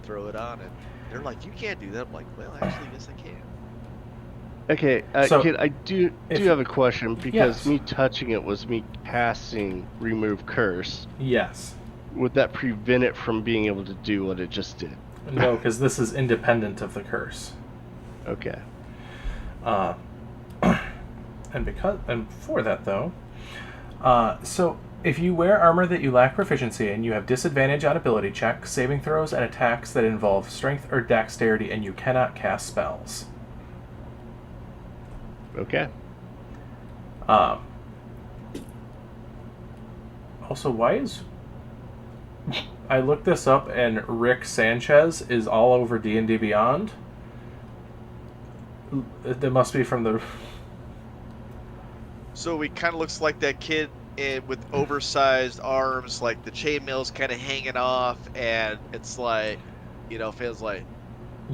throw it on, and they're like, "You can't do that." I'm like, "Well, actually, yes, I can." Okay, So, kid, I do have a question, because Yes. me touching it was me casting Remove Curse. Yes. Would that prevent it from being able to do what it just did? No, because this is independent of the curse. Okay. And for that though, so if you wear armor that you lack proficiency in, you have disadvantage on ability checks, saving throws, and attacks that involve strength or dexterity, and you cannot cast spells. Okay. Also, why is... I looked this up, and Rick Sanchez is all over D&D Beyond. That must be from the... So he kind of looks like that kid with oversized arms, like the chainmail's kind of hanging off, and it's like, feels like...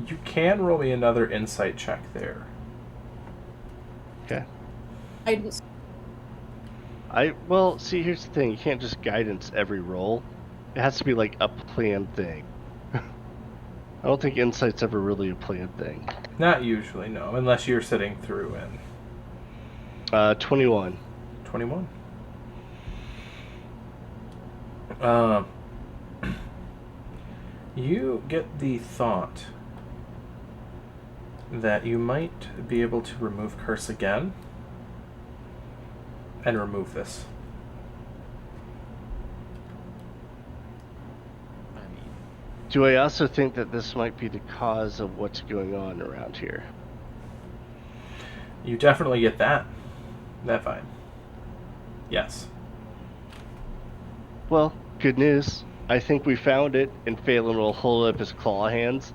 You can roll me another insight check there. Okay. Guidance. Well, see, here's the thing. You can't just guidance every roll. It has to be like a planned thing. I don't think insight's ever really a planned thing. Not usually, no, unless you're sitting through in... 21. 21. You get the thought that you might be able to remove curse again and remove this. Do I also think that this might be the cause of what's going on around here? You definitely get that vibe. Yes. Well, good news. I think we found it, and Phelan will hold up his claw hands.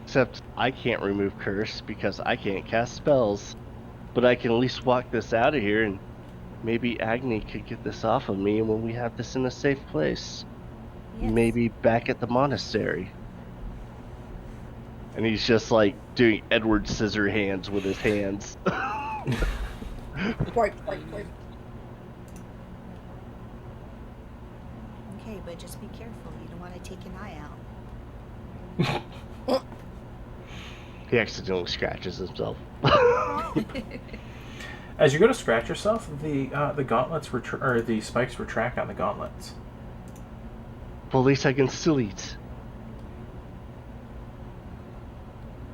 Except I can't remove curse because I can't cast spells. But I can at least walk this out of here, and maybe Agni could get this off of me when we have this in a safe place. Yes. Maybe back at the monastery. And he's just like doing Edward Scissorhands with his hands. Right. Okay, but just be careful. You don't want to take an eye out. He accidentally scratches himself. As you go to scratch yourself, the gauntlets or the spikes retract on the gauntlets. Well, at least I can still eat.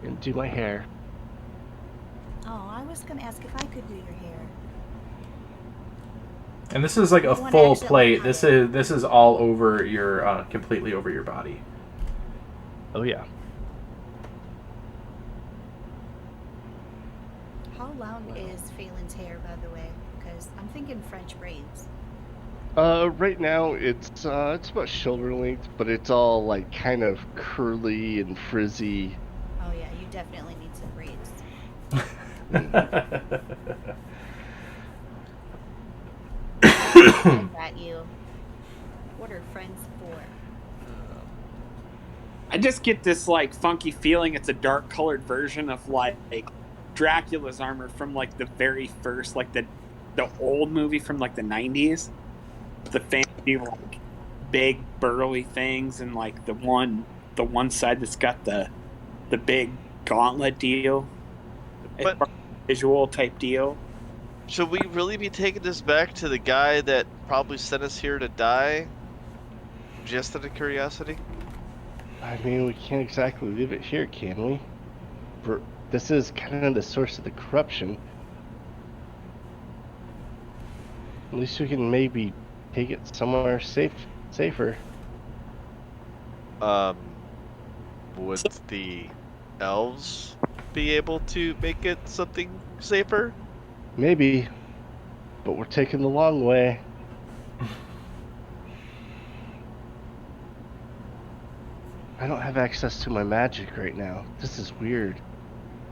And do my hair. Oh, I was going to ask if I could do your hair. And this is like a You wanna full accidentally plate. cut This is all over your completely over your body. Oh yeah. How long is Phelan's hair, by the way? Because I'm thinking French braids. Right now it's about shoulder length, but it's all like kind of curly and frizzy. Oh yeah, you definitely need some braids. I got you. What are friends for? I just get this like funky feeling it's a dark colored version of like Dracula's armor from like the very first, like the old movie from like the 90s. The fancy like big burly things, and like the one side that's got the big gauntlet deal. But Visual type deal. should we really be taking this back to the guy that probably sent us here to die? Just out of curiosity? I mean, we can't exactly leave it here, can we? This is kind of the source of the corruption. At least we can maybe take it somewhere safer. Would the elves be able to make it something safer? Maybe, but we're taking the long way. I don't have access to my magic right now. This is weird.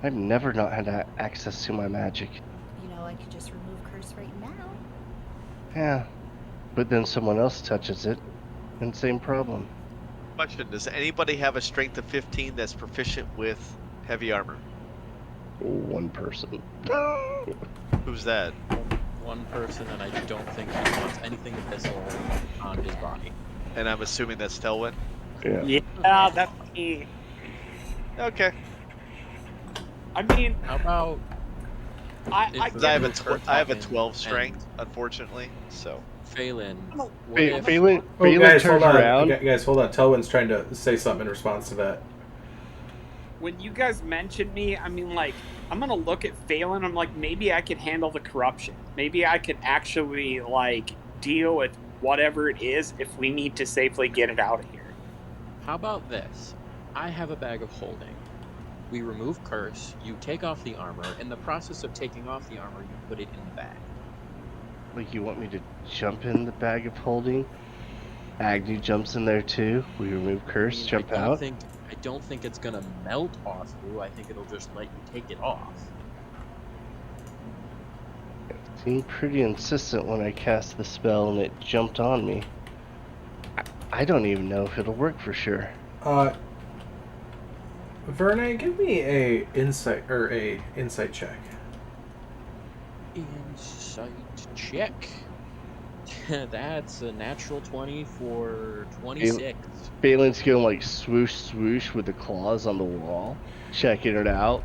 I've never not had access to my magic. You know, I could just remove curse right now. Yeah, but then someone else touches it, and same problem. Question, does anybody have a strength of 15 that's proficient with heavy armor? One person. Who's that? One person, and I don't think he wants anything visceral on his body. And I'm assuming that's Telwyn? Yeah. Yeah, that's me. Okay. I mean, How about I If- I have a talking 12 strength, unfortunately, so. Phelan? What if- Phelan Oh, guys, turns hold on. around. Guys, hold on. Telwyn's trying to say something in response to that. when you guys mentioned me, I mean, like, I'm gonna look at Phelan. I'm like, maybe I could handle the corruption. Maybe I could actually like deal with whatever it is if we need to safely get it out of here. How about this? I have a bag of holding. We remove curse, you take off the armor. In the process of taking off the armor, you put it in the bag. Like, you want me to jump in the bag of holding? Agni jumps in there too. We remove curse, I mean, jump I don't out. think it's gonna melt off you. I think it'll just let you take it off. It seemed pretty insistent when I cast the spell and it jumped on me. I don't even know if it'll work for sure. Verne, give me a insight check. Insight check. That's a natural 20 for 26. Phelan's going like swoosh swoosh with the claws on the wall, checking it out.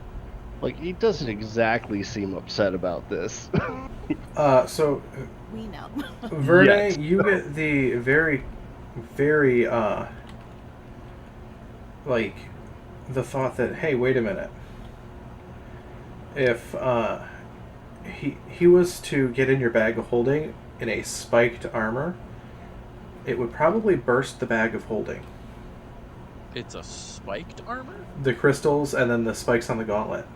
Like, he doesn't exactly seem upset about this. So We know. Verne, Yes. you get the very, very, like, the thought that, hey, wait a minute. If he was to get in your bag of holding in a spiked armor, it would probably burst the bag of holding. It's a spiked armor? The crystals and then the spikes on the gauntlet.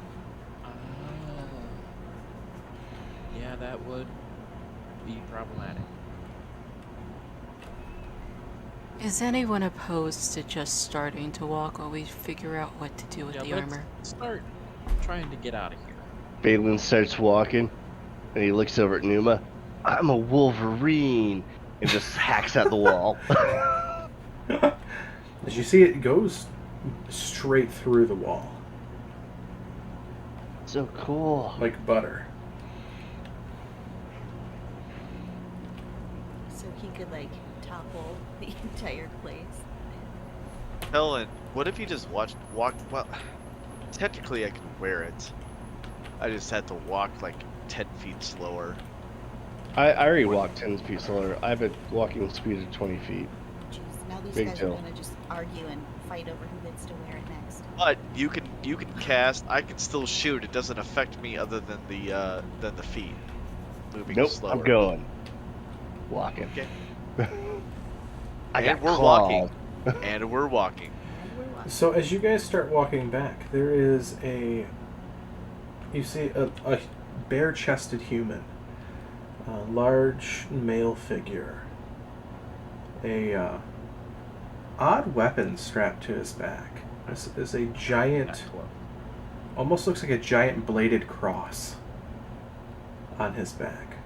Yeah, that would be problematic. Is anyone opposed to just starting to walk while we figure out what to do with Yeah, the let's armor? start trying to get out of here. Phelan starts walking, and he looks over at Numa. I'm a Wolverine, and just hacks at the wall. As you see, it goes straight through the wall, So cool. like butter. So he could like topple the entire place. Helen, what if you just walk, well, technically I can wear it. I just had to walk like 10 feet slower. I already walked 10 feet slower. I have a walking speed of 20 feet. Jeez, now these Big guys deal. are gonna just argue and fight over who gets to wear it next. But you can cast, I can still shoot. It doesn't affect me other than the feet moving Nope, slower. I'm going. Walking. Okay. I And got we're clawed. walking. And we're walking. So as you guys start walking back, there is you see a bare-chested human, a large male figure, a odd weapon strapped to his back. This is a giant, almost looks like a giant bladed cross on his back.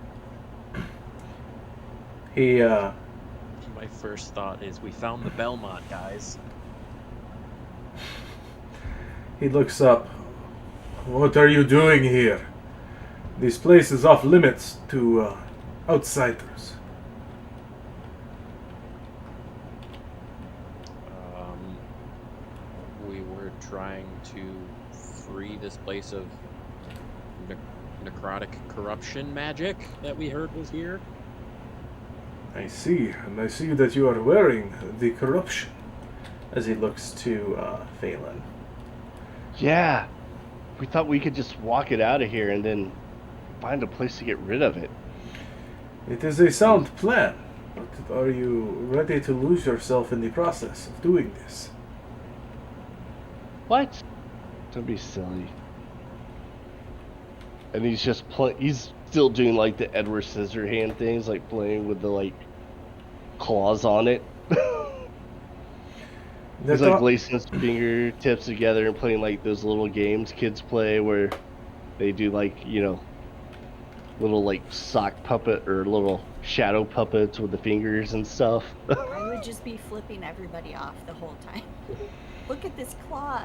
He, My first thought is we found the Belmont, guys. he looks up. What are you doing here? This place is off limits to outsiders. We were trying to free this place of necrotic corruption magic that we heard was here. I see, and I see that you are wearing the corruption. As he looks to Phelan. Yeah. We thought we could just walk it out of here and then find a place to get rid of it. It is a sound plan, but are you ready to lose yourself in the process of doing this? What? Don't be silly. And he's just he's still doing like the Edward Scissorhand things, like playing with the like claws on it. He's like lacing his fingertips together and playing like those little games kids play where they do like, you know, little like sock puppet or little shadow puppets with the fingers and stuff. I would just be flipping everybody off the whole time. Look at this claw.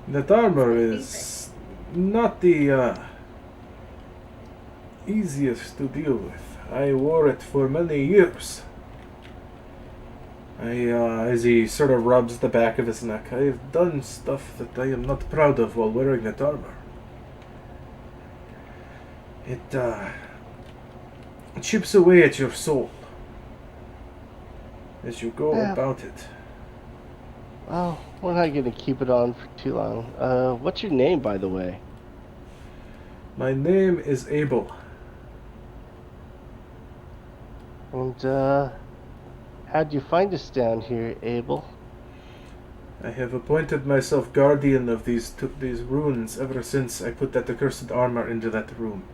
That armor is not the easiest to deal with. I wore it for many years. As he sort of rubs the back of his neck, I have done stuff that I am not proud of while wearing that armor. It chips away at your soul as you go about it. Well, we're not gonna keep it on for too long. What's your name, by the way? My name is Abel. And, how'd you find us down here, Abel? I have appointed myself guardian of these ruins ever since I put that accursed armor into that room.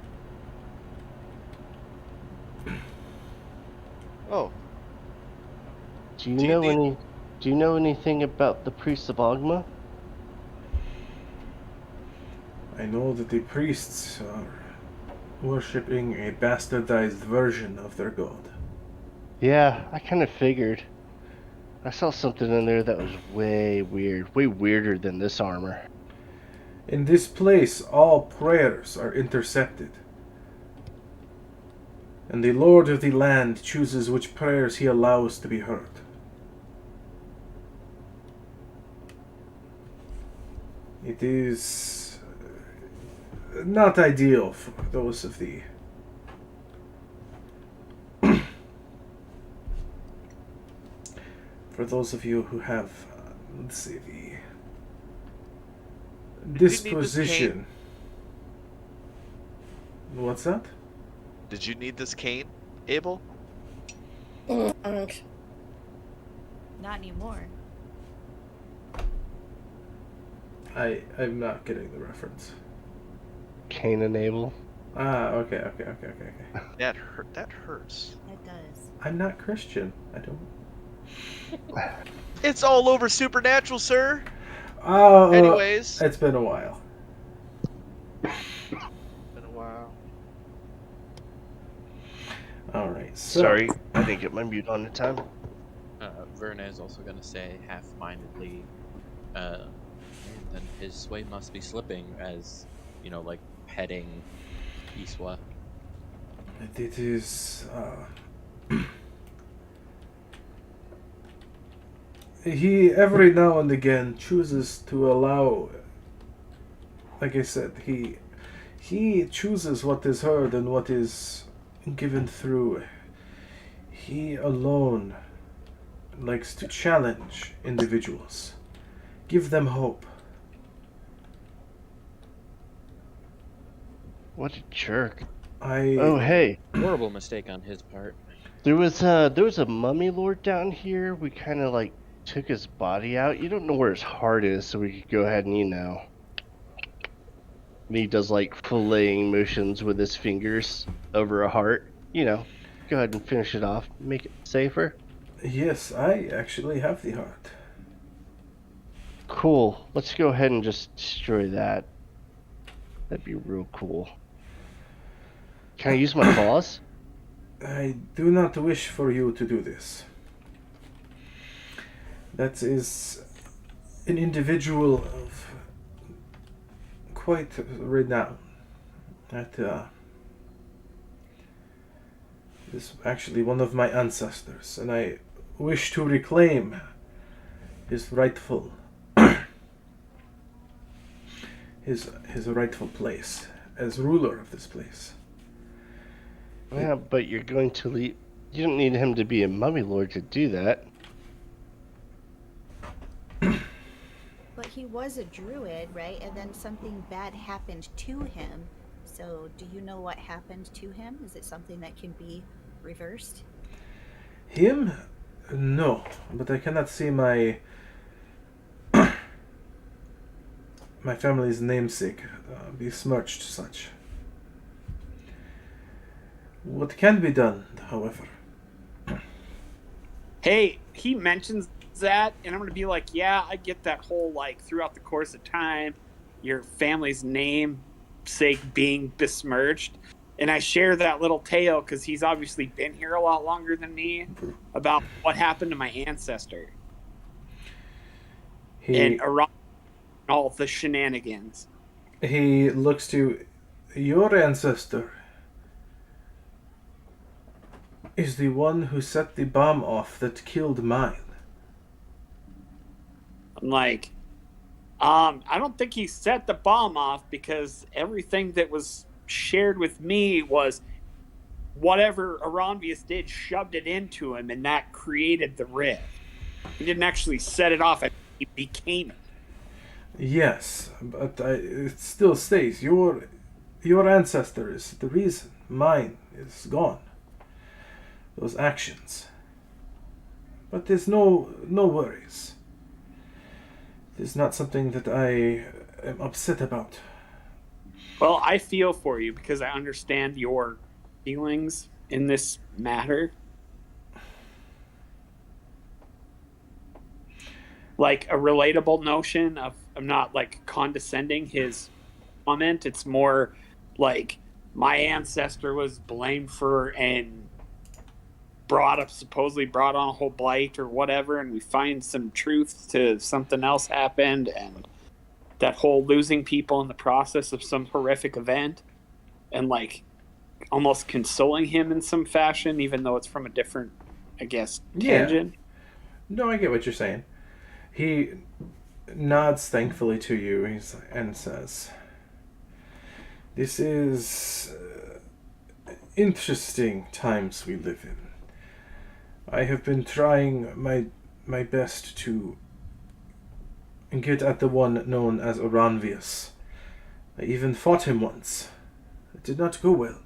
Oh. Do you know anything about the priests of Ogma? I know that the priests are worshipping a bastardized version of their god. Yeah, I kind of figured. I saw something in there that was way weird. Way weirder than this armor. In this place, all prayers are intercepted. And the Lord of the land chooses which prayers he allows to be heard. It is not ideal for those of the for those of you who have, let's see, the disposition. What's that? Did you need this cane, Abel? Not anymore. I'm not getting the reference. Cain and Abel. Ah, okay. That hurts. That does. I'm not Christian. I don't. It's all over Supernatural, sir. Oh, Anyways. it's been a while. Been a while. All right. So, Sorry, I didn't get my mute on in time. Verna is also going to say half-mindedly, then his sway must be slipping as, you know, like petting Iswa. It is. He every now and again chooses to allow. Like I said, he chooses what is heard and what is given through. He alone likes to challenge individuals, give them hope. What a jerk. Oh, hey. Horrible mistake on his part. There was a mummy lord down here. We kind of like took his body out. You don't know where his heart is, so we could go ahead and, you know. And he does like filleting motions with his fingers over a heart. You know, go ahead and finish it off. Make it safer. Yes, I actually have the heart. Cool. Let's go ahead and just destroy that. That'd be real cool. Can I use my claws? I do not wish for you to do this. That is an individual of quite renown. That is actually one of my ancestors, and I wish to reclaim his rightful his rightful place as ruler of this place. Yeah, but you're going to leave. You don't need him to be a mummy lord to do that. But he was a druid, right? And then something bad happened to him. So, do you know what happened to him? Is it something that can be reversed? Him? No, but I cannot see my my family's namesake besmirched such. What can be done, however? Hey, he mentions that, and I'm going to be like, yeah, I get that whole, like, throughout the course of time, your family's namesake being besmirched. And I share that little tale because he's obviously been here a lot longer than me about what happened to my ancestor and around all the shenanigans. He looks to your ancestor is the one who set the bomb off that killed mine. I'm like, I don't think he set the bomb off because everything that was shared with me was whatever Aranvius did shoved it into him, and that created the rift. He didn't actually set it off, he became it. Yes, but it still stays. Your ancestor is the reason mine is gone. Those actions. But there's no worries. It's not something that I am upset about. Well, I feel for you because I understand your feelings in this matter. Like a relatable notion of, I'm not like condescending his comment. It's more like my ancestor was blamed for and supposedly brought on a whole blight or whatever, and we find some truth to something else happened, and that whole losing people in the process of some horrific event, and like almost consoling him in some fashion, even though it's from a different, I guess, tangent. Yeah. No, I get what you're saying. He nods thankfully to you and says, "This is interesting times we live in. I have been trying my best to get at the one known as Aranvius. I even fought him once. It did not go well.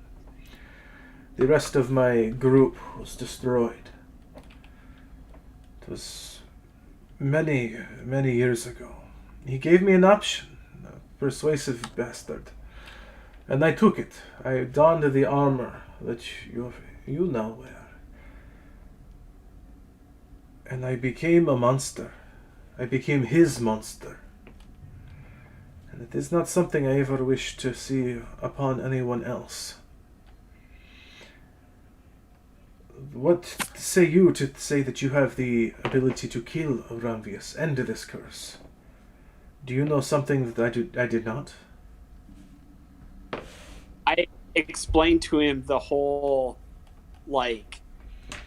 The rest of my group was destroyed. It was many years ago. He gave me an option, a persuasive bastard, and I took it. I donned the armor that you now wear. And I became a monster. I became his monster. And it is not something I ever wish to see upon anyone else. What say you to say that you have the ability to kill Aranvius, end this curse? Do you know something that I did not? I explained to him the whole, like,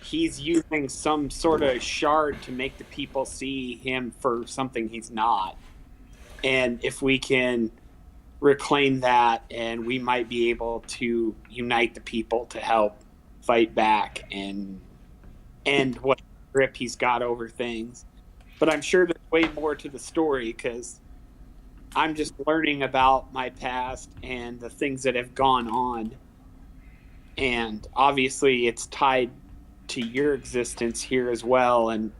he's using some sort of shard to make the people see him for something he's not. And if we can reclaim that, and we might be able to unite the people to help fight back and end what grip he's got over things. But I'm sure there's way more to the story because I'm just learning about my past and the things that have gone on. And obviously it's tied to your existence here as well. And,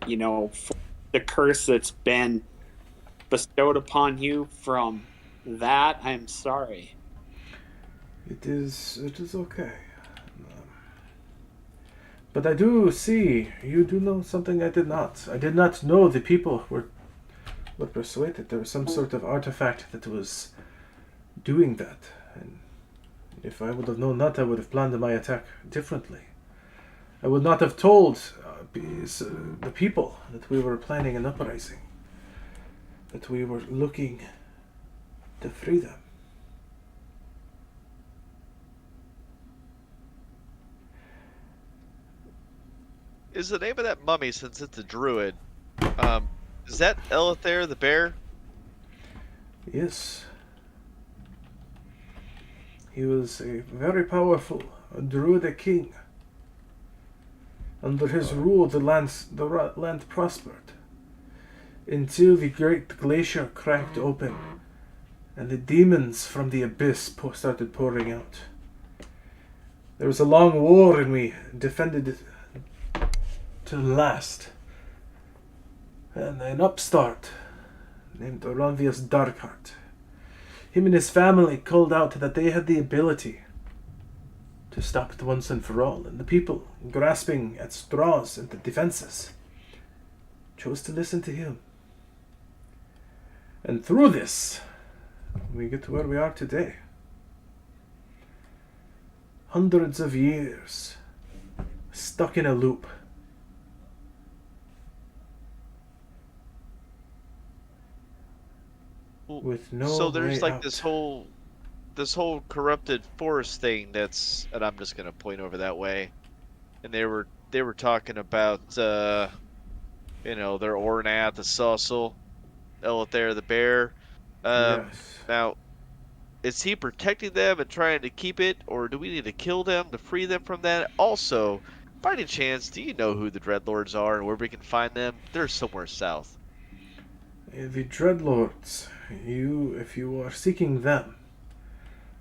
you know, the curse that's been bestowed upon you from that, I'm sorry. It is okay. But I do see you do know something I did not. I did not know the people were persuaded there was some sort of artifact that was doing that. And if I would have known that, I would have planned my attack differently. I would not have told the people that we were planning an uprising, that we were looking to free them. Is the name of that mummy, since it's a druid, is that Elithair the bear? Yes. He was a very powerful druidic king. Under his rule, the land prospered, until the great glacier cracked open, and the demons from the abyss started pouring out. There was a long war, and we defended it to the last. And an upstart named Oronvius Darkheart, him and his family called out that they had the ability to stop it once and for all, and the people, grasping at straws and the defenses, chose to listen to him. And through this, we get to where we are today. Hundreds of years stuck in a loop. With no So there's way like out. this whole corrupted forest thing that's, and I'm just gonna point over that way, and they were talking about their Ornath, the Sossal, Elithair the bear. Yes. Now, is he protecting them and trying to keep it, or do we need to kill them to free them from that? Also, by any chance, do you know who the Dreadlords are and where we can find them? They're somewhere south. The Dreadlords, if you are seeking them,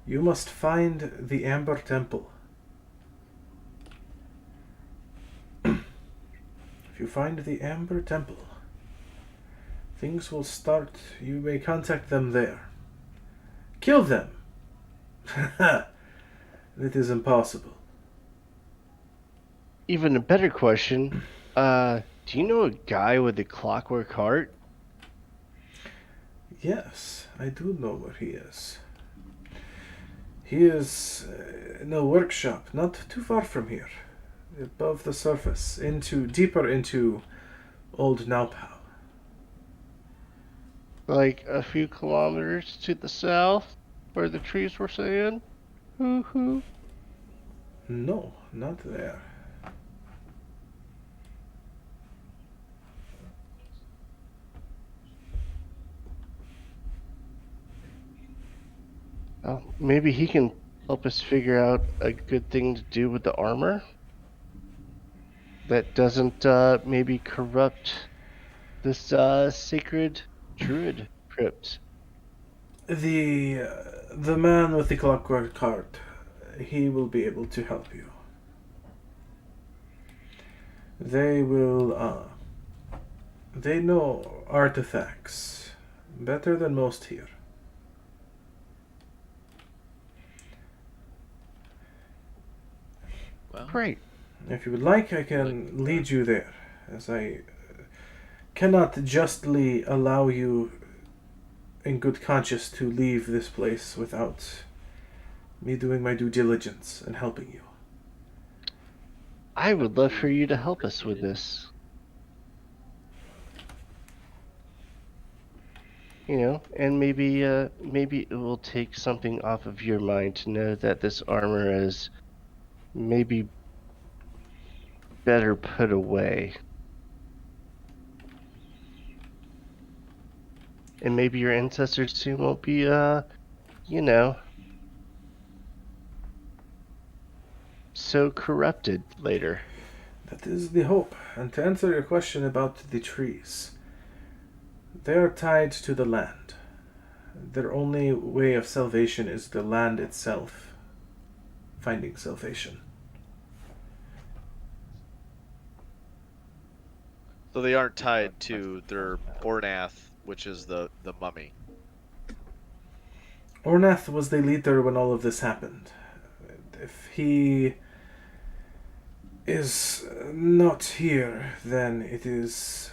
you must find the Amber Temple. If you find the Amber Temple, things will start. You may contact them there. Kill them. It is impossible. Even a better question, do you know a guy with a clockwork heart? Yes, I do know where he is. He is in a workshop not too far from here, above the surface, deeper into Old Naupau. Like a few kilometers to the south, where the trees were saying? Hoo-hoo. No, not there. Oh, maybe he can help us figure out a good thing to do with the armor that doesn't maybe corrupt this sacred druid crypt. The man with the clockwork heart, he will be able to help you. They will, they know artifacts better than most here. Well, Great. If you would like, I can lead you there, as I cannot justly allow you in good conscience to leave this place without me doing my due diligence and helping you. I would love for you to help us with this. You know, and maybe it will take something off of your mind to know that this armor is maybe better put away. And maybe your ancestors too won't be so corrupted later. That is the hope. And to answer your question about the trees, they are tied to the land. Their only way of salvation is the land itself finding salvation. So they aren't tied to their Ornath, which is the mummy. Ornath was the leader when all of this happened. If he is not here, then it is...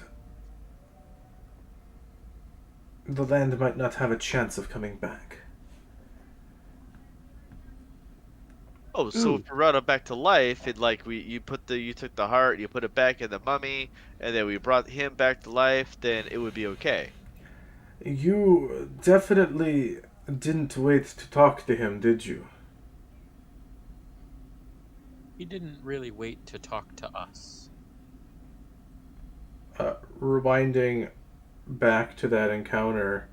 the land might not have a chance of coming back. Oh, so if we brought him back to life, and like you took the heart, you put it back in the mummy, and then we brought him back to life, then it would be okay. You definitely didn't wait to talk to him, did you? He didn't really wait to talk to us. Rewinding back to that encounter,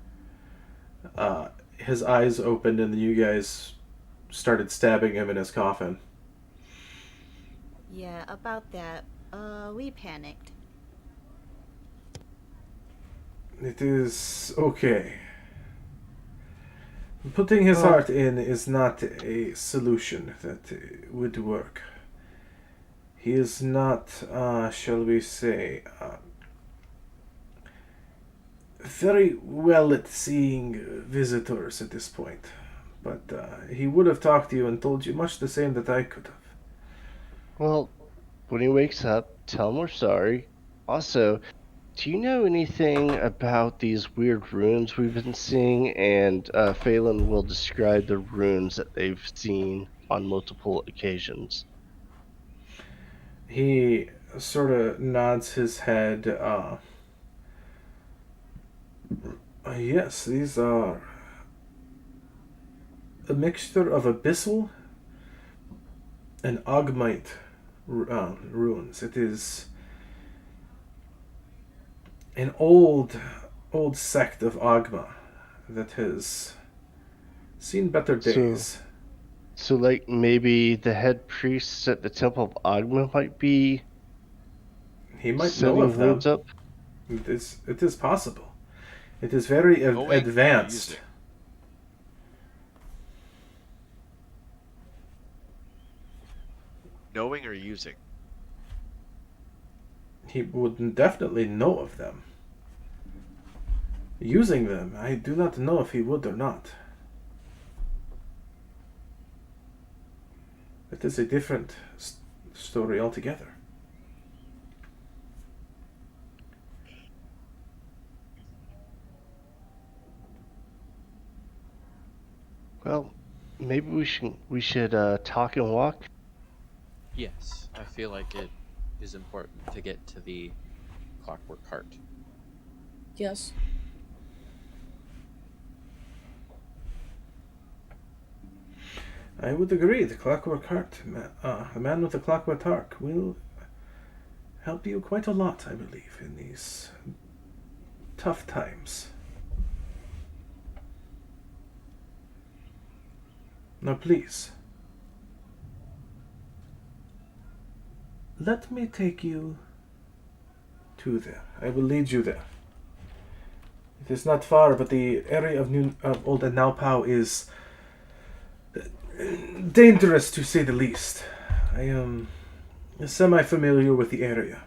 his eyes opened and you guys started stabbing him in his coffin. Yeah, about that. We panicked. It is okay. Putting his heart in is not a solution that would work. He is not, shall we say, very well at seeing visitors at this point. But he would have talked to you and told you much the same that I could have. Well, when he wakes up, tell him we're sorry. Also, do you know anything about these weird runes we've been seeing? And Phelan will describe the runes that they've seen on multiple occasions. He sort of nods his head. Yes, these are a mixture of abyssal and Ogmite runes. It is an old sect of Ogma that has seen better days. So like maybe the head priests at the Temple of Agma might be He might know setting of them. runes up? It is possible. It is very advanced. Knowing or using? He would definitely know of them. Using them, I do not know if he would or not. It is a different story altogether. Well, maybe we should talk and walk. Yes, I feel like it is important to get to the clockwork heart. Yes. I would agree. The clockwork heart, the man with the clockwork heart, will help you quite a lot, I believe, in these tough times. Now, please, let me take you to there. I will lead you there. It is not far, but the area of Old Naupau is dangerous, to say the least. I am semi-familiar with the area.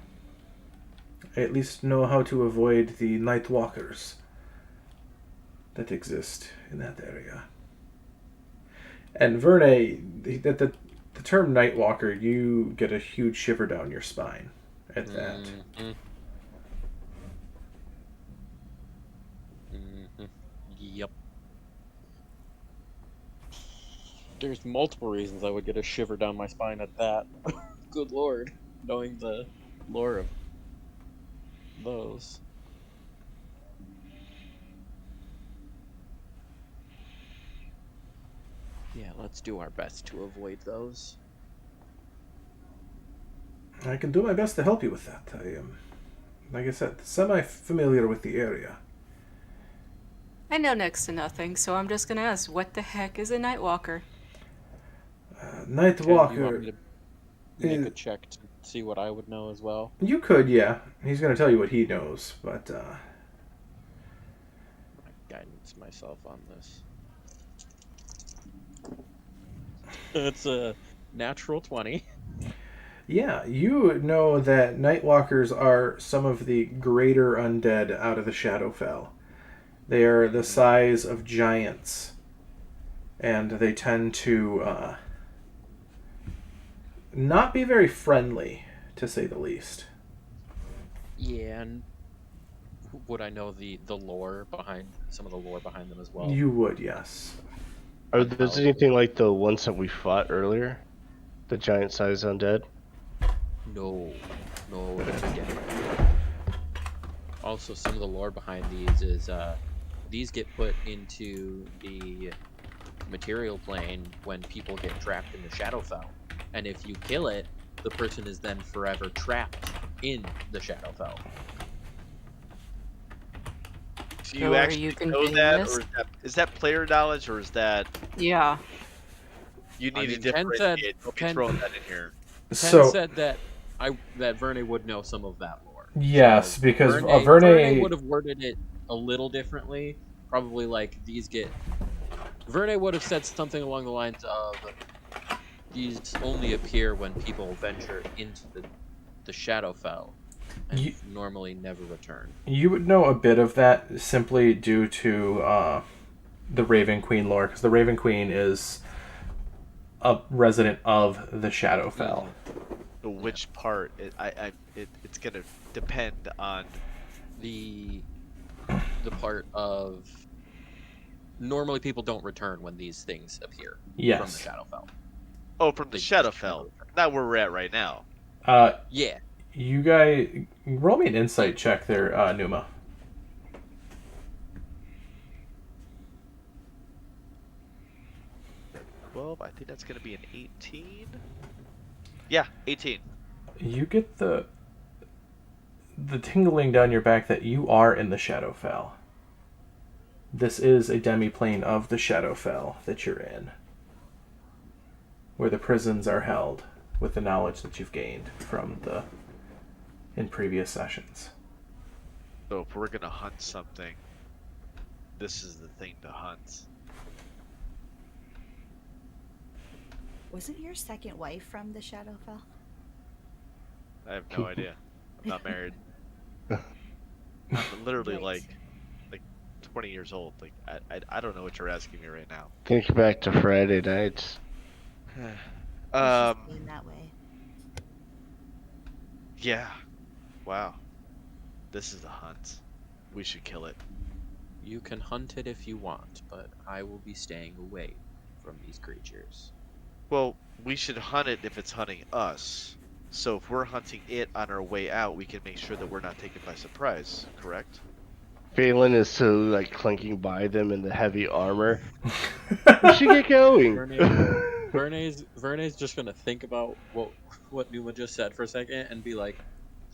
I at least know how to avoid the night walkers that exist in that area. And Verne, the term night walker, you get a huge shiver down your spine at that. Mm-hmm. Mm-hmm. Yep. There's multiple reasons I would get a shiver down my spine at that. Good lord, knowing the lore of those. Yeah, let's do our best to avoid those. I can do my best to help you with that. I am, like I said, semi-familiar with the area. I know next to nothing, so I'm just gonna ask, what the heck is a Nightwalker? Night Okay, do you want walker. me to make a check to see what I would know as well? You could, yeah. He's going to tell you what he knows, but I guidance myself on this. It's a natural 20. yeah, you know that Nightwalkers are some of the greater undead out of the Shadowfell. They are the size of giants, and they tend to not be very friendly, to say the least. Yeah, and would I know the lore behind some of the lore behind them as well? You would, yes. Are On those how- anything like the ones that we fought earlier? The giant size undead? No, those are different. Also, some of the lore behind these is these get put into the material plane when people get trapped in the Shadowfell, and if you kill it, the person is then forever trapped in the Shadowfell. Do So you are actually you know conveying that, this? or is that player knowledge, or is that Yeah. you I need to mean, Ken said- differentiate? Don't be Ken- throwing that in here. Ken So, said that Verne would know some of that lore. yes, So because Verne would have worded it a little differently. Probably like these get. Verne would have said something along the lines of, "These only appear when people venture into the Shadowfell, and You- normally never return." you would know a bit of that simply due to the Raven Queen lore, because the Raven Queen is a resident of the Shadowfell. So which part? It's gonna depend on. The part of normally people don't return when these things appear Yes. from the Shadowfell. Oh, from the They just never Shadowfell. return. Not where we're at right now. Yeah, You guys, roll me an insight check there, Numa. Well, I think that's gonna be an 18. Yeah, 18. You get the tingling down your back that you are in the Shadowfell. This is a demi-plane of the Shadowfell that you're in, where the prisons are held with the knowledge that you've gained from in previous sessions. So if we're gonna hunt something, this is the thing to hunt. Wasn't your second wife from the Shadowfell? I have no idea. I'm not married. I'm literally Right. like 20 years old. Like I don't know what you're asking me right now. Think back to Friday nights. Let's just aim that way. Yeah. Wow. This is the hunt. We should kill it. you can hunt it if you want, but I will be staying away from these creatures. Well, we should hunt it if it's hunting us. So if we're hunting it on our way out, we can make sure that we're not taken by surprise, correct? Phelan is so like clanking by them in the heavy armor. We should get going. Verne's just gonna think about what Numa just said for a second and be like,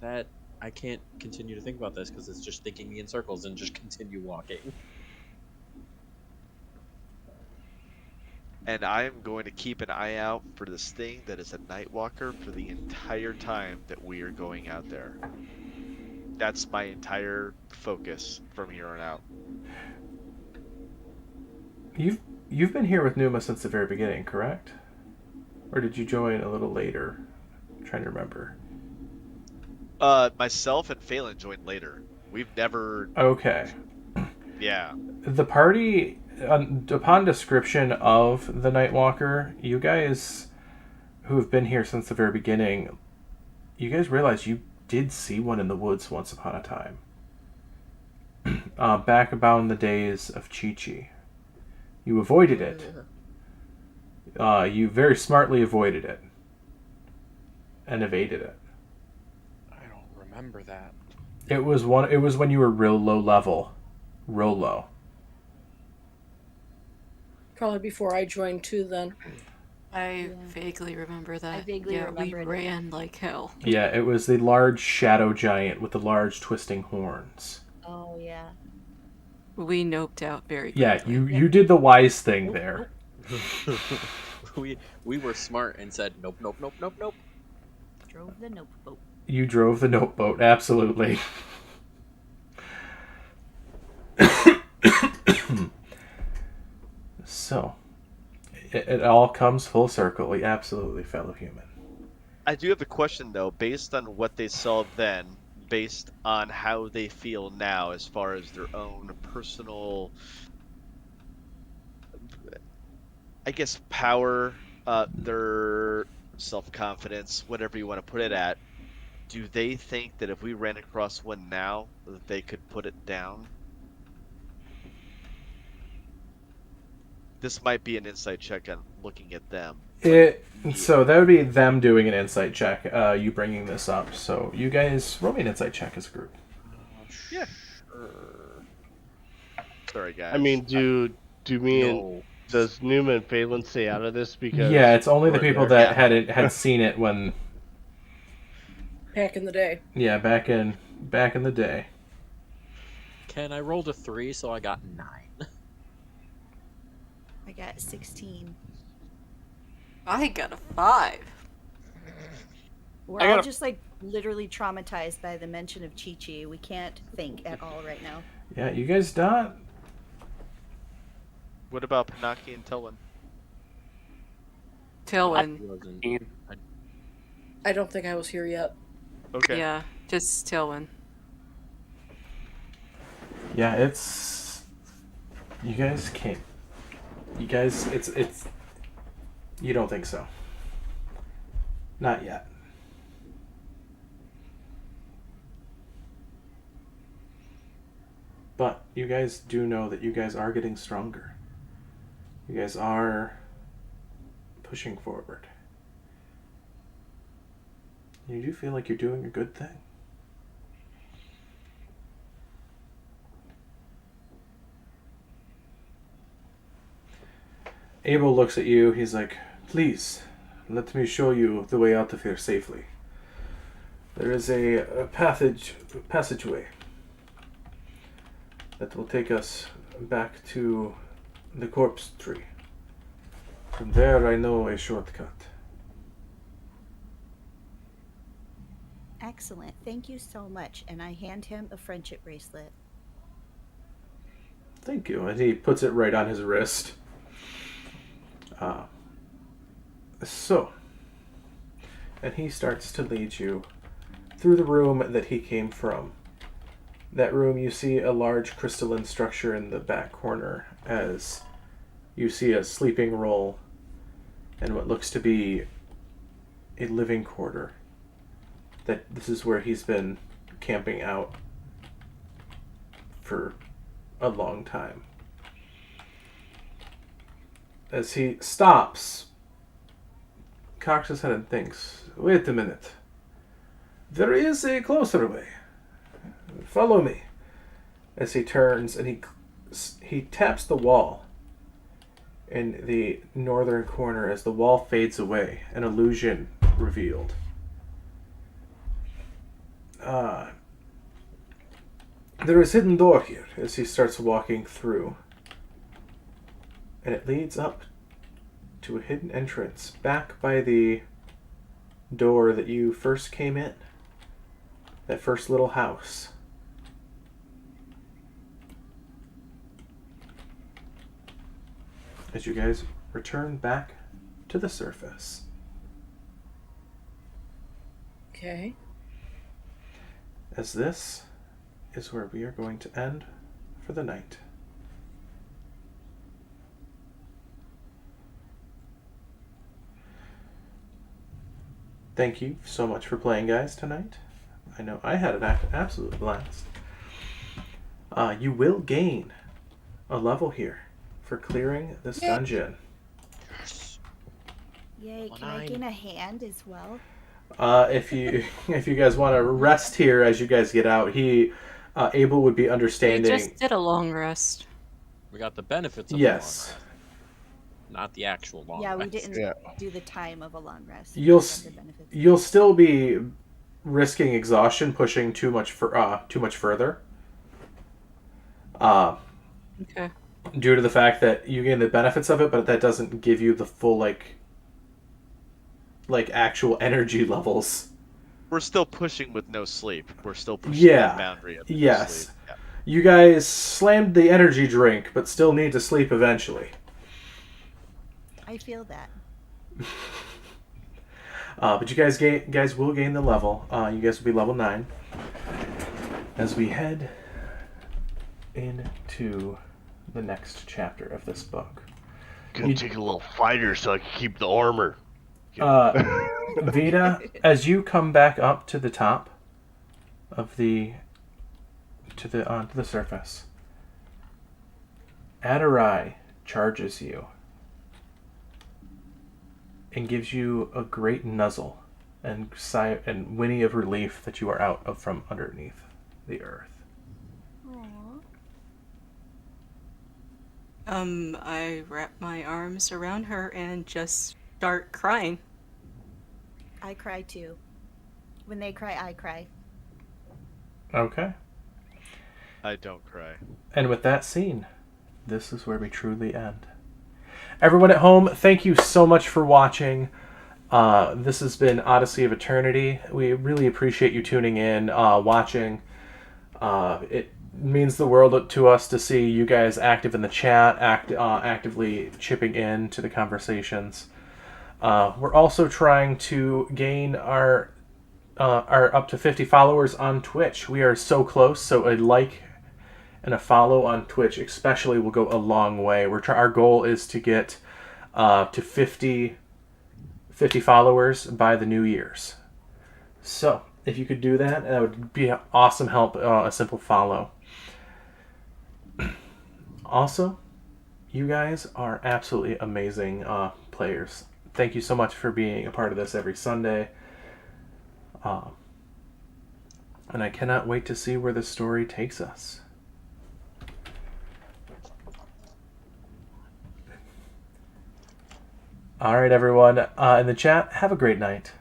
that I can't continue to think about this because it's just thinking me in circles, and just continue walking. And I am going to keep an eye out for this thing that is a Nightwalker for the entire time that we are going out there. That's my entire focus from here on out. You've been here with Numa since the very beginning, correct? Or did you join a little later? I'm trying to remember. Myself and Phelan joined later. We've never. Okay. Yeah. The party, upon description of the Nightwalker, you guys who have been here since the very beginning, you guys realize you did see one in the woods once upon a time. Back about in the days of Chi-Chi. You avoided it. You very smartly avoided it. And evaded it. I don't remember that. It was when you were real low level. Real low. Probably before I joined too. Then I vaguely remember that. I vaguely remember we it. ran like hell. Yeah, it was the large shadow giant with the large twisting horns. Oh yeah. We noped out very quickly. Yeah, you did the wise thing there. we were smart and said nope, nope, nope, nope, nope. Drove the nope boat. You drove the note boat, absolutely. So, it all comes full circle. Absolutely, fellow human. I do have a question though, based on what they saw then, based on how they feel now, as far as their own personal, I guess, power, their self-confidence, whatever you want to put it at, do they think that if we ran across one now, that they could put it down? This might be an insight check on looking at them. So that would be them doing an insight check. You bringing this up. So you guys roll me an insight check as a group. Yeah. Sure. Sorry, guys. I mean, does Newman and Phelan stay out of this because? Yeah, it's only the we're people there? that had seen it when. Back in the day. Yeah, back in the day. Ken, I rolled a 3, so I got 9. I got 16. I got a 5. We're all just like literally traumatized by the mention of Chi-Chi. We can't think at all right now. Yeah, you guys not. What about Panaki and Telwyn? Tailwind. I don't think I was here yet. Okay. Yeah, just Tailwind. Yeah, it's. You guys can't. You guys, it's. You don't think so? Not yet. But you guys do know that you guys are getting stronger. You guys are pushing forward. You do feel like you're doing a good thing. Abel looks at you. He's like, please, let me show you the way out of here safely. There is a passageway that will take us back to the corpse tree. From there, I know a shortcut. Excellent. Thank you so much. And I hand him a friendship bracelet. Thank you. And he puts it right on his wrist. And he starts to lead you through the room that he came from. That room, you see a large crystalline structure in the back corner as you see a sleeping roll and what looks to be a living quarter. That this is where he's been camping out for a long time. As he stops, cocks his head and thinks, wait a minute. There is a closer way. Follow me. As he turns and he taps the wall in the northern corner as the wall fades away, an illusion revealed. There is a hidden door here as he starts walking through. And it leads up to a hidden entrance back by the door that you first came in. That first little house. As you guys return back to the surface. Okay. As this is where we are going to end for the night. Thank you so much for playing, guys, tonight. I know I had an absolute blast. You will gain a level here for clearing this dungeon. Yay, can I gain a hand as well? If you guys want to rest here as you guys get out, Abel would be understanding. We just did a long rest. We got the benefits of yes. the long rest. Not the actual long Yeah, rest. we didn't do the time of a long rest. You'll still be risking exhaustion, pushing too much further. Okay. Due to the fact that you gain the benefits of it, but that doesn't give you the full like actual energy levels. We're still pushing with no sleep. We're still pushing the boundary of no sleep. Yeah. You guys slammed the energy drink, but still need to sleep eventually. I feel that. But you guys will gain the level. You guys will be level 9 as we head into the next chapter of this book. Gonna take a little fighter so I can keep the armor. Vita, as you come back up to the top of the to the surface, Adarai charges you and gives you a great nuzzle and sigh and whinny of relief that you are out of from underneath the earth. I wrap my arms around her and just start crying. I cry too. When they cry, I cry. Okay. I don't cry. And with that scene, this is where we truly end. Everyone at home, thank you so much for watching. This has been Odyssey of Eternity. We really appreciate you tuning in, watching. It means the world to us to see you guys active in the chat, actively chipping in to the conversations. We're also trying to gain our up to 50 followers on Twitch. We are so close, so a like and a follow on Twitch especially will go a long way. Our goal is to get to 50 followers by the New Year's. So if you could do that, that would be an awesome help. A simple follow. Also, you guys are absolutely amazing players. Thank you so much for being a part of this every Sunday. And I cannot wait to see where the story takes us. All right, everyone in the chat, have a great night.